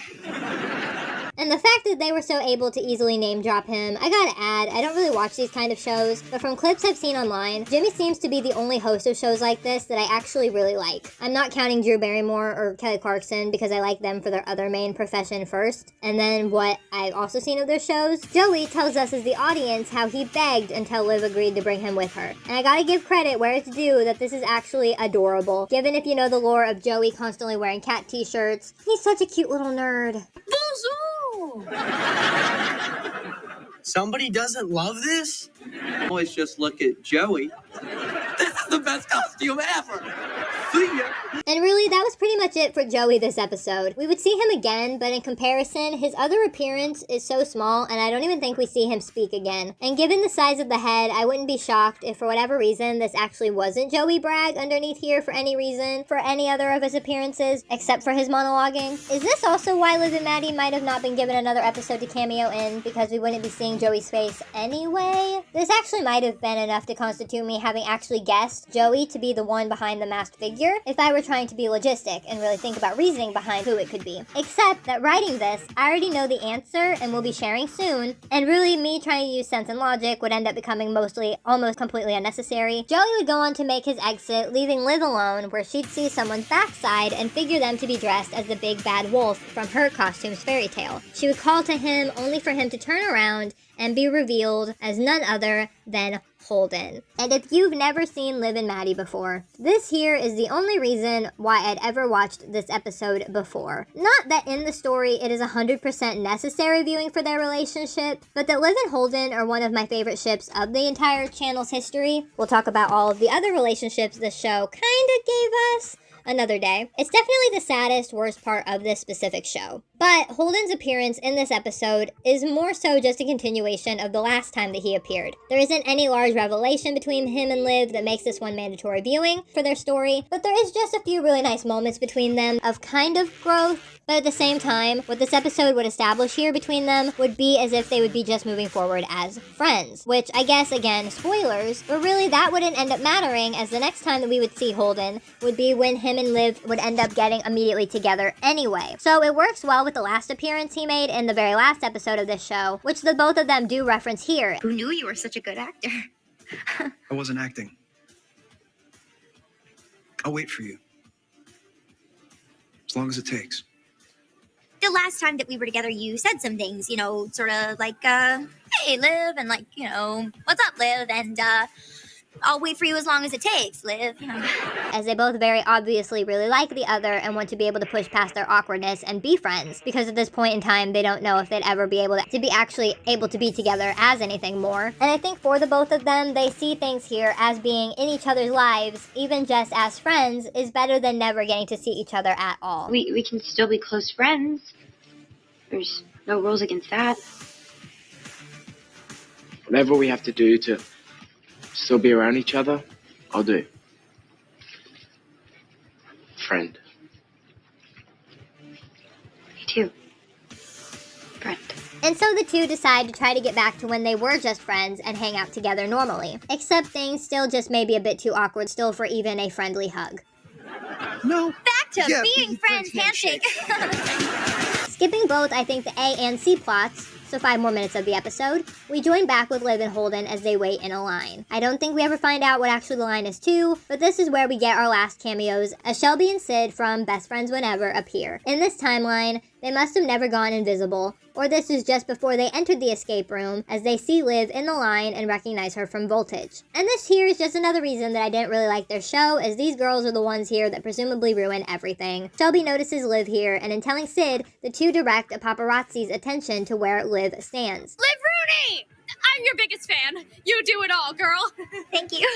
And the fact that they were so able to easily name drop him, I gotta add, I don't really watch these kind of shows, but from clips I've seen online, Jimmy seems to be the only host of shows like this that I actually really like. I'm not counting Drew Barrymore or Kelly Clarkson because I like them for their other main profession first, and then what I've also seen of their shows. Joey tells us as the audience how he begged until Liv agreed to bring him with her. And I gotta give credit where it's due that this is actually adorable, given if you know the lore of Joey constantly wearing cat t-shirts. He's such a cute little nerd. Bonjour! Somebody doesn't love this? Always just look at Joey. This is the best costume ever! See ya! And really, that was pretty much it for Joey this episode. We would see him again, but in comparison, his other appearance is so small, and I don't even think we see him speak again. And given the size of the head, I wouldn't be shocked if for whatever reason this actually wasn't Joey Bragg underneath here for any reason, for any other of his appearances, except for his monologuing. Is this also why Liv and Maddie might have not been given another episode to cameo in, because we wouldn't be seeing Joey's face anyway? This actually might have been enough to constitute me having actually guessed Joey to be the one behind the masked figure figure if I were trying to be logistic and really think about reasoning behind who it could be. Except that writing this, I already know the answer and will be sharing soon, and really me trying to use sense and logic would end up becoming almost completely unnecessary. Joey would go on to make his exit, leaving Liv alone, where she'd see someone's backside and figure them to be dressed as the big bad wolf from her costume's fairy tale. She would call to him only for him to turn around and be revealed as none other than Holden. And if you've never seen Liv and Maddie before, this here is the only reason why I'd ever watched this episode before. Not that in the story it is 100% necessary viewing for their relationship, but that Liv and Holden are one of my favorite ships of the entire channel's history. We'll talk about all of the other relationships this show kinda gave us another day. It's definitely the saddest, worst part of this specific show. But Holden's appearance in this episode is more so just a continuation of the last time that he appeared. There isn't any large revelation between him and Liv that makes this one mandatory viewing for their story, but there is just a few really nice moments between them of kind of growth. But at the same time, what this episode would establish here between them would be as if they would be just moving forward as friends. Which, I guess, again, spoilers, but really that wouldn't end up mattering, as the next time that we would see Holden would be when him and Liv would end up getting immediately together anyway. So it works well with the last appearance he made in the very last episode of this show, which the both of them do reference here. Who knew you were such a good actor? I wasn't acting. I'll wait for you. As long as it takes. The last time that we were together, you said some things, you know, sort of like, hey, Liv, and like, you know, what's up, Liv, and, I'll wait for you as long as it takes, Liv, you know. As they both very obviously really like the other and want to be able to push past their awkwardness and be friends, because at this point in time, they don't know if they'd ever be able to be actually able to be together as anything more. And I think for the both of them, they see things here as being in each other's lives, even just as friends, is better than never getting to see each other at all. We can still be close friends. There's no rules against that. Whatever we have to do to still be around each other, I'll do. Friend. Me too. Friend. And so the two decide to try to get back to when they were just friends and hang out together normally. Except things still just may be a bit too awkward still for even a friendly hug. No. Back to being friends, handshake. Skipping both, I think, the A and C plots, so 5 more minutes of the episode, we join back with Liv and Holden as they wait in a line. I don't think we ever find out what actually the line is to, but this is where we get our last cameos as Shelby and Sid from Best Friends Whenever appear. In this timeline, they must have never gone invisible, or this is just before they entered the escape room as they see Liv in the line and recognize her from Voltage. And this here is just another reason that I didn't really like their show, as these girls are the ones here that presumably ruin everything. Shelby notices Liv here, and in telling Sid, the two direct a paparazzi's attention to where Liv stands. Liv Rooney! I'm your biggest fan. You do it all, girl. Thank you.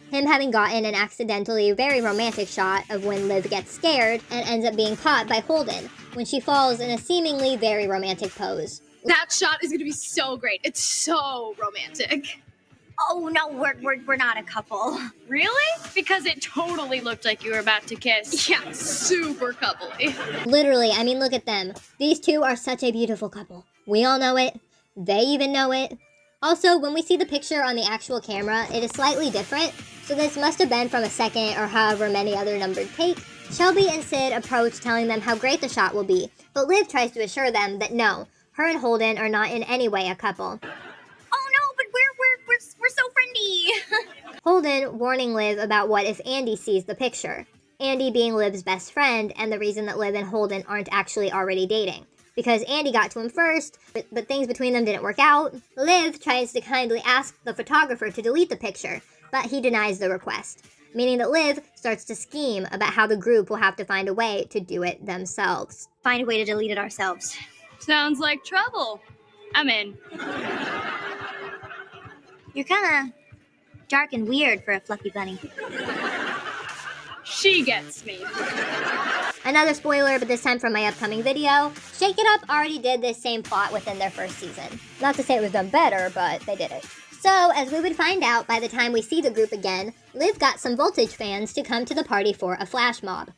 Him having gotten an accidentally very romantic shot of when Liv gets scared and ends up being caught by Holden when she falls in a seemingly very romantic pose. That shot is gonna be so great. It's so romantic. Oh no, we're not a couple. Really? Because it totally looked like you were about to kiss. Yeah, super coupley. Literally, I mean, look at them. These two are such a beautiful couple. We all know it. They even know it. Also, when we see the picture on the actual camera, it is slightly different, so this must have been from a second or however many other numbered take. Shelby and Sid approach telling them how great the shot will be, but Liv tries to assure them that no, her and Holden are not in any way a couple. Oh no, but we're so friendly. Holden warning Liv about what if Andy sees the picture. Andy being Liv's best friend and the reason that Liv and Holden aren't actually already dating. Because Andy got to him first, but things between them didn't work out. Liv tries to kindly ask the photographer to delete the picture, but he denies the request, meaning that Liv starts to scheme about how the group will have to find a way to do it themselves. Find a way to delete it ourselves. Sounds like trouble. I'm in. You're kinda dark and weird for a fluffy bunny. She gets me. Another spoiler, but this time from my upcoming video. Shake It Up already did this same plot within their first season. Not to say it was done better, but they did it. So, as we would find out by the time we see the group again, Liv got some Voltage fans to come to the party for a flash mob.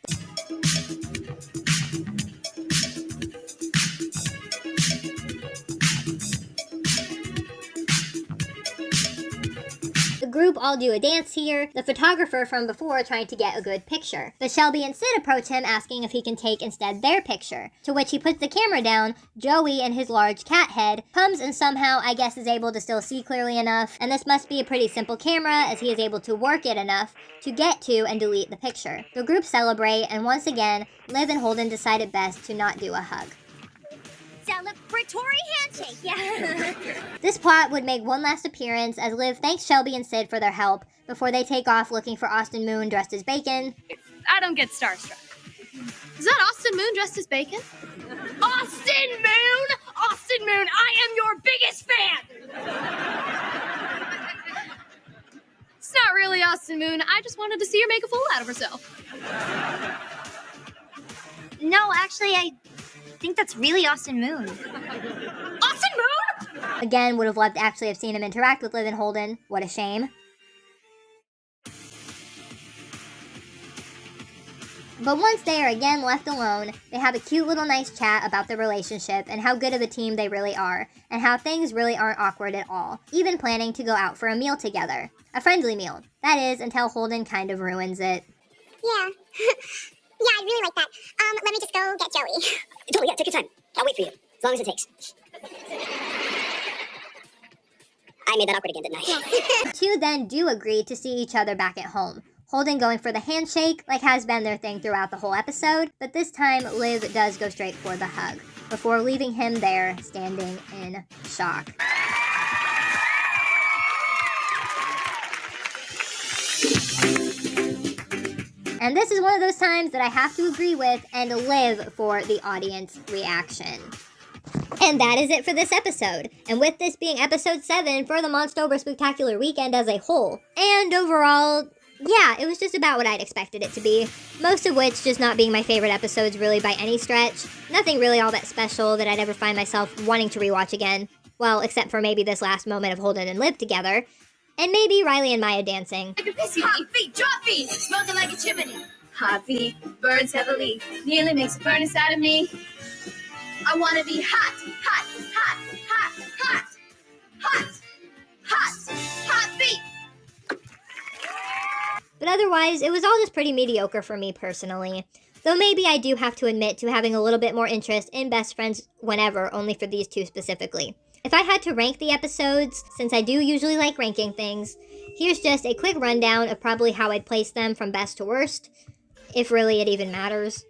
The group all do a dance here, the photographer from before trying to get a good picture. But Shelby and Sid approach him asking if he can take instead their picture, to which he puts the camera down. Joey in his large cat head comes and somehow I guess is able to still see clearly enough, and this must be a pretty simple camera as he is able to work it enough to get to and delete the picture. The group celebrate, and once again, Liv and Holden decide it best to not do a hug. Celebratory handshake, yeah. This plot would make one last appearance as Liv thanks Shelby and Sid for their help before they take off looking for Austin Moon dressed as Bacon. I don't get starstruck. Is that Austin Moon dressed as Bacon? Austin Moon! Austin Moon, I am your biggest fan! It's not really Austin Moon. I just wanted to see her make a fool out of herself. No, actually, I think that's really Austin Moon. Austin Moon? Again, would have loved to actually have seen him interact with Liv and Holden. What a shame. But once they are again left alone, they have a cute little nice chat about their relationship and how good of a team they really are, and how things really aren't awkward at all, even planning to go out for a meal together. A friendly meal, that is, until Holden kind of ruins it. Yeah. Yeah, I'd really like that. Let me just go get Joey. Totally, yeah, take your time. I'll wait for you, as long as it takes. I made that awkward again, didn't I? The two then do agree to see each other back at home. Holden going for the handshake, like has been their thing throughout the whole episode, but this time Liv does go straight for the hug, before leaving him there, standing in shock. And this is one of those times that I have to agree with and live for the audience reaction. And that is it for this episode. And with this being episode 7 for the Monstober Spooktacular weekend as a whole, and overall, yeah, it was just about what I'd expected it to be. Most of which just not being my favorite episodes really by any stretch. Nothing really all that special that I'd ever find myself wanting to rewatch again. Well, except for maybe this last moment of Holden and Liv together. And maybe Riley and Maya dancing. Hot feet, drop feet, smoking like a chimney. Hot feet, burns heavily, nearly makes it burn inside of me. I wanna be hot, hot, hot, hot, hot, hot, hot, hot feet. But otherwise, it was all just pretty mediocre for me personally. Though maybe I do have to admit to having a little bit more interest in Best Friends Whenever, only for these two specifically. If I had to rank the episodes, since I do usually like ranking things, here's just a quick rundown of probably how I'd place them from best to worst, if really it even matters.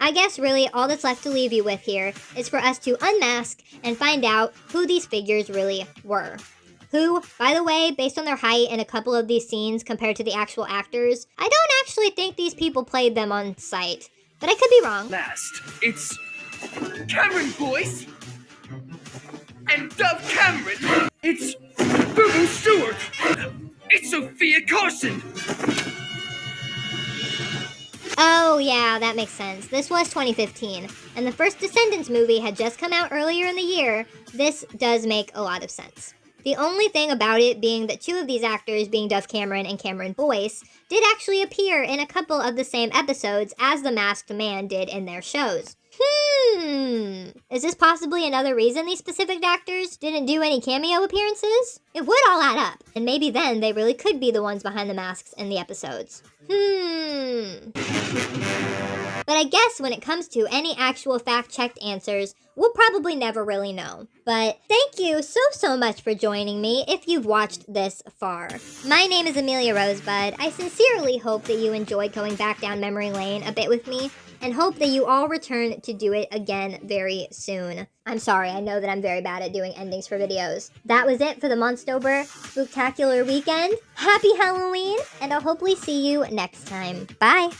I guess really all that's left to leave you with here is for us to unmask and find out who these figures really were. Who, by the way, based on their height in a couple of these scenes compared to the actual actors, I don't actually think these people played them on site. But I could be wrong. Last, it's Cameron Boyce and Dove Cameron. It's Boo Stewart. It's Sophia Carson. Oh yeah, that makes sense. This was 2015, and the first Descendants movie had just come out earlier in the year. This does make a lot of sense. The only thing about it being that two of these actors, being Dove Cameron and Cameron Boyce, did actually appear in a couple of the same episodes as the Masked Man did in their shows. Is Is this possibly another reason these specific actors didn't do any cameo appearances? It would all add up, and maybe then they really could be the ones behind the masks in the episodes. But I guess when it comes to any actual fact-checked answers, we'll probably never really know. But thank you so much for joining me if you've watched this far. My name is Amelia Rosebud. I sincerely hope that you enjoyed going back down memory lane a bit with me, and hope that you all return to do it again very soon. I'm sorry, I know that I'm very bad at doing endings for videos. That was it for the Monstober Spooktacular weekend. Happy Halloween, and I'll hopefully see you next time. Bye!